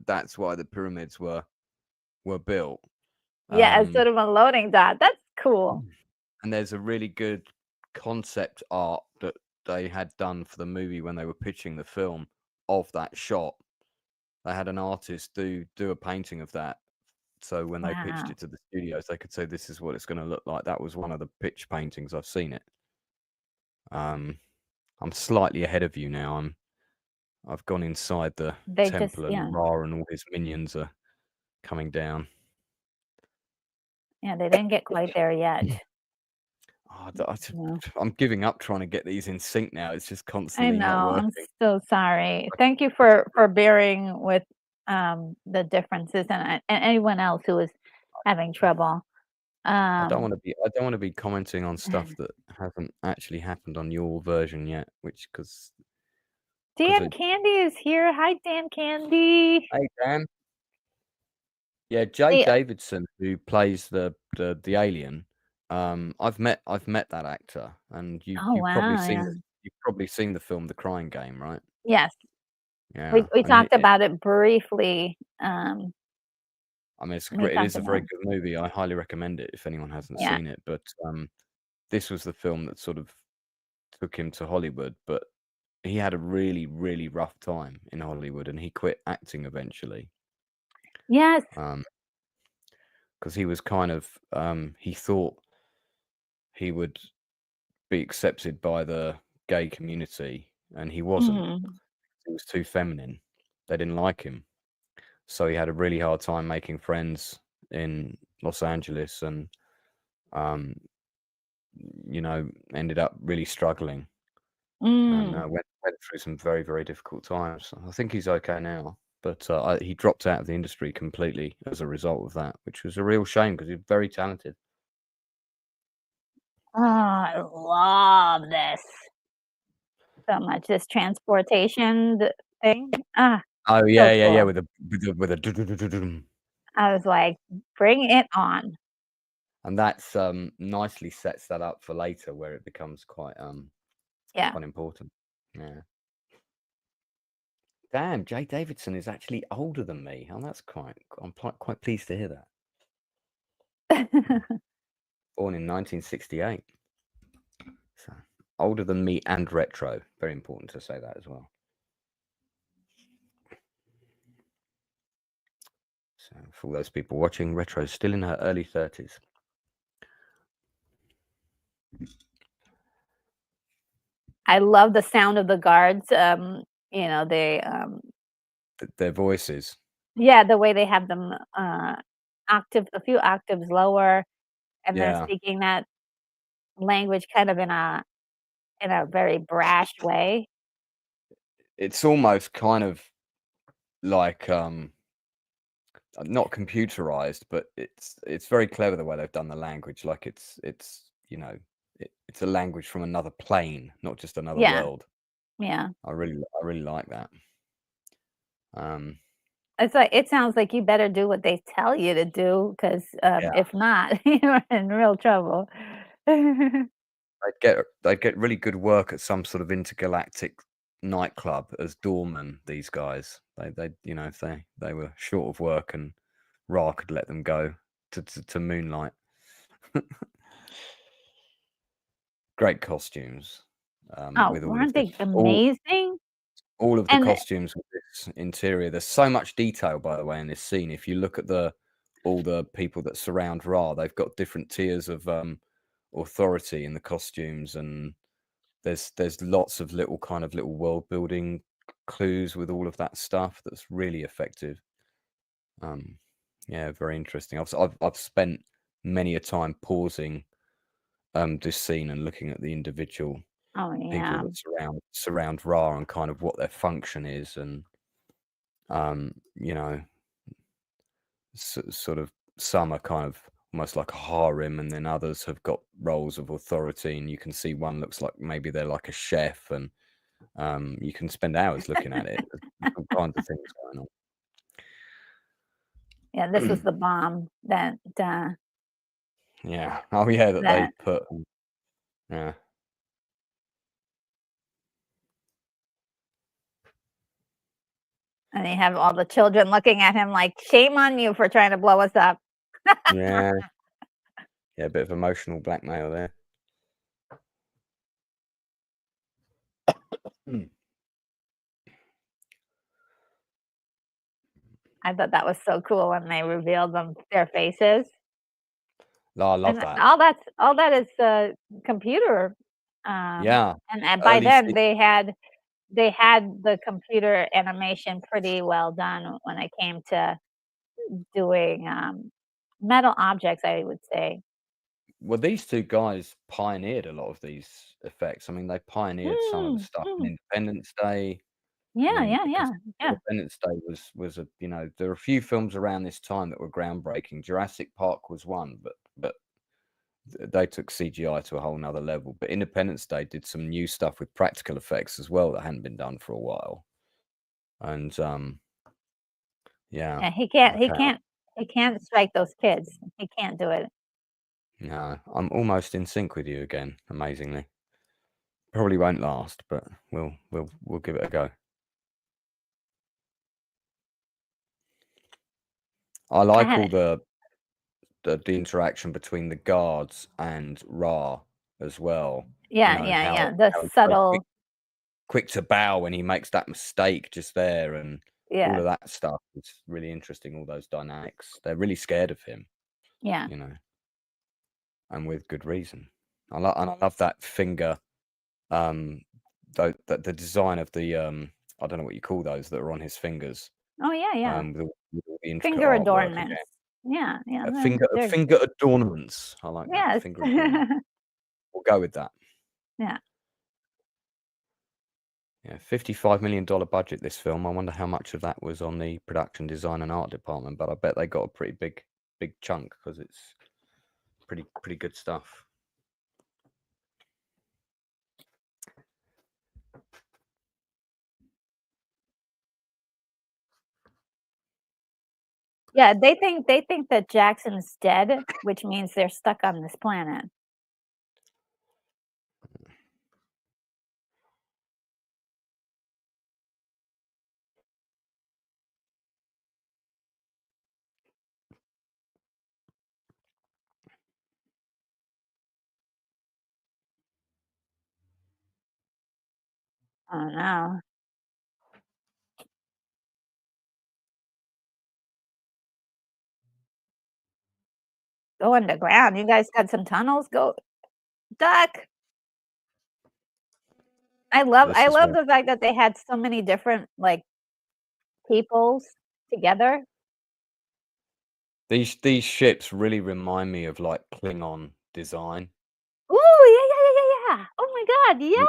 that's why the pyramids were built. Yeah, it's Um, sort of a loading dot. That's cool. and there's a really good concept art that they had done for the movie when they were pitching the film of that shot. They had an artist do a painting of that. So when they pitched Wow. it to the studios, they could say, "This is what it's going to look like." That was one of the pitch paintings. I've seen it. I'm slightly ahead of you now. I've gone inside the They just temple, yeah. and Ra and all his minions are coming down. Yeah, they didn't get quite there yet. Oh, Yeah. I'm giving up trying to get these in sync now. It's just I constantly know, not I'm working. so sorry. I Thank you for bearing with, the differences and anyone else who is having trouble. Um, I don't want to be commenting on stuff that hasn't actually happened on your version yet, which because Dan it. Candy is here. Hi, Dan Candy. Hey Dan. Yeah, Jay The Davidson, who plays the alien. I've met that actor, and Oh, wow, yeah. you've probably seen the film The Crying Game, right? Yes, Yeah, we and talked about it briefly, I mean, it's we great. It talked is a about very good movie. I highly recommend it if anyone hasn't yeah. seen it. But this was the film that sort of took him to Hollywood. But he had a really, really rough time in Hollywood, and he quit acting eventually. Yes. Because he was kind of he thought he would be accepted by the gay community, and he wasn't. Mhm. He was too feminine. They didn't like him, so he had a really hard time making friends in Los Angeles, and um, ended up really struggling, and Mm. went through some very, very difficult times. I think he's okay now, but he dropped out of the industry completely as a result of that, which was a real shame because he's very talented. Oh, I love this so much, this transportation thing. Ah, Oh so yeah, cool. with a I was like, "Bring it on." and that's nicely sets that up for later where it becomes Yeah. quite important. Yeah. Damn, Jay Davidson is actually older than me. Oh, I'm quite pleased to hear that. Born in 1968. So older than me and retro. Very important to say that as well. So for all those people watching, retro's still in her early 30s. I love the sound of the guards, they, Their voices. yeah, the way they have them, a few octaves lower, and they're Yeah. speaking that language kind of in a very brash way. It's almost kind of like not computerized, but it's very clever the way they've done the language. Like it's a language from another plane, not just another Yeah, world. yeah. I really like that. Um, It's like it sounds like you better do what they tell you to do 'cause, yeah, if not, you're in real trouble. they'd get really good work at some sort of intergalactic nightclub as doormen. These guys, they you know, if they were short of work and Ra could let them go to moonlight. Great costumes. With all of Weren't they this, amazing? all of the And costumes with this interior. There's so much detail, by the way, in this scene. If you look at all the people that surround Ra, they've got different tiers of authority in the costumes, and there's lots of little world building clues with all of that stuff that's really effective. Yeah, very interesting. I've spent many a time pausing this scene and looking at the individual oh people yeah, that surround Ra and kind of what their function is, and you know, sort of some are kind of almost like a harem, and then others have got roles of authority, and you can see one looks like maybe they're like a chef, and you can spend hours looking at it. There's all kinds of things going yeah. This was the bomb that on. Yeah. Oh yeah, that they that put. Yeah. and you have all the children looking at him like, shame on you for trying to blow us up. Yeah. Yeah. A bit of emotional blackmail there. I thought that was so cool when they revealed their faces. I love And that. all that is computer. Yeah. And by Early then they had the computer animation pretty well done when it came to doing metal objects, I would say. Well, these two guys pioneered a lot of these effects. I mean, they pioneered some of the Mm, stuff in mm. Independence Day. I Yeah, mean, yeah, because yeah, yeah. Independence Day was a, you know, there are a few films around this time that were groundbreaking. Jurassic Park was one, but they took CGI to a whole nother level. But Independence Day did some new stuff with practical effects as well that hadn't been done for a while. And yeah, Yeah, he can't he okay. can't he can't strike those kids. He can't do it. No, I'm almost in sync with you again, amazingly. Probably won't last, but we'll give it a go. I I like had all the interaction between the guards and Ra as well. You yeah, know, yeah, how yeah. The he's so subtle quick to bow when he makes that mistake just there, and all yeah, of that stuff. It's really interesting, all those dynamics. They're really scared of him, yeah. you know, and with good reason. I love that finger, um the design of the I don't know what you call those that are on his fingers, Oh, yeah, yeah. with all the intricate Finger artwork adornments. again. Yeah, yeah, they're Finger adornments. I like that. yes. Finger adornment. We'll go with that. Yeah. Yeah, $55 million budget, this film. I wonder how much of that was on the production design and art department, but I bet they got a pretty big chunk because it's pretty good stuff. Yeah, they think that Jackson's dead, which means they're stuck on this planet. Oh, no. Go underground. You guys got some tunnels? Go duck. This I is love where the fact that they had so many different, like, peoples together. these ships really remind me of like Klingon design. Ooh, yeah, yeah, yeah, yeah, yeah. Oh my god, They're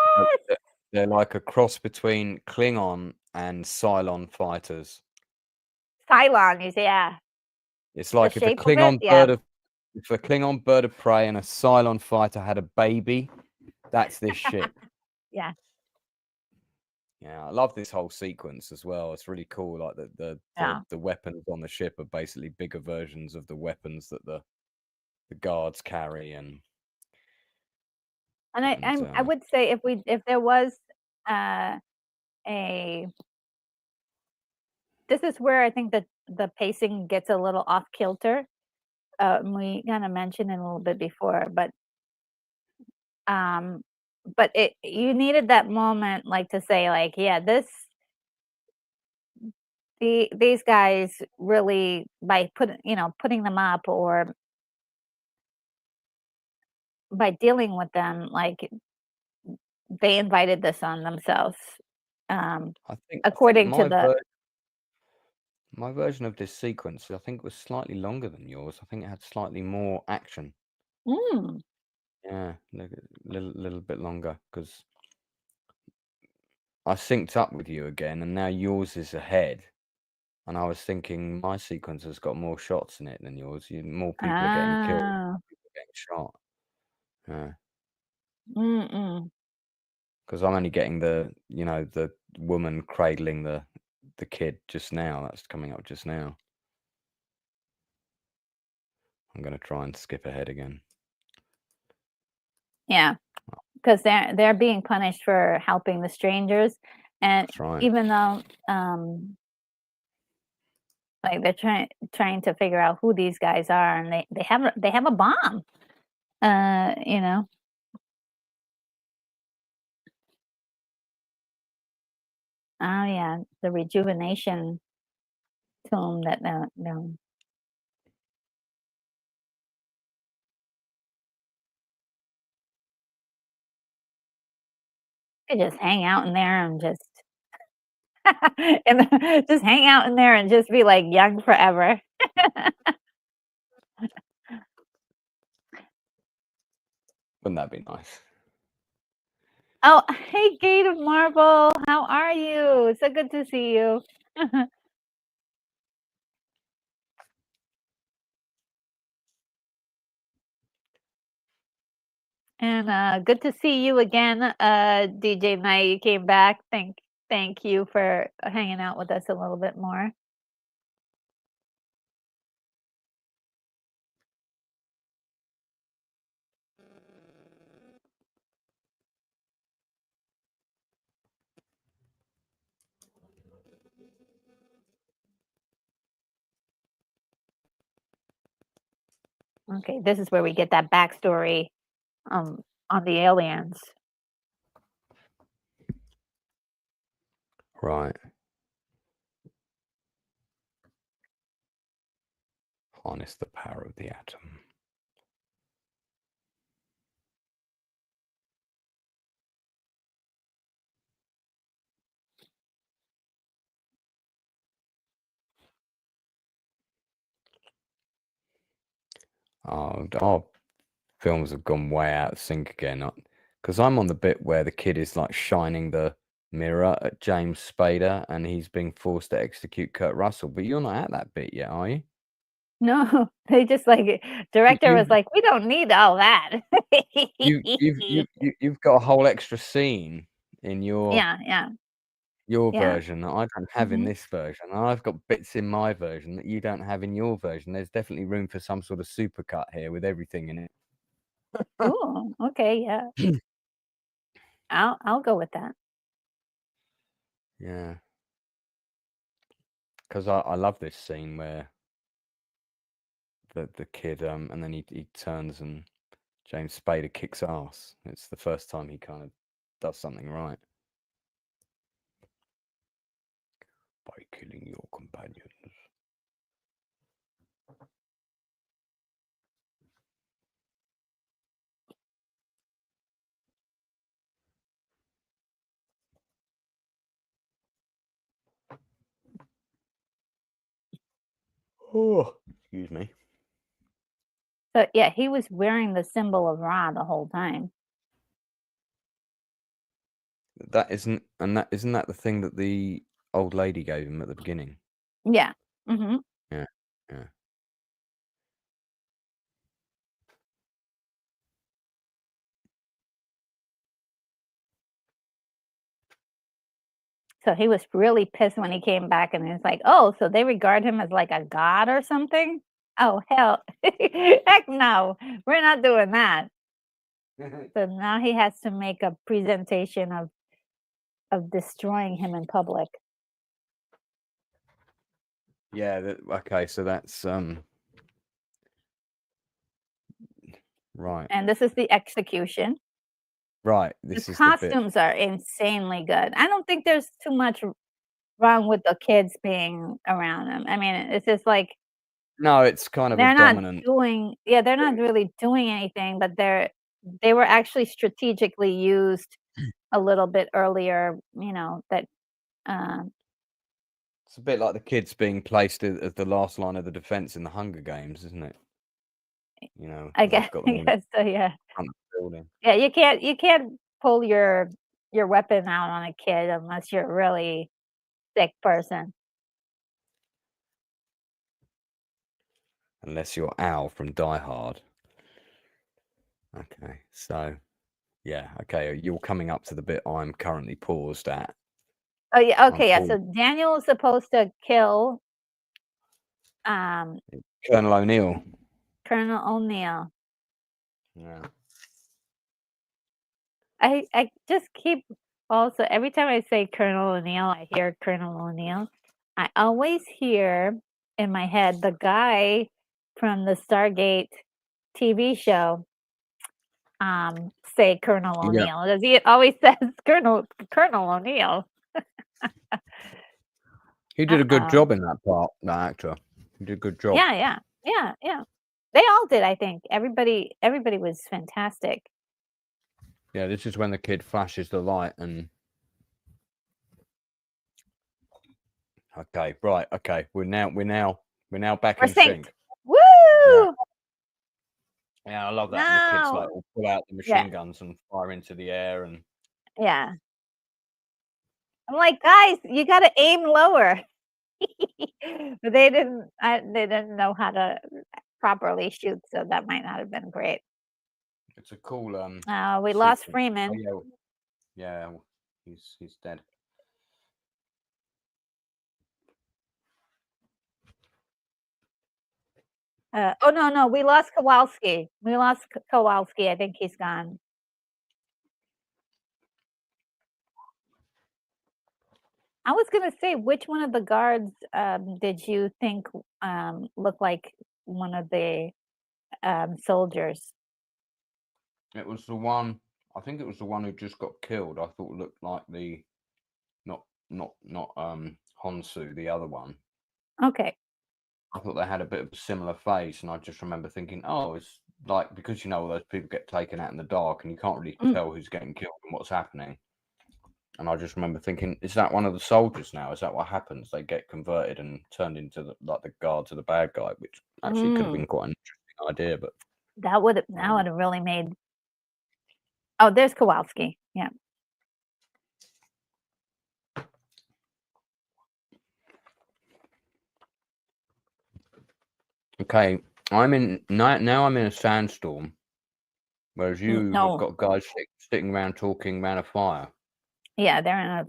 yes! they're like a cross between Klingon and Cylon fighters. Cylons, yeah. It's The like shape of it, yeah, if a Klingon bird of prey and a Cylon fighter had a baby, that's this ship. yeah, Yeah, I love this whole sequence as well. It's really cool. Like yeah. the weapons on the ship are basically bigger versions of the weapons that the guards carry, and And And I would say if there was uh, a this is where I think that the pacing gets a little off kilter. And we kind of mentioned it a little bit before, um, but it you needed that moment, like to say, like, yeah, these guys really by putting them up or by dealing with them, like they invited this on themselves. Um, I think according to the my version of this sequence, I think, was slightly longer than yours. I think it had slightly more action. mm, Yeah, little bit longer because I synced up with you again, and now yours is ahead. And I was thinking my sequence has got more shots in it than yours. More people are getting killed, ah, more people are getting shot. Yeah, mm-mm. because I'm only getting the woman cradling the kid just now. That's coming up just now. I'm gonna try and skip ahead again. Yeah, because they're being punished for helping the strangers, and That's right. even though like they're trying to figure out who these guys are, and they have a bomb. You know. Oh yeah, the rejuvenation tomb that no. Could just hang out in there and just and just hang out in there and just be like young forever. Wouldn't that be nice? Oh, hey, Gate of Marble, how are you? So good to see you. And good to see you again, DJ Knight. You came back. Thank you for hanging out with us a little bit more. Okay, this is where we get that backstory on the aliens. Right. Harness the power of the atom. Our films have gone way out of sync again. Because I'm on the bit where the kid is like shining the mirror at James Spader and he's being forced to execute Kurt Russell. But you're not at that bit yet, are you? No, they just like You, director was you've like, we don't need all that. you've got a whole extra scene in Yeah, yeah, your yeah. version that I don't have in Mhm. this version, and I've got bits in my version that you don't have in your version. There's definitely room for some sort of supercut here with everything in it. Ooh, okay, yeah. I'll go with that. Yeah, because I love this scene where the kid and then he turns and James Spader kicks ass. It's the first time he kind of does something right by killing your companions. Oh, excuse me. So yeah, he was wearing the symbol of Ra the whole time. Isn't that the thing that the old lady gave him at the beginning? Yeah. Hmm. Yeah, yeah. So he was really pissed when he came back, and he was like, "Oh, so they regard him as like a god or something? Oh hell, heck no, we're not doing that." So now he has to make a presentation of destroying him in public. Yeah. Okay. So that's right. And this is the execution. Right. The This is the bit. costumes are insanely good. I don't think there's too much wrong with the kids being around him. I mean, it's just like No, it's kind of a they're not dominant. they're not really doing anything, but they were actually strategically used a little bit earlier, that um It's a bit like the kids being placed as the last line of the defense in the Hunger Games, isn't it? I They've guess got them I all in guess so, yeah. front of the building. Yeah, you can't pull your weapon out on a kid unless you're a really sick person. Unless you're Al from Die Hard. Okay, so yeah, okay, you're coming up to the bit I'm currently paused at. Oh, yeah, I'm okay, yeah, paused. so Daniel is supposed to kill, um, Colonel O'Neill. Colonel O'Neill. Yeah. I just keep also every time I say Colonel O'Neill, I hear Colonel O'Neill. I always hear in my head the guy from the Stargate TV show say Colonel Yeah. O'Neill. Does he always says Colonel O'Neill? He did a good Uh-oh. job in that part, that actor. He did a good job. Yeah, yeah. Yeah, yeah. They all did, I think. Everybody was fantastic. Yeah, this is when the kid flashes the light and okay, right, okay. We're now back We're in synced. sync. Woo! Yeah. Yeah, I love that. And the kids like No. will pull out the Yeah, machine guns and fire into the air and yeah. I'm like, "Guys, you gotta aim lower." But they didn't know how to properly shoot, so that might not have been great. it's a cool We lost sequence. Oh Freeman. yeah, he's dead. Oh, no, we lost Kowalski. We lost Kowalski, I think he's gone. I was gonna say, which one of the guards, did you think, looked like one of the, soldiers? It was the one. I think it was the one who just got killed. I thought looked like the not Honsu, the other one. Okay. I thought they had a bit of a similar face, and I just remember thinking, oh, it's like because all those people get taken out in the dark, and you can't really Mm, tell who's getting killed and what's happening. And I just remember thinking, is that one of the soldiers now? Is that what happens? They get converted and turned into the guard to the bad guy, which actually could have mm. been quite an interesting idea. But That would've really made. Oh, there's Kowalski. Yeah. okay, now I'm in a sandstorm, whereas you have No. got guys sitting around talking around a fire. Yeah, they're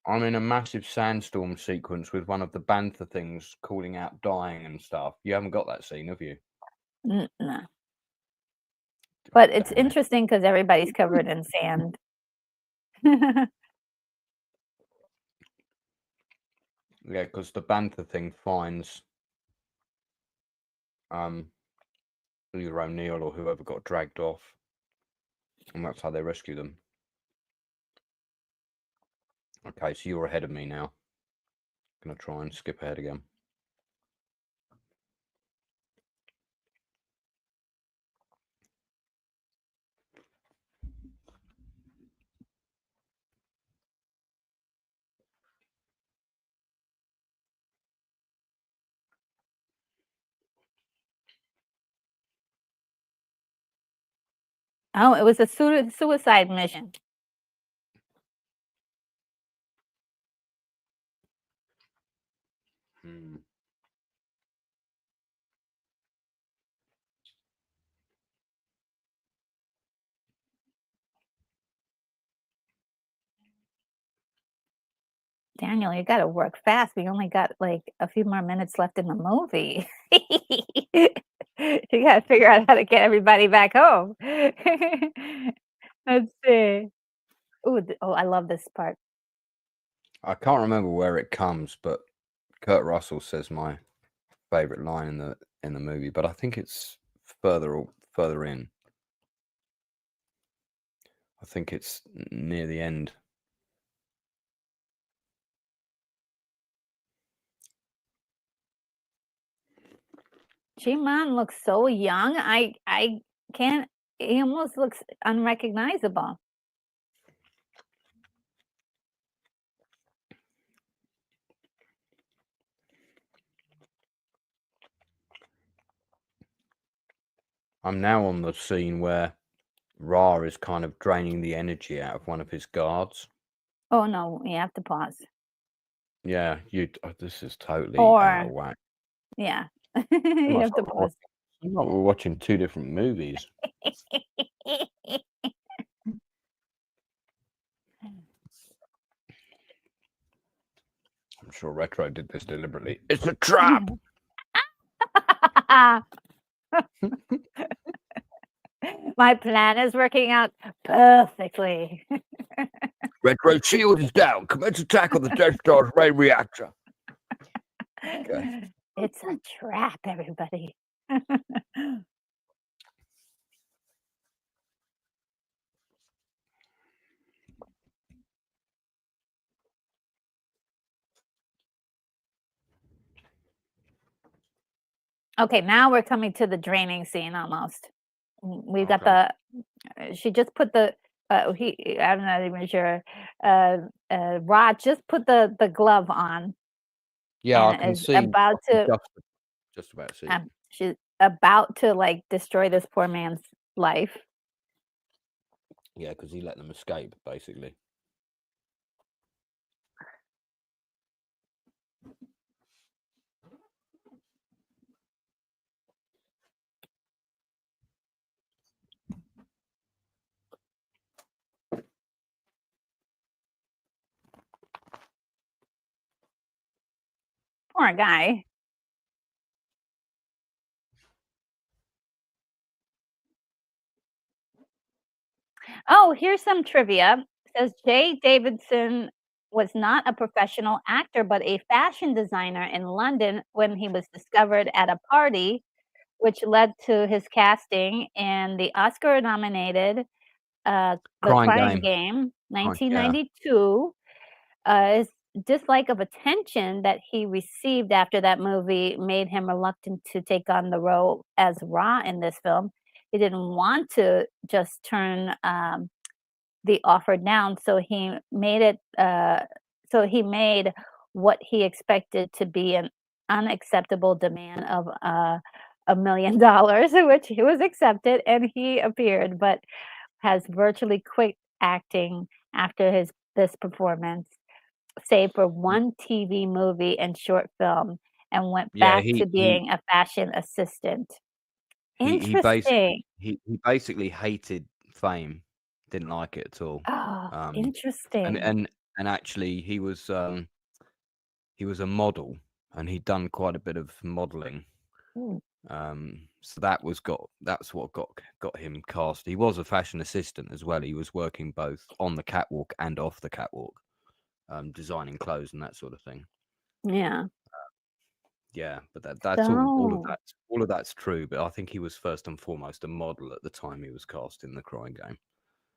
I'm in a massive sandstorm sequence with one of the bantha things calling out dying and stuff. You haven't got that scene, have you? no. But it's Damn it. interesting because everybody's covered in sand. Yeah, because the bantha thing finds either O'Neill or whoever got dragged off, and that's how they rescue them. Okay, so you're ahead of me now. Gonna try and skip ahead again. Oh, it was a suicide mission. Hmm. Daniel, you gotta work fast. We only got, like, a few more minutes left in the movie. You gotta figure out how to get everybody back home. Let's see. Ooh, I love this part. I can't remember where it comes, but Kurt Russell says my favorite line in the movie, but I think it's further in. I think it's near the end. G-Man looks so young. I can't. He almost looks unrecognizable. I'm now on the scene where Ra is kind of draining the energy out of one of his guards. Oh no, you have to pause. Yeah, this is totally out of Or whack. yeah, you have to pause. We're watching two different movies. I'm sure Retro did this deliberately. It's a trap! My plan is working out perfectly. Retro shield is down. Commence attack on the Death Star's main reactor. Okay. It's a trap, everybody. Okay, now we're coming to the draining scene almost. We've got Okay. she just put I'm not even sure. Rod just put the glove on. Yeah, I and can is see. about to Just about to see. she's about to like destroy this poor man's life. Yeah, because he let them escape, basically. Poor guy. Oh, here's some trivia. It says Jay Davidson was not a professional actor, but a fashion designer in London when he was discovered at a party, which led to his casting in the Oscar-nominated The Crying Crying Game. Game, Oh, yeah. 1992. His dislike of attention that he received after that movie made him reluctant to take on the role as Ra in this film. He didn't want to just turn the offer down, so he made it. So he made what he expected to be an unacceptable demand of $1 million, which he was accepted, and he appeared, but has virtually quit acting after this performance, save for one TV movie and short film, and went Yeah, back to being a fashion assistant. he Interesting. basically hated fame, didn't like it at all. Oh, And interesting. and actually he was a model, and he'd done quite a bit of modeling. Mm. So that's what got him cast. He was a fashion assistant as well. He was working both on the catwalk and off the catwalk, designing clothes and that sort of thing. Yeah. Yeah, but that's So, all of that's true. But I think he was first and foremost a model at the time he was cast in The Crying Game.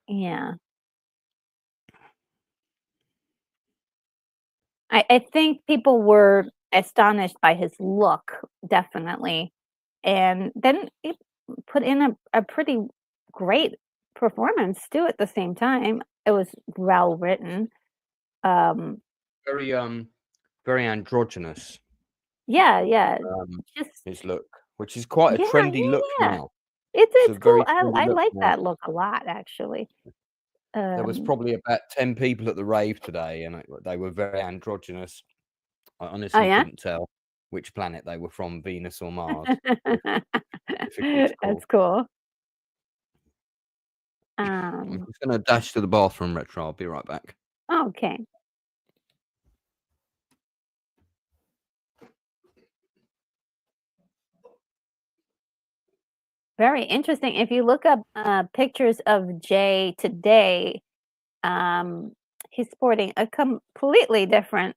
yeah. I think people were astonished by his look, definitely. And then he put in a pretty great performance too at the same time. It was well written. Um, Very androgynous. yeah. Just His look, which is quite a trendy look yeah. now. It's a It's cool. very trendy I look like now. that look a lot, actually. There was Um, probably about 10 people at the rave today, and they were very androgynous. I oh honestly yeah? couldn't tell which planet they were from, Venus or Mars. Difficult to call. That's cool. I'm just going to dash to the bathroom, Retro. I'll be right back. Okay. Very interesting. If you look up pictures of Jay today, um, he's sporting a completely different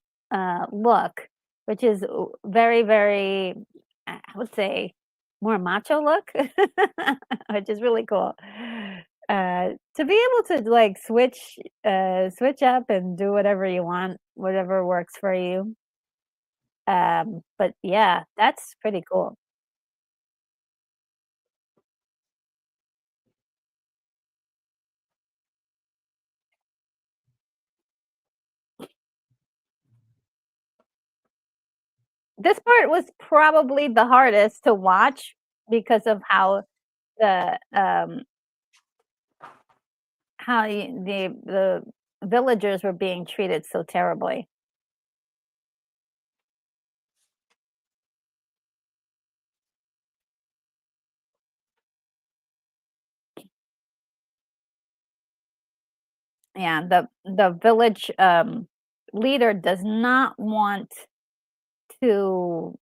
look, which is very, very, I would say, more macho look, which is really cool. To be able to like switch up and do whatever you want, whatever works for you. But yeah, that's pretty cool. This part was probably the hardest to watch because of how the the villagers were being treated so terribly. Yeah, the village leader does not want to.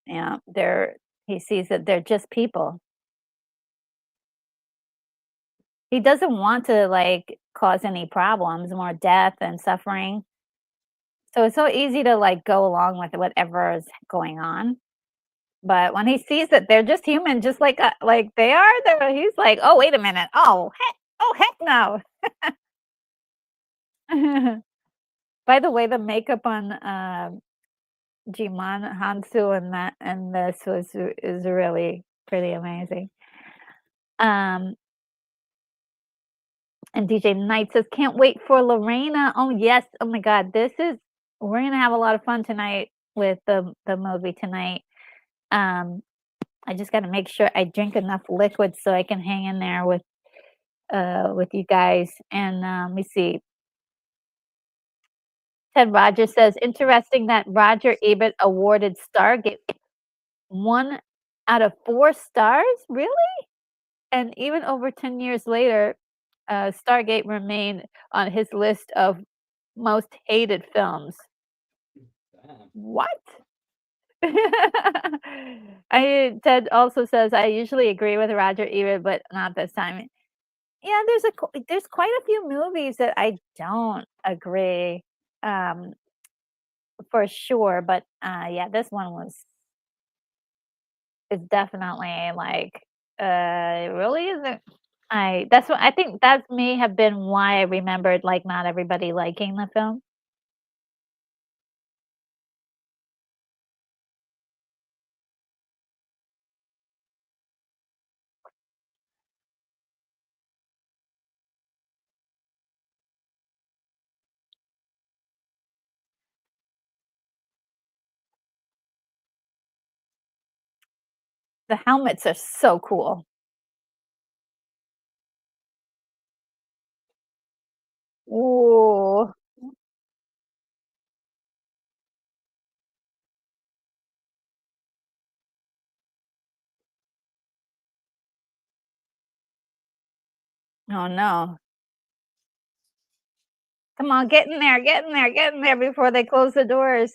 Yeah, they're he sees that they're just people. He doesn't want to like cause any problems, more death and suffering. So it's so easy to like go along with whatever is going on. But when he sees that they're just human, just like they are, he's like, "Oh, wait a minute. Oh, heck no." By the way, the makeup on Jimon Hansu and that and this is really pretty amazing. Um, and DJ Knight says, "Can't wait for Lorena." Oh yes. Oh my God, we're gonna have a lot of fun tonight with the movie tonight. I just got to make sure I drink enough liquid so I can hang in there with you guys. And let me see. Ted Rogers says, interesting that Roger Ebert awarded Stargate 1 out of 4 stars. Really? And even over 10 years later, Stargate remained on his list of most hated films. Damn. What? Ted also says, I usually agree with Roger Ebert, but not this time. Yeah, there's quite a few movies that I don't agree, um, for sure, but, yeah, this one is definitely like, it really isn't. I think that may have been why I remembered, like, not everybody liking the film. The helmets are so cool. Ooh. Oh, no. Come on, get in there, get in there, get in there before they close the doors.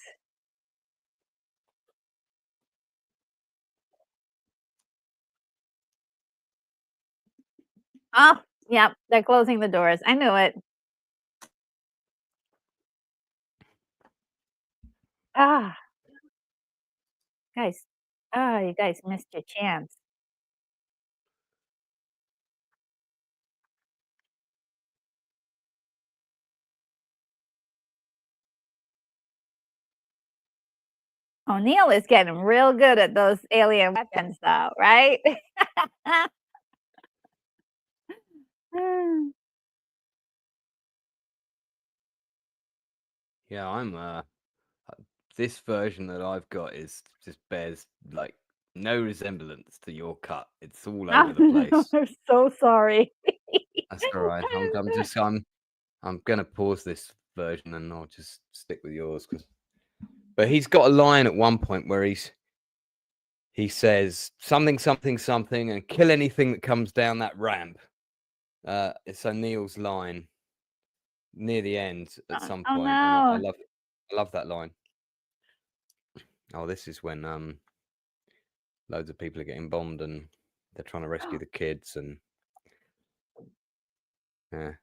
Oh, yep, they're closing the doors. I knew it. Ah, guys. Ah, you guys missed your chance. O'Neill is getting real good at those alien weapons though, right? Yeah, this version that I've got is just bears like no resemblance to your cut. It's all over the place. I'm so sorry. That's all right. I'm gonna pause this version and I'll just stick with yours. But he's got a line at one point where he says something something something and kill anything that comes down that ramp. It's O'Neill's line near the end at some Oh point, and I no. love that line. Oh, this is when loads of people are getting bombed and they're trying to rescue the kids and yeah.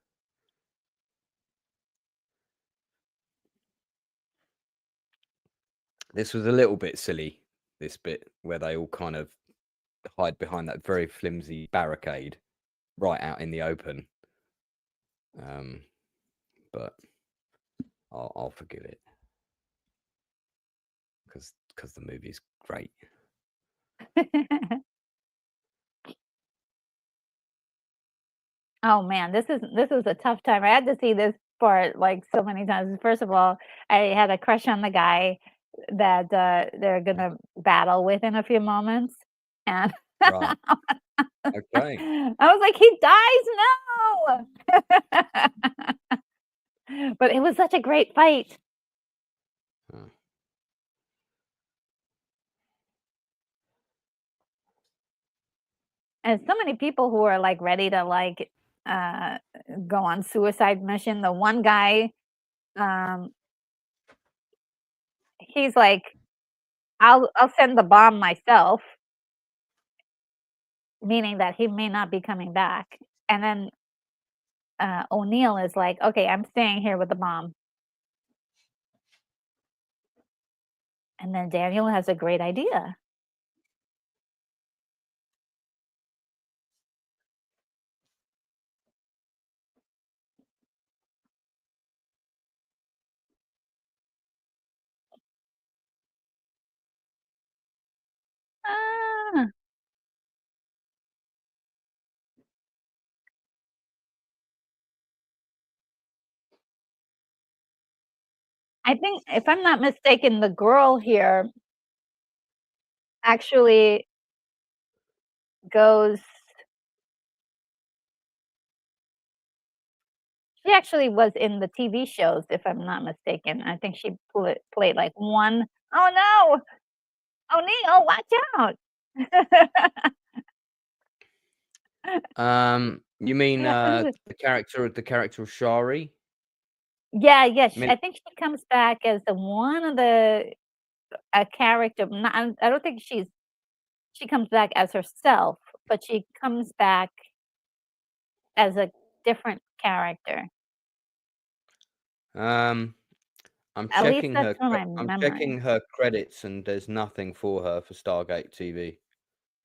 This was a little bit silly, this bit where they all kind of hide behind that very flimsy barricade right out in the open. But I'll forgive it because the movie's great. Oh man, this was a tough time. I had to see this part like so many times. First of all, I had a crush on the guy that they're gonna battle with in a few moments, and Right. Okay. I was like, he dies, no. But it was such a great fight. Oh. And so many people who are like ready to like go on suicide mission. The one guy, he's like, I'll send the bomb myself, meaning that he may not be coming back. And then O'Neill is like, okay, I'm staying here with the bomb. And then Daniel has a great idea. Ah, I think, if I'm not mistaken, the girl here actually goes. She actually was in the TV shows, if I'm not mistaken. I think she played like one. Oh no, O'Neill, watch out! You mean Yeah, the character of Shari? yeah. I mean, I think she comes back as the one of the a character. I don't think she comes back as herself, but she comes back as a different character. I'm At least checking that's from my I'm memory. checking her credits and there's nothing for her for Stargate TV.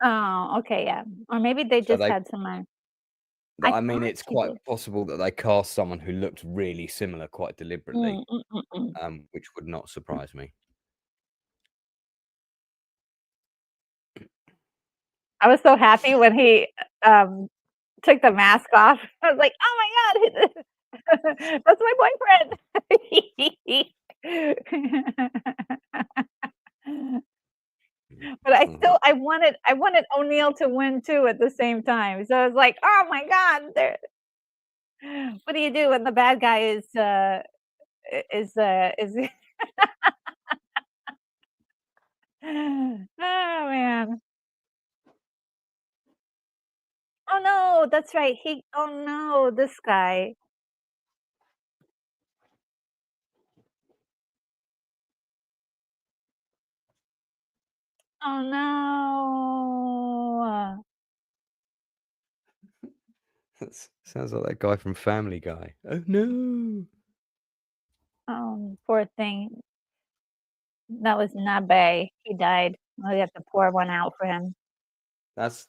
Oh, okay, yeah. Or maybe they So just had some. I I mean, thought it's she quite did. possible that they cast someone who looked really similar quite Mm, deliberately, mm, mm, mm. which would not surprise me. I was so happy when he took the mask off. I was like, "Oh my god, that's my boyfriend." But Mhm. I wanted O'Neill to win too at the same time. So I was like, "Oh my god, there." What do you do when the bad guy is Oh man. Oh no, that's right. Oh no, this guy. Oh no. Sounds like that guy from Family Guy. Oh no! Oh, poor thing. That was Nabe. He died. We have to pour one out for him. That's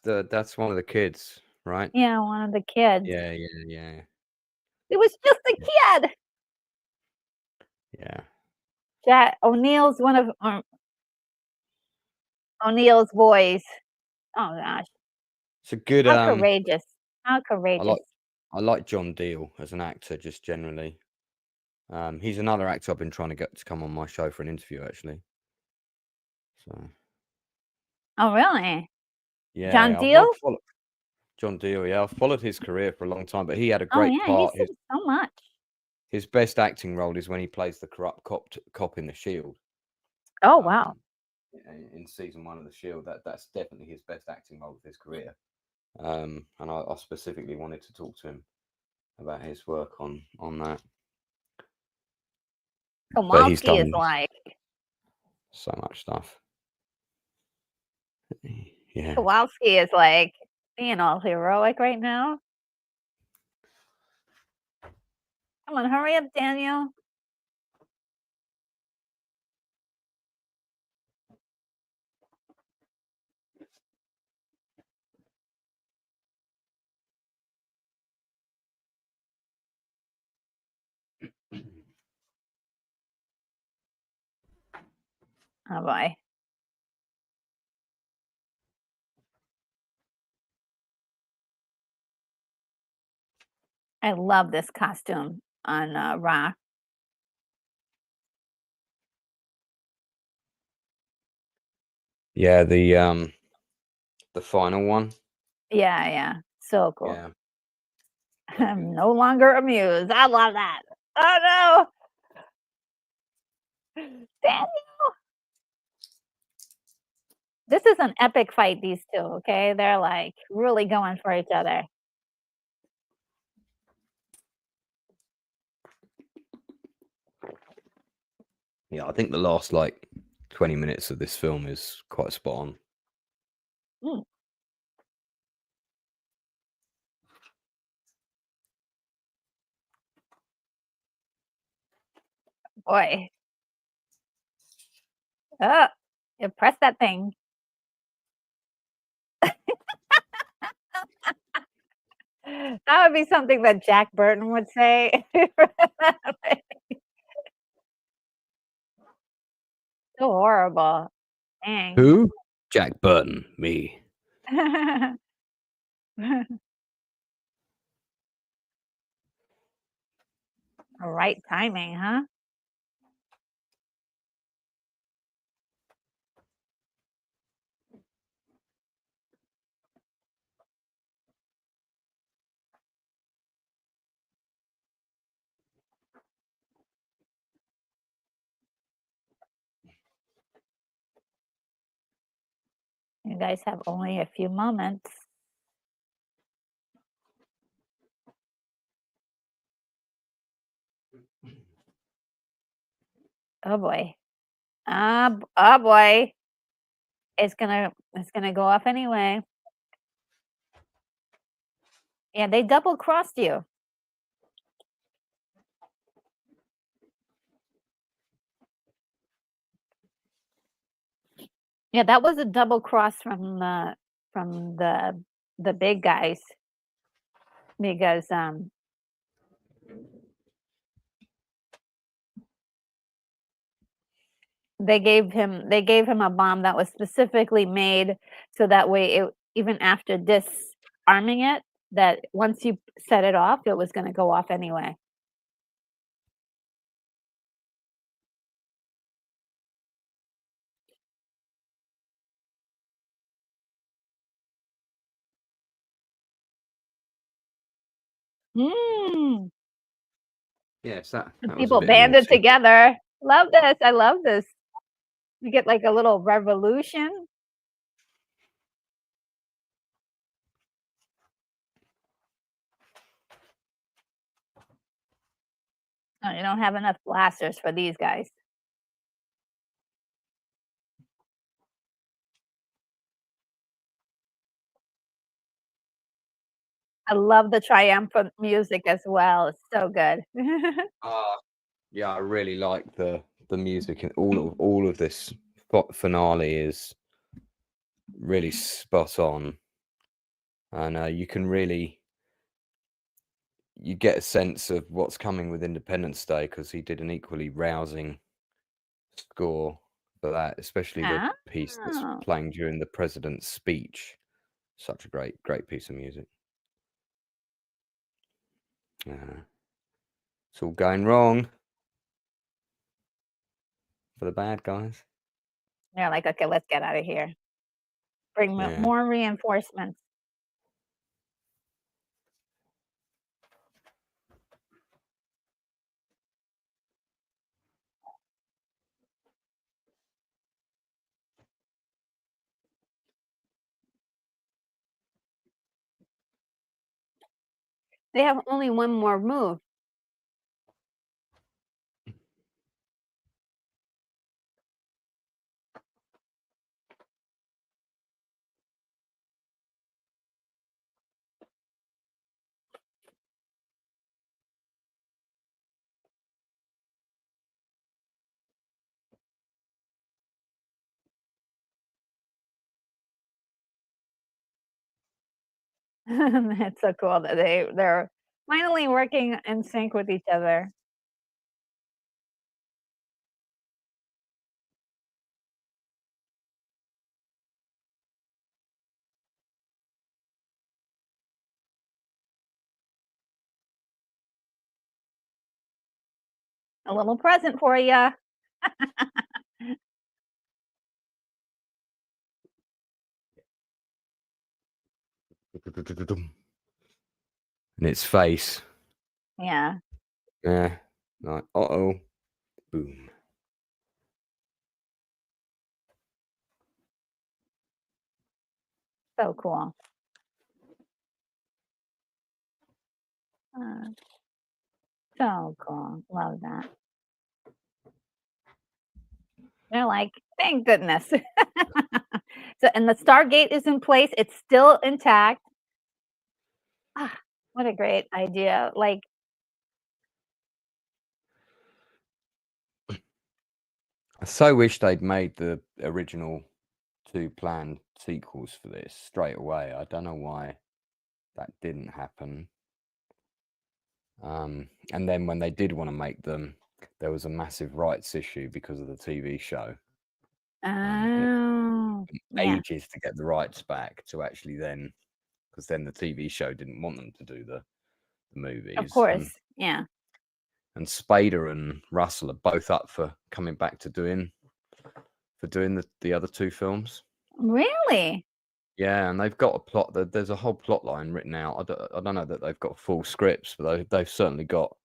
one of the kids, right? Yeah, one of the kids. Yeah. It was just a kid. Yeah. O'Neill's one of O'Neill's boys. Oh gosh, It's a good how courageous! How I courageous! like I like John Deal as an actor just generally. He's another actor I've been trying to get to come on my show for an interview actually. So Oh really? John yeah, Deal? I've followed John Deal. Yeah, I've followed his career for a long time, but he had a Oh great yeah, he's part. in so much. His best acting role is when he plays the corrupt cop in The Shield. Oh wow. Um, in season 1 of The Shield, that's definitely his best acting role of his career. And I specifically wanted to talk to him about his work on that. But he's Kowalski is done. like So much stuff. Yeah. Kowalski is like being all heroic right now. Come on, hurry up, Daniel. Oh boy. I love this costume on Ra. Yeah, the final one. Yeah, yeah. So cool. Yeah. I'm no longer amused. I love that. Oh no. Daniel. This is an epic fight, these two, okay? They're like really going for each other. Yeah, I think the last like 20 minutes of this film is quite spot on. Mm. Boy. Oh, you press that thing. That would be something that Jack Burton would say. So horrible. Dang. Who? Jack Burton, me. Right timing, huh? You guys have only a few moments. Oh boy. Oh boy. It's gonna go off anyway. Yeah, they double crossed you. Yeah, that was a double cross from the big guys because they gave him a bomb that was specifically made so that way it even after disarming it, that once you set it off, it was gonna go off anyway. Mm. Yes, The that was a people bit banded naughty. together. Love this. I love this. You get like a little revolution. No, you don't have enough blasters for these guys. I love the triumphant music as well. It's so good. Yeah, I really like the music and all of this finale is really spot on, and you can really you get a sense of what's coming with Independence Day because he did an equally rousing score for that, especially the piece that's Oh. playing during the president's speech. Such a great piece of music. It's all going wrong for the bad guys. They're like, okay, let's get out of here. Bring Yeah. more reinforcements. They have only one more move. It's so cool that they're finally working in sync with each other. A little present for you. In its face. Yeah, Yeah. Like, uh-oh. Boom. so cool. Uh, so cool. Love that. They're like, thank goodness. So, and the Stargate is in place. It's still intact. Ah, what a great idea. Like, I so wish they'd made the original 2 planned sequels for this straight away. I don't know why that didn't happen. And then when they did want to make them, there was a massive rights issue because of the TV show. And it oh, took yeah, ages to get the rights back to actually then, because then the TV show didn't want them to do the of movies. course. Yeah. And Spader and Russell are both up for coming back to doing the other 2 films. Really? Yeah, and they've got a plot. There's a whole plot line written out. I don't know that they've got full scripts, but they've certainly got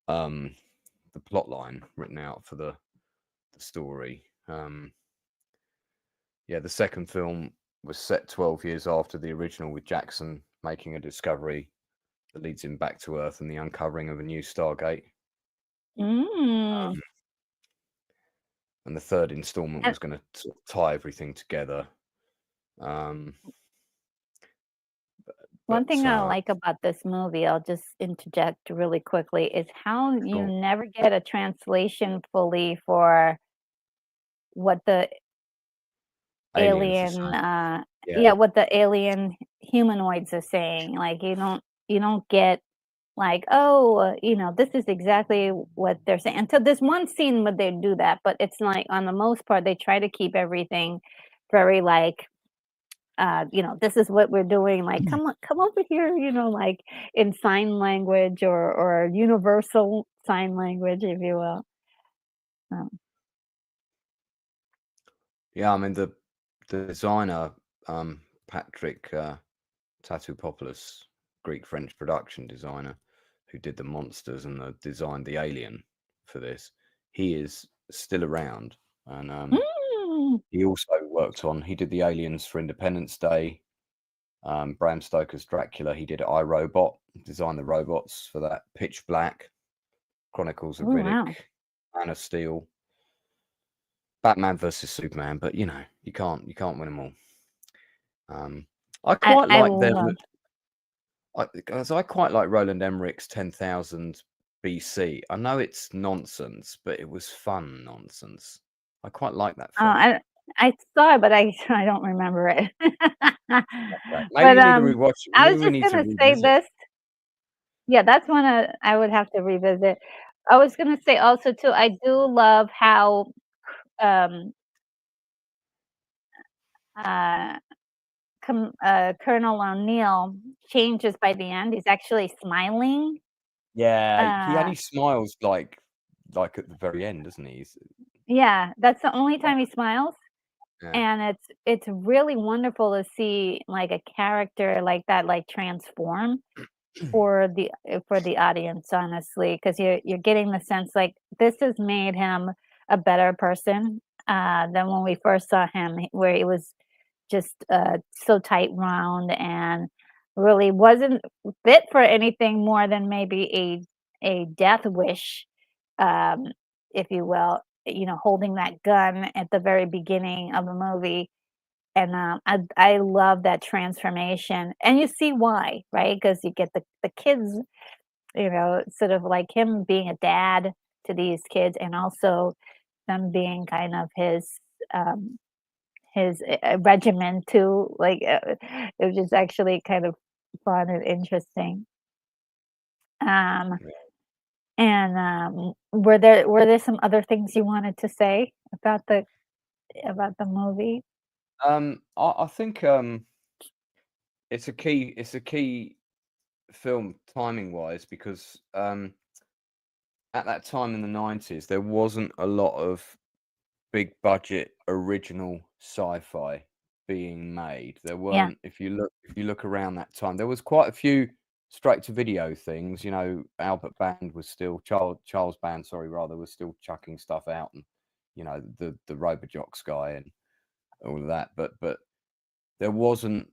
the plot line written out for the story. Yeah, the second film was set 12 years after the original, with Jackson making a discovery that leads him back to Earth and the uncovering of a new Stargate. Mm. And the third installment And was going to tie everything together. Um, one but thing I like about this movie, I'll just interject really quickly, is how you sure, never get a translation fully for what the aliens are alien, saying, yeah, yeah, what the alien humanoids are saying. Like you don't get like, oh, this is exactly what they're saying. Until there's one scene where they do that, but it's like on the most part they try to keep everything very like this is what we're doing, like come over here, like in sign language or universal sign language, if you will. Um, yeah. I mean the designer, Patrick Tatopoulos, Greek French production designer, who did the monsters and designed the alien for this. He is still around, and mm, he also worked on. He did the aliens for Independence Day. Bram Stoker's Dracula. He did iRobot, designed the robots for that. Pitch Black, Chronicles of oh wow. Riddick, Man of Steel, Batman versus Superman. But you can't win them all. I I quite I like them. love I quite like Roland Emmerich's 10,000 BC. I know it's nonsense, but it was fun nonsense. I quite like that film. I saw it, but I don't remember it. Right. Maybe But you need to rewatch it. I Maybe was we just need to gonna say revisit. this. Yeah, that's one I would have to revisit. I was gonna say also too, I do love how um uh Colonel O'Neill changes by the end. He's actually smiling. Yeah, he Uh, only smiles like at the very end, doesn't he? yeah, that's the only time he smiles, Yeah. and it's really wonderful to see like a character like that like transform for the audience, honestly, because you're getting the sense like this has made him a better person than when we first saw him, where he was just so tight round and really wasn't fit for anything more than maybe a death wish, um, if you will. Holding that gun at the very beginning of the movie, and I love that transformation, and you see why, right? Because you get the kids, sort of like him being a dad to these kids, and also them being kind of his regiment too, like, it was just actually kind of fun and interesting. Um, and were there some other things you wanted to say about the movie? I think it's a key film timing wise because at that time in the 90s there wasn't a lot of big budget original sci-fi being made. There Yeah, weren't. If you look around that time, there was quite a few straight to video things. You know, Albert Band was still Charles Band, sorry, rather, was still chucking stuff out, and you know the Robojocks guy and all of that. But there wasn't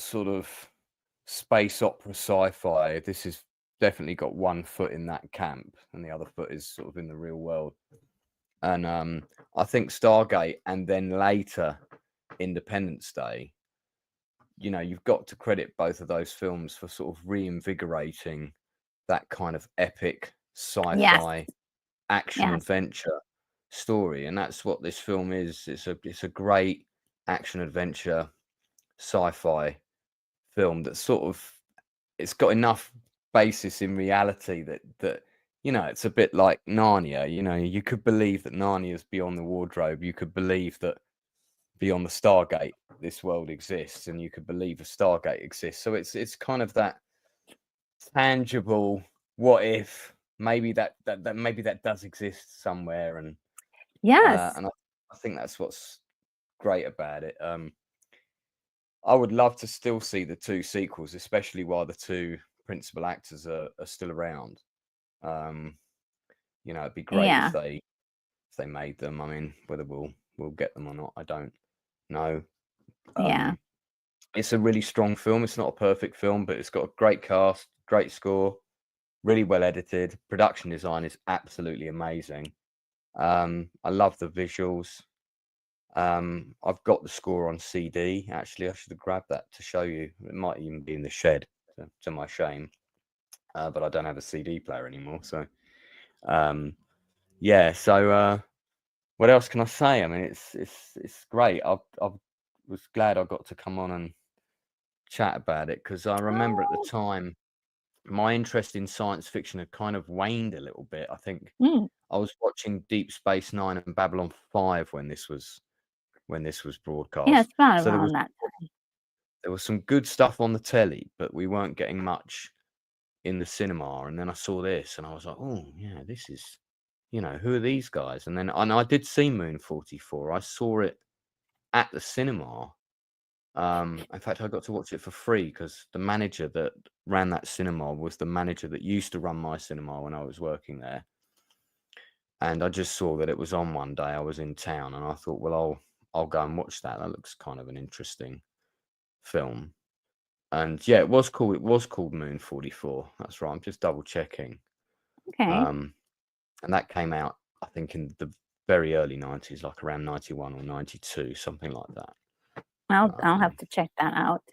sort of space opera sci-fi. This has definitely got one foot in that camp, and the other foot is sort of in the real world. And I think Stargate and then later Independence Day, you know, you've got to credit both of those films for sort of reinvigorating that kind of epic yes, sci-fi action yes, adventure story, and that's what this film is. It's a great action adventure sci-fi film that sort of it's got enough basis in reality that you know it's a bit like Narnia. You know, you could believe that Narnia is beyond the wardrobe. You could believe that beyond the Stargate this world exists, and you could believe a Stargate exists. So it's kind of that tangible. What if maybe that maybe that does exist somewhere, yes, and I think that's what's great about it. I would love to still see the two sequels, especially while the two principal actors are still around. Um, you know, it'd be great yeah, if they made them. I mean, whether we'll get them or not, I don't know. yeah, Um, it's a really strong film. It's not a perfect film, but it's got a great cast, great score, really well edited. Production design is absolutely amazing. I love the visuals. I've got the score on CD. Actually, I should have grabbed that to show you. It might even be in the shed, to my shame. But I don't have a CD player anymore. So, yeah. So, what else can I say? I mean, it's great. I was glad I got to come on and chat about it because I remember at the oh, time my interest in science fiction had kind of waned a little bit. I think mm, I was watching Deep Space Nine and Babylon 5 when this was yeah, broadcast. it's about So around that. there was some good stuff on the telly, but we weren't getting much in the cinema. And then I saw this, and I was like, "Oh, yeah, this is, you know, who are these guys?" And I did see Moon 44. I saw it at the cinema. In fact, I got to watch it for free because the manager that ran that cinema was the manager that used to run my cinema when I was working there. And I just saw that it was on one day. I was in town, and I thought, well, I'll go and watch that. That looks kind of an interesting film. And yeah, it was cool. It was called Moon 44. That's right. I'm just double checking. Okay, And that came out, I think, in the very early 90s, like around 91 or 92, something like that. I'll have to check that out.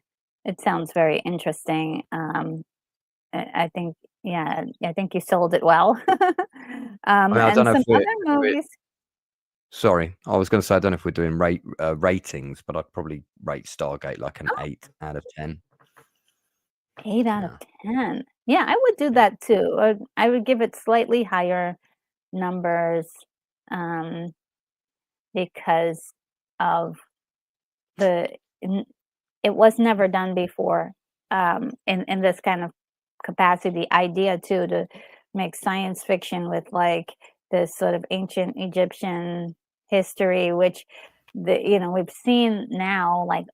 It sounds very interesting. I think, yeah, I think you sold it well. I mean, I don't And know some other if we're movies. sorry, I was going to say, I don't know if we're doing ratings, but I'd probably rate Stargate like an Oh, 8 out of 10. 8 out of Yeah. 10. Yeah, I would do Yeah. that too. I would give it slightly higher numbers, um, because of the n it was never done before, in this kind of capacity. Idea too to make science fiction with, like, this sort of ancient Egyptian history, which we've seen now, like,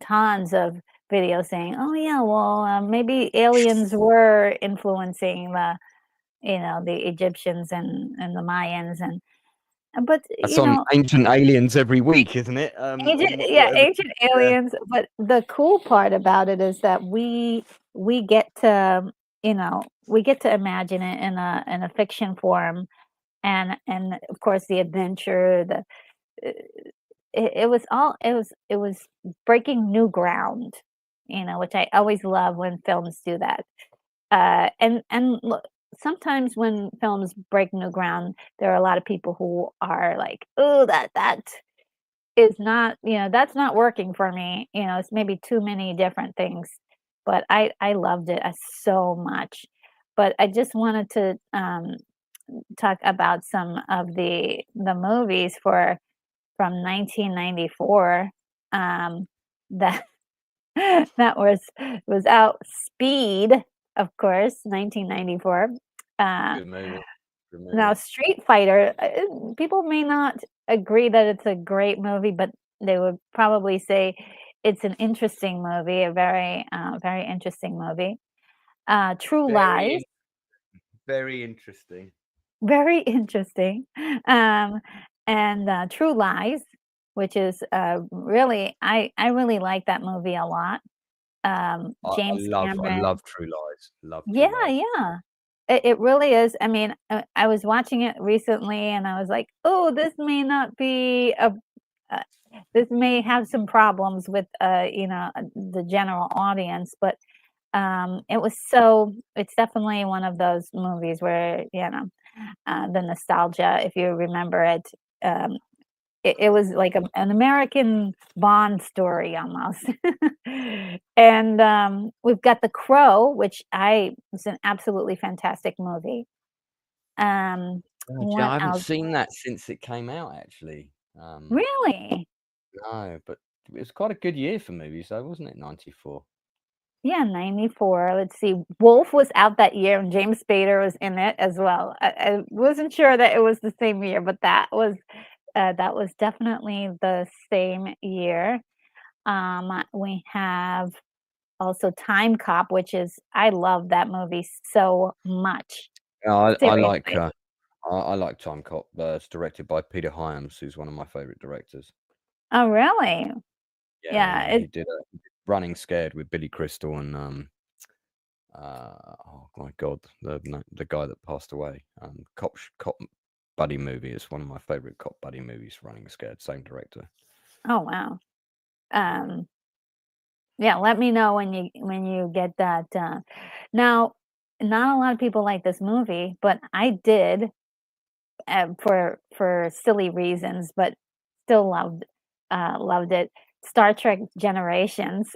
tons of videos saying, "Oh, yeah, well, maybe aliens were influencing the Egyptians and the Mayans," but, That's on Ancient Aliens every week, isn't it? ancient On whatever. ancient Yeah. aliens, but the cool part about it is that we get to, we get to imagine it in a fiction form, and of course the adventure, uh, it was breaking new ground, which I always love when films do that. And look, sometimes when films break new ground, there are a lot of people who are like, "Oh, that is not, that's not working for me." It's maybe too many different things but I loved it so much. But I just wanted to talk about some of the movies from 1994 that that was out. Speed, of course, 1994. Uh, Good movie. Good Now, movie. Street Fighter, people may not agree that it's a great movie, but they would probably say it's an interesting movie, a very interesting movie. True Very, Lies, very interesting. very interesting. Um, and True Lies, which is really, I really like that movie a lot. James I Cameron. love True Lies. Love True Yeah, Lies. yeah. It really is. I mean, I was watching it recently and I was like, "Oh, this may not be a uh, this may have some problems with the general audience," but it's definitely one of those movies where, the nostalgia, if you remember it, um, it was like an American Bond story almost. And, we've got The Crow, which I was an absolutely fantastic movie. Oh, gee, What I haven't else? seen that since it came out, actually. Really? No, but it was quite a good year for movies, though, wasn't it? 94. Yeah, 94. Let's see. Wolf was out that year, and James Spader was in it as well. I wasn't sure that it was the same year, but that was definitely the same year. We have also Time Cop, which is I love that movie so much. Yeah, Seriously. I like Time Cop. It's directed by Peter Hyams, who's one of my favorite directors. Oh, really? Yeah, Yeah, yeah, he did Running Scared with Billy Crystal and oh my God, the guy that passed away. Cop buddy movie. It's one of my favorite cop buddy movies. Running Scared, same director. oh, wow. Um, yeah, let me know when you get that, now, not a lot of people like this movie, but I did, for silly reasons, but still loved it. Star Trek Generations.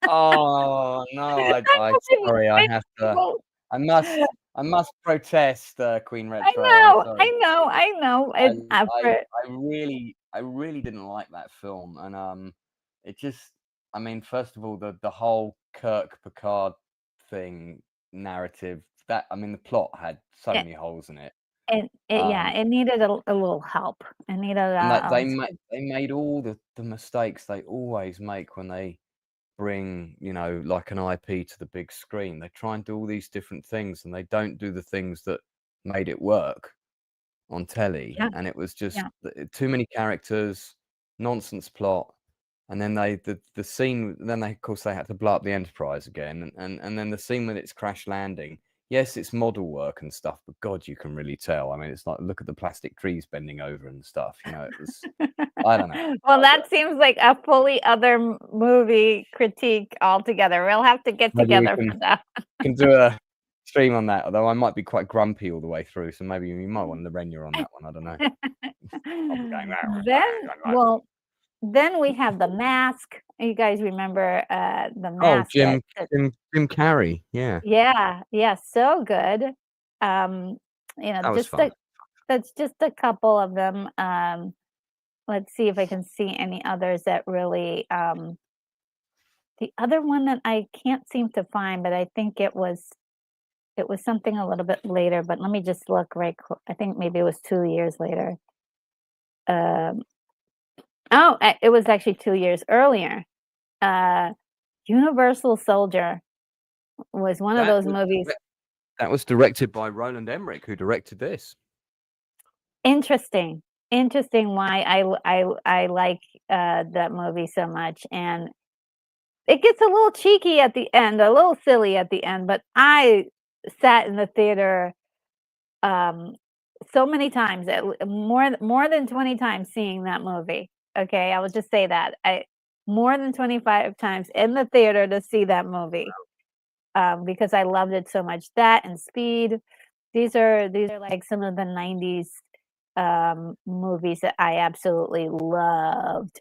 Oh no, I know people sorry, I know people I must I must protest, Queen I Retro. I'm know, sorry. I know, I know, I and I for I really didn't like that film, and it just, I mean, first of all, the whole Kirk Picard thing narrative, that, I mean, the plot had so it many holes in it. yeah, Um, it needed a little help. It needed and that a they made all the mistakes they always make when they bring, like an IP to the big screen. They try and do all these different things, and they don't do the things that made it work on telly. yeah, And it was just yeah, too many characters, nonsense plot, and then the scene. Then they, of course, they had to blow up the Enterprise again, and then the scene when it's crash landing. Yes, it's model work and stuff, but God, you can really tell. I mean, it's like, look at the plastic trees bending over and stuff. It was, I don't know. Well, that seems like a fully other movie critique altogether. We'll have to get Maybe we together for that. can do a stream on that, although I might be quite grumpy all the way through, so maybe you might want Lorena on that one, I don't know. I'll be going, Then well, then we have The Mask. You guys remember, The "Oh, Mask that Jim Carrey, yeah, yeah, yeah, so good. that was Just fun." that's just a couple of them. Let's see if I can see any others that really, the other one that I can't seem to find, but I think it was something a little bit later, but let me just look I think maybe it was 2 years later. Um, it was actually 2 years earlier. Uh, Universal Soldier was one of That those was movies. that was directed by Roland Emmerich, who directed this. Interesting. Interesting why I like, that movie so much, and it gets a little cheeky at the end, a little silly at the end, but I sat in the theater, um, so many times, more than 20 times seeing that movie, okay? I will just say that. I More than 25 times in the theater to see that movie, because I loved it so much. That and Speed, these are like some of the 90s, movies that I absolutely loved,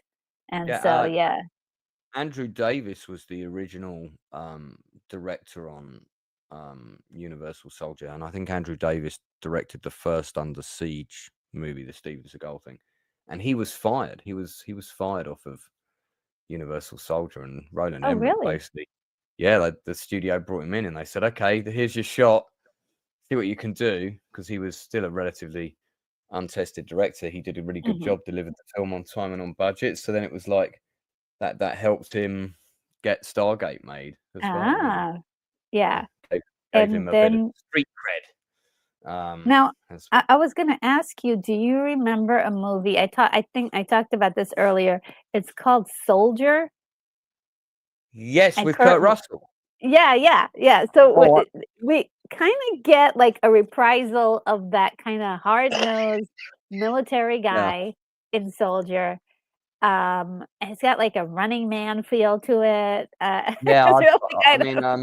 and Yeah, so, yeah. Andrew Davis was the original director on Universal Soldier, and I think Andrew Davis directed the first Under Siege movie, the Steven Seagal thing, and he was fired. He was fired off of Universal Soldier, and Roland Oh, Emmerich really? basically, yeah, the studio brought him in and they said, okay, here's your shot, see what you can do, because he was still a relatively untested director. He did a really good job, delivered the film on time and on budget. So then it was like that helped him get Stargate made as well. Really, Ah, yeah. gave him And a bit of then street cred. now As well. I was going to ask you, do you remember a movie? I think I talked about this earlier. It's called Soldier. Yes, And with Kurt Russell. yeah. So Oh, we kind of get like a reprisal of that kind of hard-nosed military yeah, guy in Soldier. And it's got like a Running Man feel to it. yeah. It's really I kind mean, of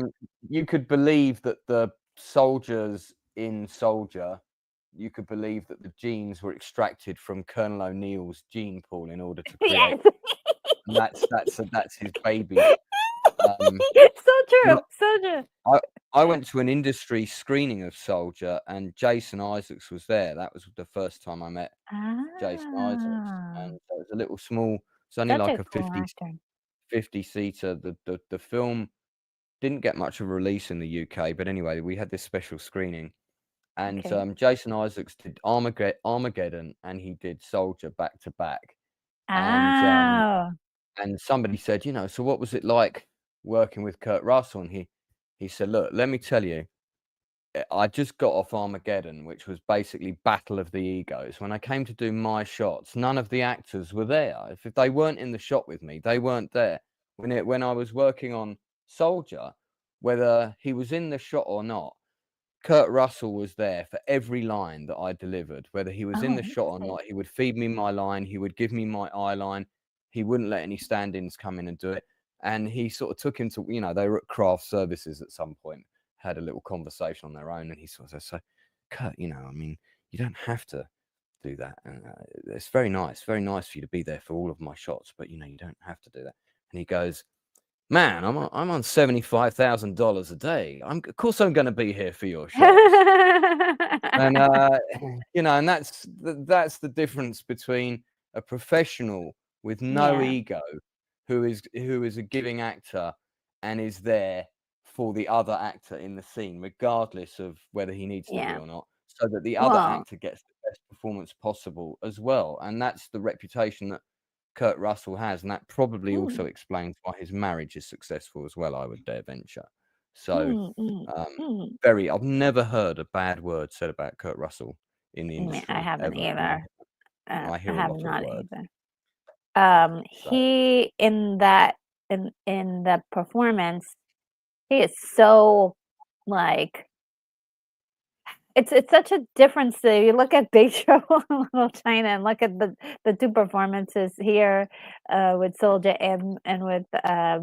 you could believe that the soldiers in Soldier, you could believe that the genes were extracted from Colonel O'Neill's gene pool in order to create, yes. and that's his baby. Um, So true. well, So true. I went to an industry screening of Soldier, and Jason Isaacs was there. That was the first time I met Jason Isaacs, Ah, and it was a little small. It's only such like a a cool actor. 50 seater. The film didn't get much of a release in the UK, but anyway, we had this special screening, and Okay. Jason Isaacs did Armageddon, and he did Soldier back to back, and Oh, and somebody said, so what was it like working with Kurt Russell? And he said, look, let me tell you, I just got off Armageddon, which was basically Battle of the Egos. When I came to do my shots, none of the actors were there. If they weren't in the shot with me, they weren't there. When I was working on Soldier, whether he was in the shot or not, Kurt Russell was there for every line that I delivered. Whether he was in the oh, shot or really? not, he would feed me my line. He would give me my eye line. He wouldn't let any stand-ins come in and do it. And he sort of took him to, they were at craft services at some point, had a little conversation on their own. And he sort of said, Kurt, I mean, you don't have to do that. And it's very nice for you to be there for all of my shots, but, you don't have to do that. And he goes, man, I'm on $75,000 a day. Of course I'm going to be here for your shots. And and that's the difference between a professional with no Yeah, ego, who is a giving actor and is there for the other actor in the scene, regardless of whether he needs to be yeah. or not, so that the other Well, actor gets the best performance possible as well. And that's the reputation that Kurt Russell has, and that probably mm, also explains why his marriage is successful as well, I would dare venture. So, mm, mm, um, mm. I've never heard a bad word said about Kurt Russell in the I industry haven't ever. I mean, either. I I hear a have lot of not words. either. Yeah. So, He in the performance, he is so like it's such a difference. You look at Big Show and Little China, and look at the two performances here with Soldier and with uh,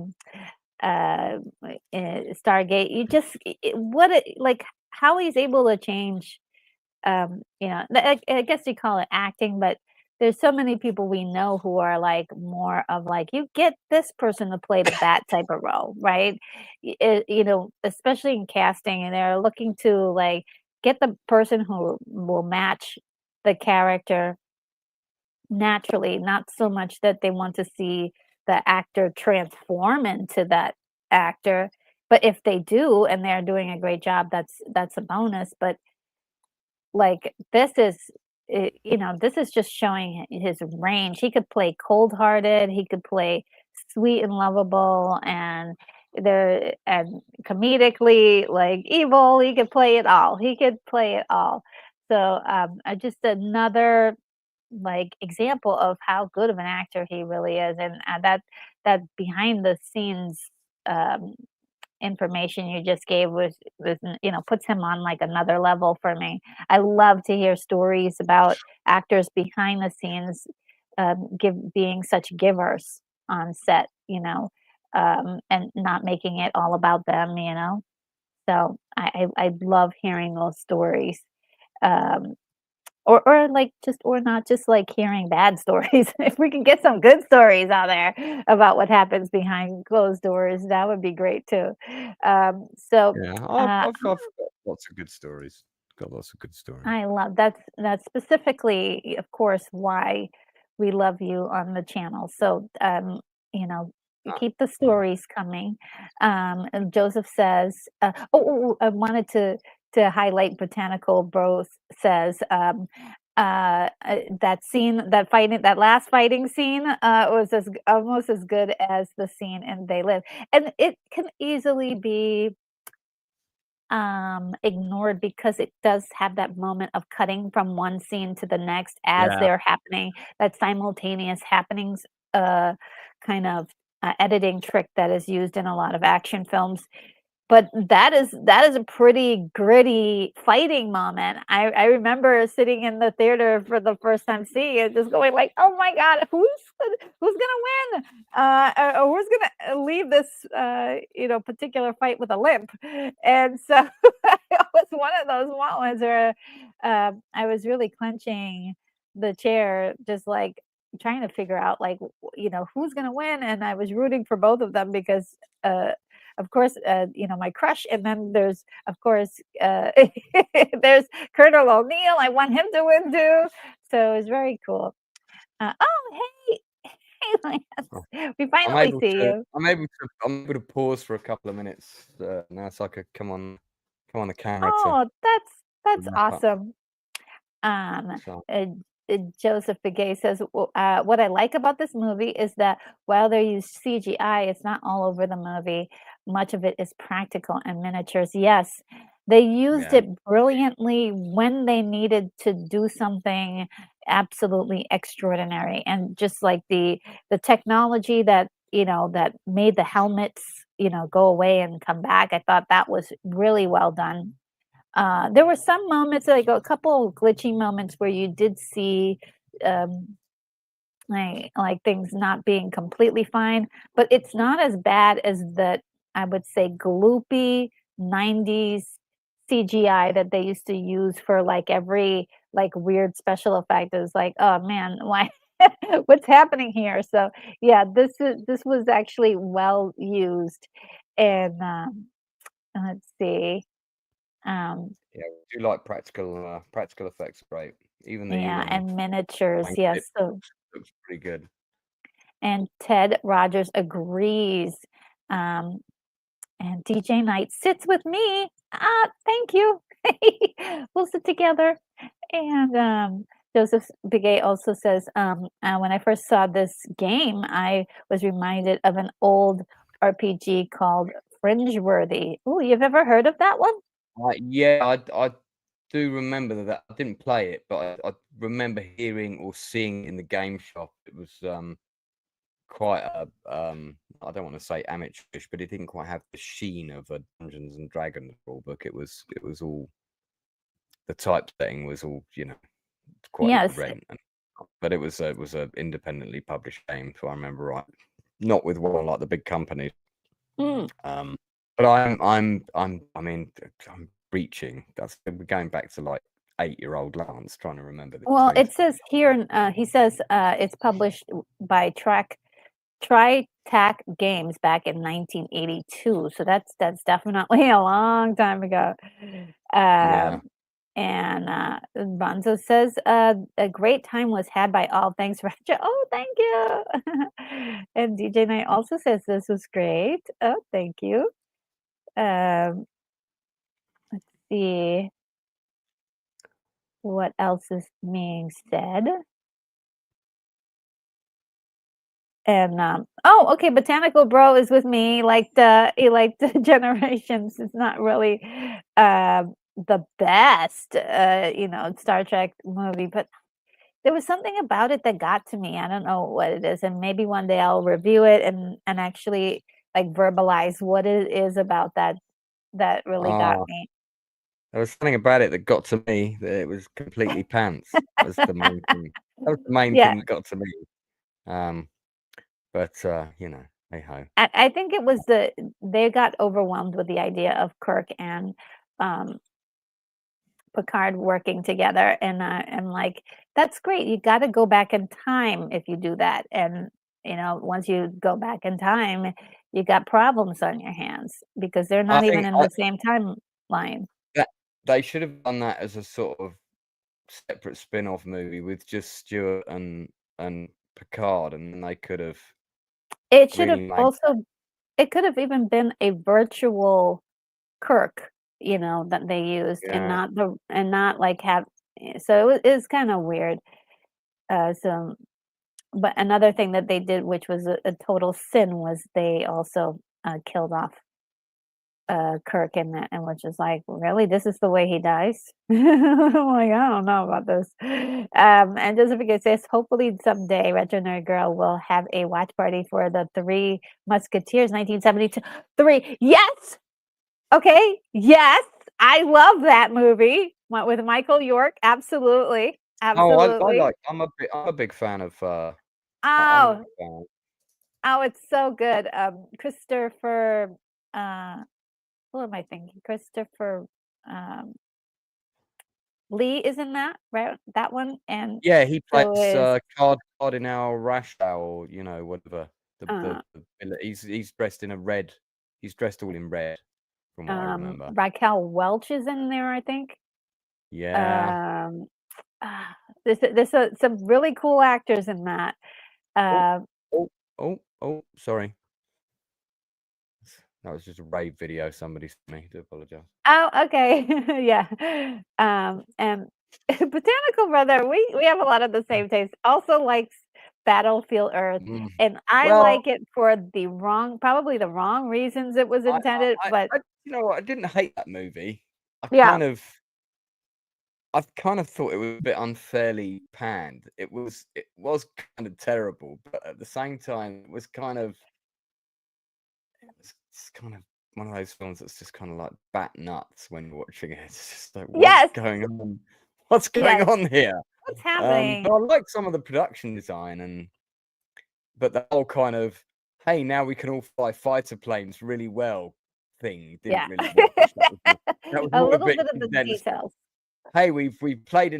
Stargate. You just like how he's able to change. I guess you call it acting, but there's so many people we know who are like more of like you get this person to play that type of role, right? Especially in casting, and they're looking to like get the person who will match the character naturally, not so much that they want to see the actor transform into that actor. But if they do and they're doing a great job, that's a bonus. But like this is just showing his range. He could play cold-hearted, he could play sweet and lovable, and comedically like evil. He could play it all. He could play it all. So just another like example of how good of an actor he really is, and that behind the scenes um, information you just gave was puts him on like another level for me. I love to hear stories about actors behind the scenes give being such givers on set, and not making it all about them. So I love hearing those stories. Um, or like just or not just like hearing bad stories. If we can get some good stories out there about what happens behind closed doors, that would be great too. So Yeah, uh, I've got lots of good stories. Got lots of good stories. I love that's specifically, of course, why we love you on the channel. So, you know, you Ah, keep the yeah. stories coming. And Joseph says, I wanted to highlight Botanical Bros says, that scene, that last fighting scene, was almost as good as the scene in They Live, and it can easily be ignored because it does have that moment of cutting from one scene to the next as Yeah. they're happening, that simultaneous happenings, kind of editing trick that is used in a lot of action films. But that is a pretty gritty fighting moment. I remember sitting in the theater for the first time seeing it, just going like, "Oh my god, who's gonna win? Or who's gonna leave this particular fight with a limp?" And so it was one of those moments where I was really clenching the chair, just like trying to figure out like who's gonna win, and I was rooting for both of them because. Of course, my crush, and then there's, of course, there's Colonel O'Neill. I want him to win too. So it was very cool. Oh, hey, hey, Oh, Lance, we finally see you. I'm able to pause for a couple of minutes now, so I could come on the camera to Oh, that's wrap up. awesome. Um, So uh, Joseph Begay says, what I like about this movie is that while they use CGI, it's not all over the movie. Much of it is practical and miniatures. Yes, they used yeah, it brilliantly when they needed to do something absolutely extraordinary. And just like the technology that, that made the helmets, go away and come back, I thought that was really well done. There were some moments, like a couple of glitchy moments, where you did see um, like things not being completely fine, but it's not as bad as that. I would say gloopy '90s CGI that they used to use for like every like weird special effect. It was like, oh man, why? What's happening here? So yeah, this was actually well used, and let's see. Um, yeah, we do like practical effects, great. Even the Yeah, and miniatures, blanket yes. So, looks pretty good. and Ted Rogers agrees. Um, and DJ Knight sits with me. Thank you. We'll sit together. And Joseph Begay also says, when I first saw this game, I was reminded of an old RPG called Fringeworthy. Oh, you've ever heard of that one? Yeah, I do remember that. I didn't play it, but I remember hearing or seeing it in the game shop. It was quite a I don't want to say amateurish, but it didn't quite have the sheen of a Dungeons and Dragons rule book. It was all the typesetting was all quite low Yes. rent, but it was a independently published game, so I remember right. Not with one like the big companies. Mm. But I'm reaching. We're going back to like 8-year-old Lance trying to remember these Well, things. it says here, he says it's published by TriTac Games back in 1982. So that's definitely a long time ago. Yeah. Um, and Bonzo says a great time was had by all. Thanks, Roger. Oh, thank you. And DJ Knight also says this was great. Oh, thank you. Um, let's see what else is being said. And oh, okay, Botanical Bro is with me. He liked Generations. It's not really the best Star Trek movie, but there was something about it that got to me. I don't know what it is, and maybe one day I'll review it and actually like verbalize what it is about that really got Oh, me. there was something about it that got to me. That it was completely pants. Was the main thing. That was the main Yeah, thing that got to me. Um, but hey ho. I think it was they got overwhelmed with the idea of Kirk and um Picard working together, and like that's great. You got to go back in time if you do that, and once you go back in time, you got problems on your hands because they're I not even think in the same timeline. that they should have done that as a sort of separate spin-off movie with just Stewart and Picard, and then they could have It should have really made. also. It could have even been a virtual Kirk, that they used, and Yeah, not like have. So it's kind of weird. So, but another thing that they did, which was a total sin, was they also killed off Kirk in that, and which is like, really, this is the way he dies. I'm like, I don't know about this. And Joseph says, hopefully someday Retro Nerd Girl will have a watch party for the Three Musketeers, 1972. Three, yes, okay, yes, I love that movie. Went with Michael York, absolutely, oh, I absolutely. like. I'm a big fan of. I'm a Oh, big fan. oh, it's so good. Christopher, who am I thinking? Christopher um, Lee is in that, right? That one, and Yeah, he so plays is Cardinal Rashau, or whatever. uh, He's dressed in a red. He's dressed all in red, from what I remember. Raquel Welch is in there, I think. Yeah. Um, ah, there's some really cool actors in that. Oh, Uh, sorry. That was just a rave video somebody sent me. Do apologize. oh, okay, yeah. And Botanical Brother, we have a lot of the same taste. Also likes Battlefield Earth, Mm. and I Well, like it for probably the wrong reasons it was intended, but you know what? I didn't hate that movie. I yeah. kind of thought it was a bit unfairly panned. It was kind of terrible, but at the same time, it's kind of one of those films that's just kind of like bat nuts when you're watching it. It's just like, what's Yes, going on? What's going yes. on here? What's But happening? I like some of the production design, but the whole kind of, hey, now we can all fly fighter planes really well thing didn't Yeah. really wash. That was A all a little bit bit of the condensed. details. Hey, we've played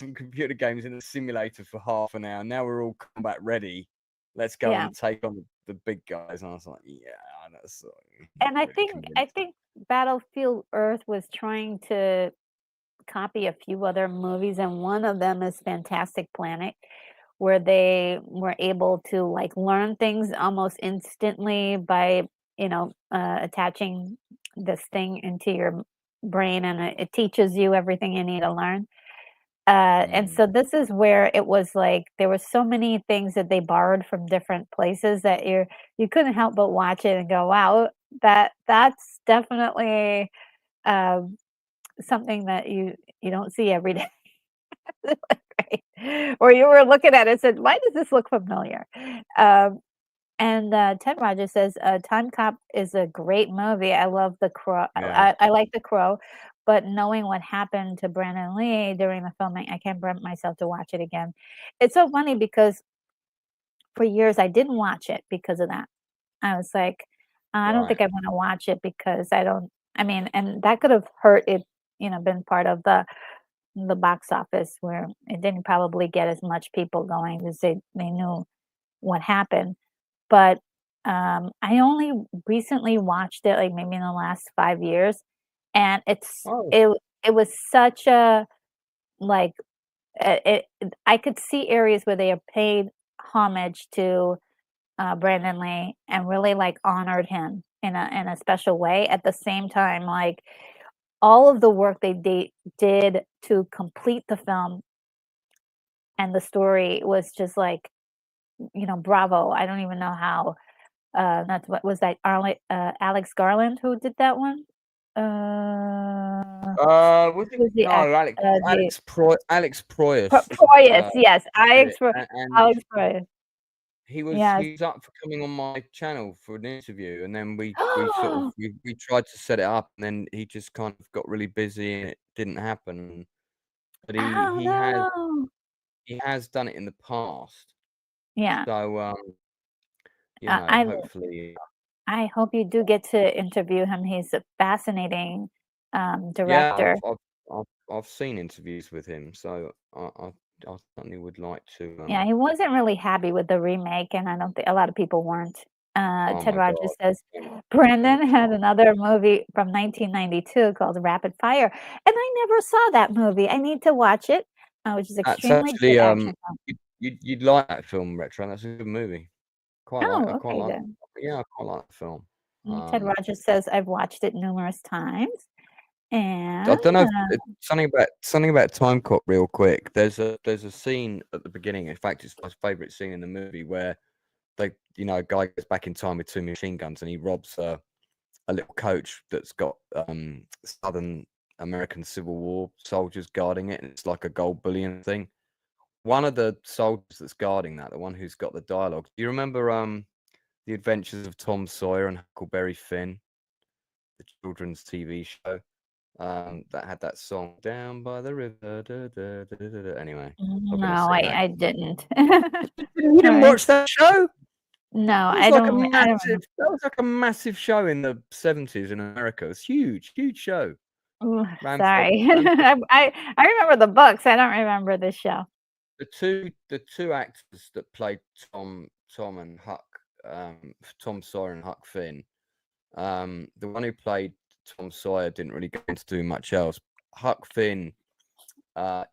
some computer games in a simulator for half an hour. Now we're all combat ready. Let's go Yeah. and take on the big guys. And I was like, yeah, that's not And I really think I convincing. think Battlefield Earth was trying to copy a few other movies, and one of them is Fantastic Planet, where they were able to like learn things almost instantly by attaching this thing into your brain, and it teaches you everything you need to learn. And Mm. so this is where it was like there were so many things that they borrowed from different places that you couldn't help but watch it and go, wow, that's definitely um, something that you don't see every day. Right? Or you were looking at it and said, why does this look familiar? Um, and Ted Rogers says, Time Cop is a great movie. I love The Crow. Yeah. I like The Crow, but knowing what happened to Brandon Lee during the filming, I can't bring myself to watch it again. It's so funny because for years I didn't watch it because of that. I was like, I don't Right. think I want to watch it because I don't. I mean, and that could have hurt it. Been part of the box office where it didn't probably get as much people going because they knew what happened. But I only recently watched it, like maybe in the last 5 years, and Oh. it was such a like I could see areas where they have paid homage to Brandon Lee and really like honored him in a special way. At the same time, like all of the work did to complete the film and the story was just like bravo. I don't even know how. That's what was that Alex Garland who did that one? Was it Who's the no act? The Alex Proyas? Proyas, yes, Did it, and Alex Proyas, he yes. was up for coming on my channel for an interview, and then we sort of we tried to set it up, and then he just kind of got really busy, and it didn't happen. But Oh no! he has done it in the past, Yeah, so uh, I hopefully, I hope you do get to interview him. He's a fascinating yeah, director. I've seen interviews with him, so I certainly would like to. Yeah, he wasn't really happy with the remake, and I don't think a lot of people weren't. Oh Ted my Rogers God, says it Brandon looks had horrible. another movie from 1992 called Rapid Fire, and I never saw that movie. I need to watch it, which is That's extremely actually good action film. you'd like that film, Retro. That's a good movie. I Oh, quite okay, like. good. Yeah, I quite like the film. Ted Rogers says I've watched it numerous times, I and don't know. Something about Time Cop, real quick. There's a scene at the beginning. In fact, it's my favorite scene in the movie where a guy goes back in time with two machine guns and he robs a little coach that's got Southern American Civil War soldiers guarding it, and it's like a gold bullion thing. One of the soldiers that's guarding that, the one who's got the dialogue. Do you remember The Adventures of Tom Sawyer and Huckleberry Finn, the children's TV show? That had that song "Down by the River." Anyway, not going to no, sing that. I didn't. You didn't Alright. watch that show? No, It was like a massive. That was like a massive show in the 70s in America. It was huge, huge show. Ooh, Ran for sorry. ran for I remember the books. I don't remember the show. the two actors that played Tom and Huck, Tom Sawyer and Huck Finn. The one who played Tom Sawyer didn't really go into do much else. Huck Finn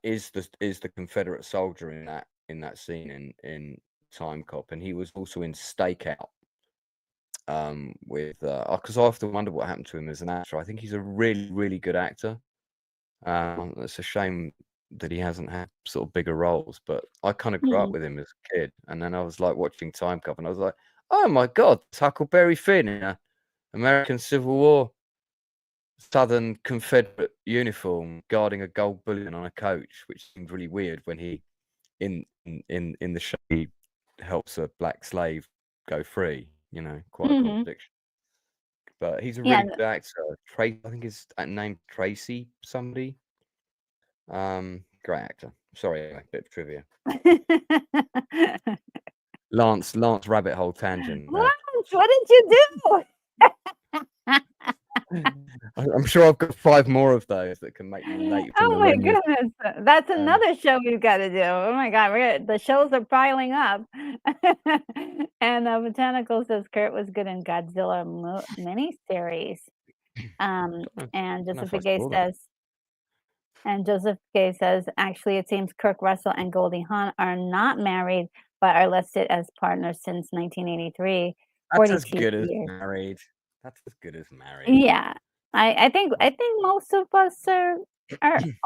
is the Confederate soldier in that scene in Time Cop, and he was also in Stakeout. With because I often wonder what happened to him as an actor. I think he's a really, really good actor. It's a shame that he hasn't had sort of bigger roles, but I kind of grew up with him as a kid, and then I was like watching Time Cop, and I was like, oh my God, it's Huckleberry Finn in a American Civil War Southern Confederate uniform guarding a gold bullion on a coach, which seemed really weird when he in the show he helps a black slave go free. Quite a contradiction. But he's a really good actor. I think his name Tracy somebody. Great actor. Sorry, anyway, bit of trivia. Lance rabbit hole tangent. What did you do? I'm sure I've got 5 more of those that can make me late for Oh my Millennium. goodness, that's another show we've got to do. Oh my God, the shows are piling up. And Botanical says Kurt was good in Godzilla miniseries. And Joseph Gay says, actually, it seems Kirk Russell and Goldie Hawn are not married, but are listed as partners since 1983. That's as good as married. That's as good as married. Yeah, I think most of us are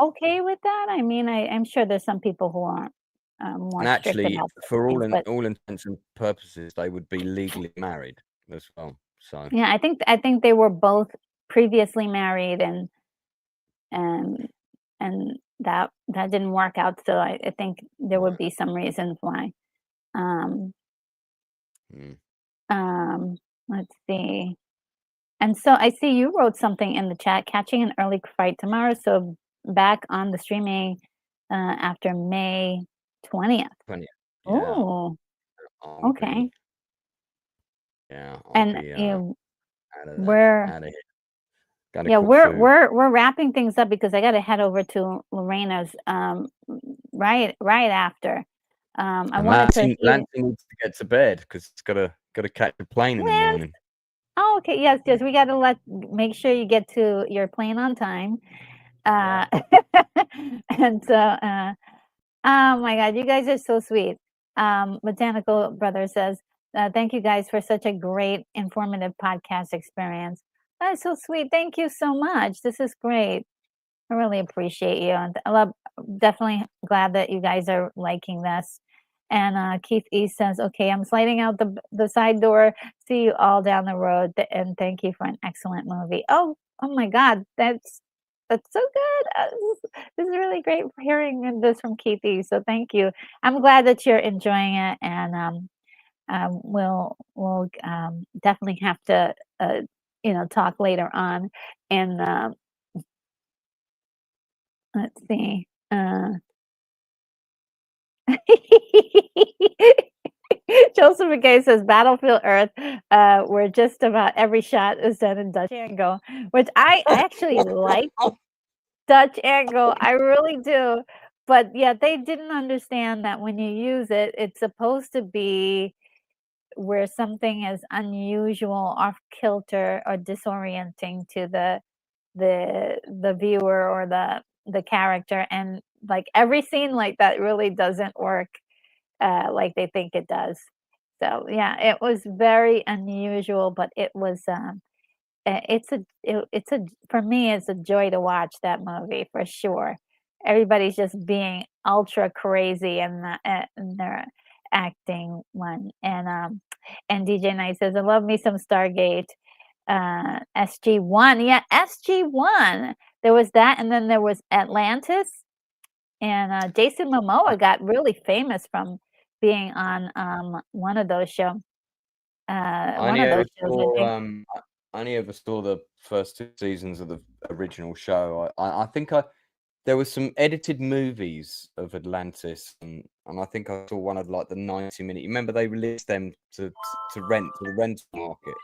okay with that. I mean, I'm sure there's some people who aren't more and strict actually, about for things, all intents and purposes, they would be legally married as well. So yeah, I think they were both previously married, and that didn't work out. So I think there would be some reasons why. Let's see. And so I see you wrote something in the chat, catching an early fight tomorrow. So back on the streaming after May 20th. 20th. Yeah. Oh, okay. I'll And be we're out of here. we're wrapping things up because I got to head over to Lorena's right after. I wanted to. Lansing needs to get to bed because it's got to catch a plane in the morning. Oh, okay. Yes. We got to make sure you get to your plane on time. And so, oh my God, you guys are so sweet. Botanical Brother says, thank you guys for such a great, informative podcast experience. That's so sweet. Thank you so much. This is great. I really appreciate you. And definitely glad that you guys are liking this. And Keith E says, okay, I'm sliding out the side door. See you all down the road. And thank you for an excellent movie. Oh my God. That's so good. This is really great hearing this from Keith E. So thank you. I'm glad that you're enjoying it. And we'll definitely have to, talk later on. And let's see. Joseph McKay says Battlefield Earth, where just about every shot is done in Django, which I actually like. Dutch angle. I really do. But yeah, they didn't understand that when you use it, it's supposed to be where something is unusual, off kilter, or disorienting to the viewer or the character, and like every scene like that really doesn't work like they think it does. So yeah, it was very unusual, but it was it's a for me it's a joy to watch that movie for sure. Everybody's just being ultra crazy in their acting one. And DJ Knight says, I love me some Stargate. SG1. Yeah, SG1. There was that, and then there was Atlantis. And Jason Momoa got really famous from being on one of those shows. I One only of ever those shows, I think. saw I only ever saw the first 2 seasons of the original show. I think there was some edited movies of Atlantis, and I think I saw one of like the 90-minute. You remember they released them to rent to the rental market.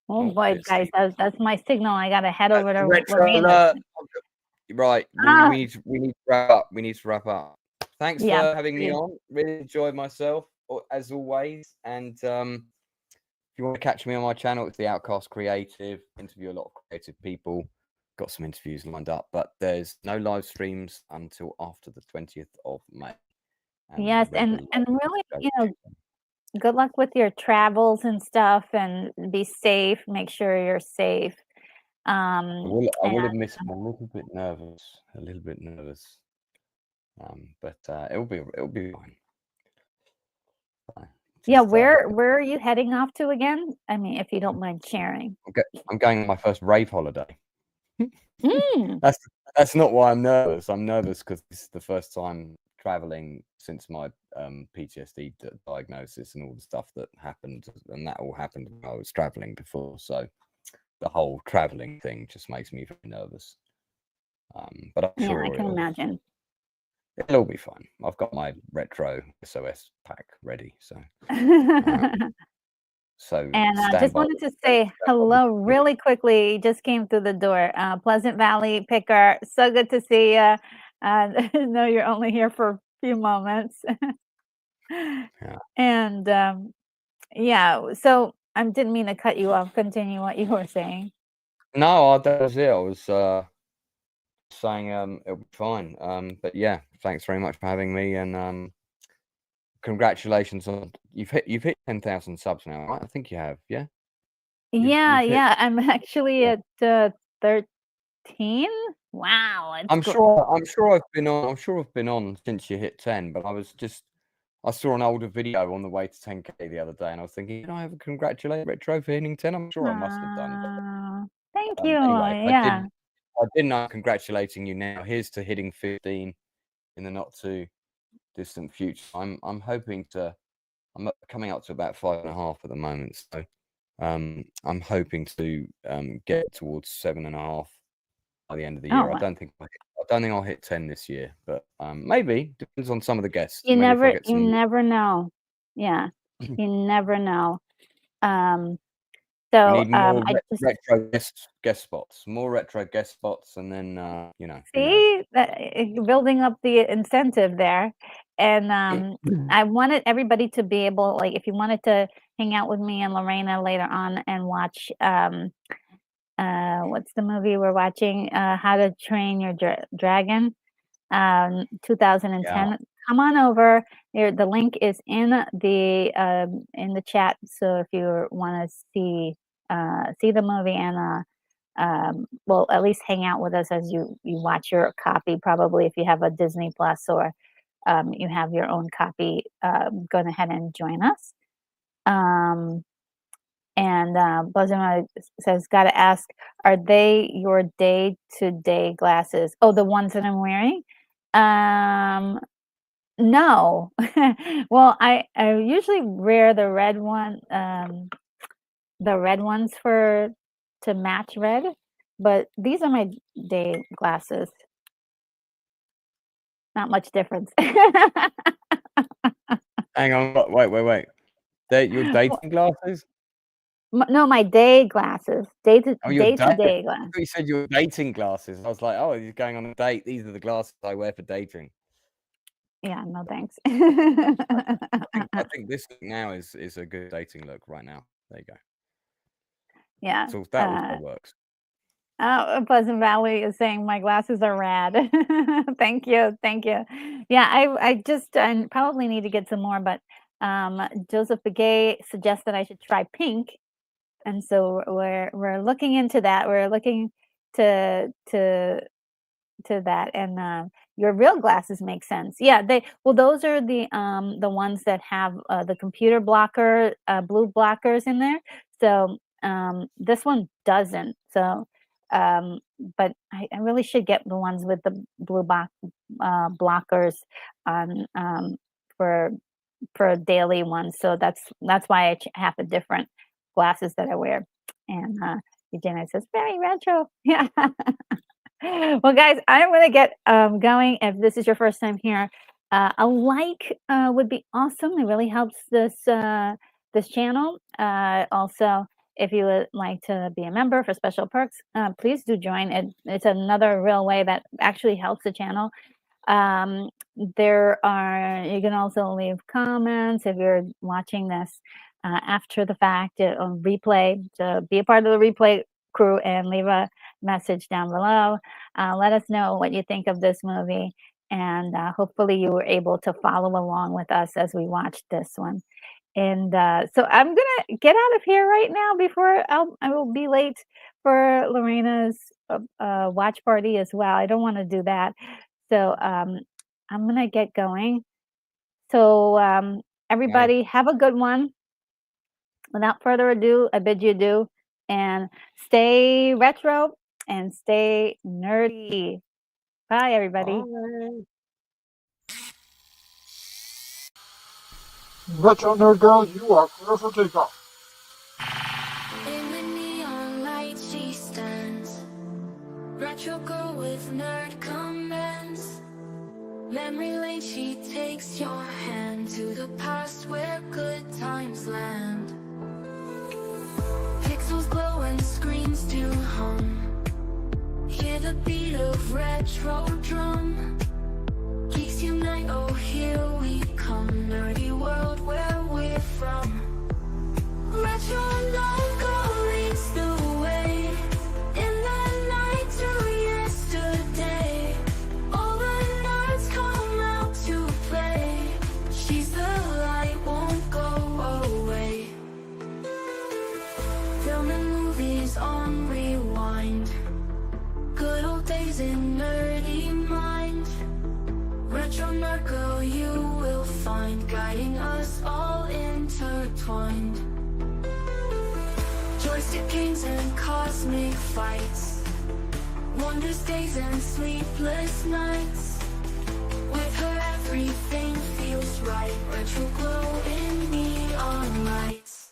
Oh Oh, boy, let's guys, see. that's my signal. I gotta head over to Retro Lorena's. alert. Right, Ah, we need to wrap up. We need to wrap up. Thanks yeah, for having me please. on. Really enjoyed myself as always. And if you want to catch me on my channel, it's the Outcast Creative. Interview a lot of creative people. Got some interviews lined up, but there's no live streams until after the 20th of May. And Yes, regular and really, shows. good luck with your travels and stuff, and be safe. Make sure you're safe. I will And admit I'm a little bit nervous. But it'll be fine. yeah, Just, where are you heading off to again? I mean, if you don't mind sharing. I'm going on my first rave holiday. Mm. That's not why I'm nervous. I'm nervous because this is the first time traveling since my PTSD diagnosis and all the stuff that happened, and that all happened when I was traveling before. So the whole traveling thing just makes me very nervous. But I'm sure I can imagine. it'll all be fine. I've got my retro SOS pack ready, so And stand just by. wanted to say hello really quickly. Just came through the door. Pleasant Valley Picker. So good to see you. Know you're only here for a few moments. Yeah. And yeah, so I didn't mean to cut you off. Continue what you were saying. No, that was it. I was saying it'll be fine. But yeah, thanks very much for having me, and congratulations on you've hit 10,000 subs now, right? I think you have, yeah. Yeah, You've hit, yeah. I'm actually yeah. at 13. Wow, it's I'm sure I've been on since you hit 10, but I saw an older video on the way to 10K the other day, and I was thinking, did I ever congratulate Retro for hitting 10? I'm sure I must have done. Thank you. Anyway, Yeah. I didn't know congratulating you now. Here's to hitting 15 in the not too distant future. I'm coming up to about 5.5 at the moment, so I'm hoping to get towards 7.5 by the end of the year. Oh, I don't think I'll hit 10 this year, but maybe depends on some of the guests. you Maybe if I never get you some. never know. Yeah. You never know. We So need more I just retro guest spots, more retro guest spots, and then who knows? see that building up the incentive there. And I wanted everybody to be able, like, if you wanted to hang out with me and Lorena later on and watch what's the movie we're watching? How to Train Your Dragon, 2010. Yeah. Come on over. The link is in the chat. So if you want to see the movie and well, at least hang out with us as you watch your copy. Probably if you have a Disney Plus or you have your own copy, go ahead and join us. And Buzzer says, "Got to ask, are they your day-to-day glasses? Oh, the ones that I'm wearing? No. Well, I usually wear the red ones to match red, but these are my day glasses. Not much difference." Hang on. Wait. They're your dating glasses? No, my day glasses. Day to Oh, your day to date. day I glasses. thought you said your dating glasses. I was like, oh, you're going on a date. These are the glasses I wear for dating. Yeah, no thanks. I think this look now is a good dating look right now. There you go. Yeah. So that also works. Pleasant Valley is saying my glasses are rad. Thank you, thank you. Yeah, I just I probably need to get some more, but Joseph Begay suggested I should try pink, and so we're looking into that. We're looking to that, and your real glasses make sense. Yeah, those are the ones that have the computer blocker blue blockers in there. So this one doesn't. So but I really should get the ones with the blue blockers on for a daily one. So that's why I have the different glasses that I wear. And Eugenia says very retro. Yeah. Well, guys, I'm going to get going. If this is your first time here, a like would be awesome. It really helps this channel. Also, if you would like to be a member for special perks, please do join. It's another real way that actually helps the channel. You can also leave comments if you're watching this after the fact on replay. To be a part of the replay crew and leave a message down below. Let us know what you think of this movie, and hopefully you were able to follow along with us as we watched this one. And so I'm gonna get out of here right now before I will be late for Lorena's watch party as well. I don't want to do that, so I'm gonna get going. So everybody have a good one. Without further ado, I bid you adieu, and stay retro and stay nerdy. Bye, everybody. Bye. Retro Nerd Girl, you are clear for takeoff. In the neon light she stands, retro girl with nerd comments. Memory lane she takes your hand to the past where good times land. Pixels glow and screens do hum, hear the beat of retro drum. Geeks unite, oh here we come, nerdy world where we're from. Retro logo leads the way, in the night to yesterday. All the nerds come out to play, she's the light, won't go away. Film and movies on rewind, good old days in nerdy mind. Retro nerd girl you will find, guiding us all intertwined. Joystick games and cosmic fights, wonders days and sleepless nights. With her everything feels right, retro glow in neon lights.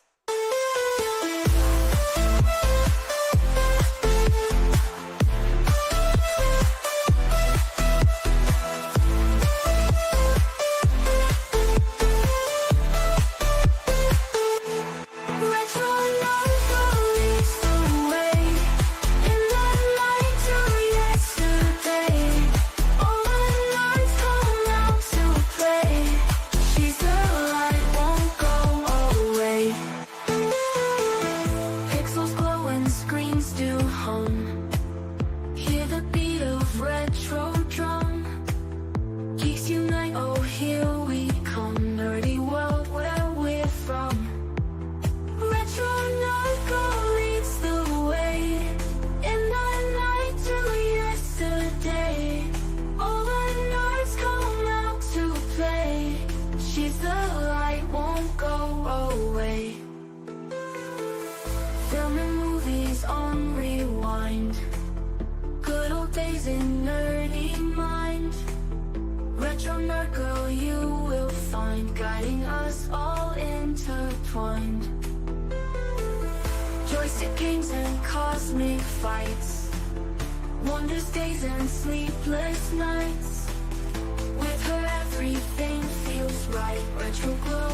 Guiding us all intertwined. Joystick games and cosmic fights, wonders days and sleepless nights. With her everything feels right, retro glow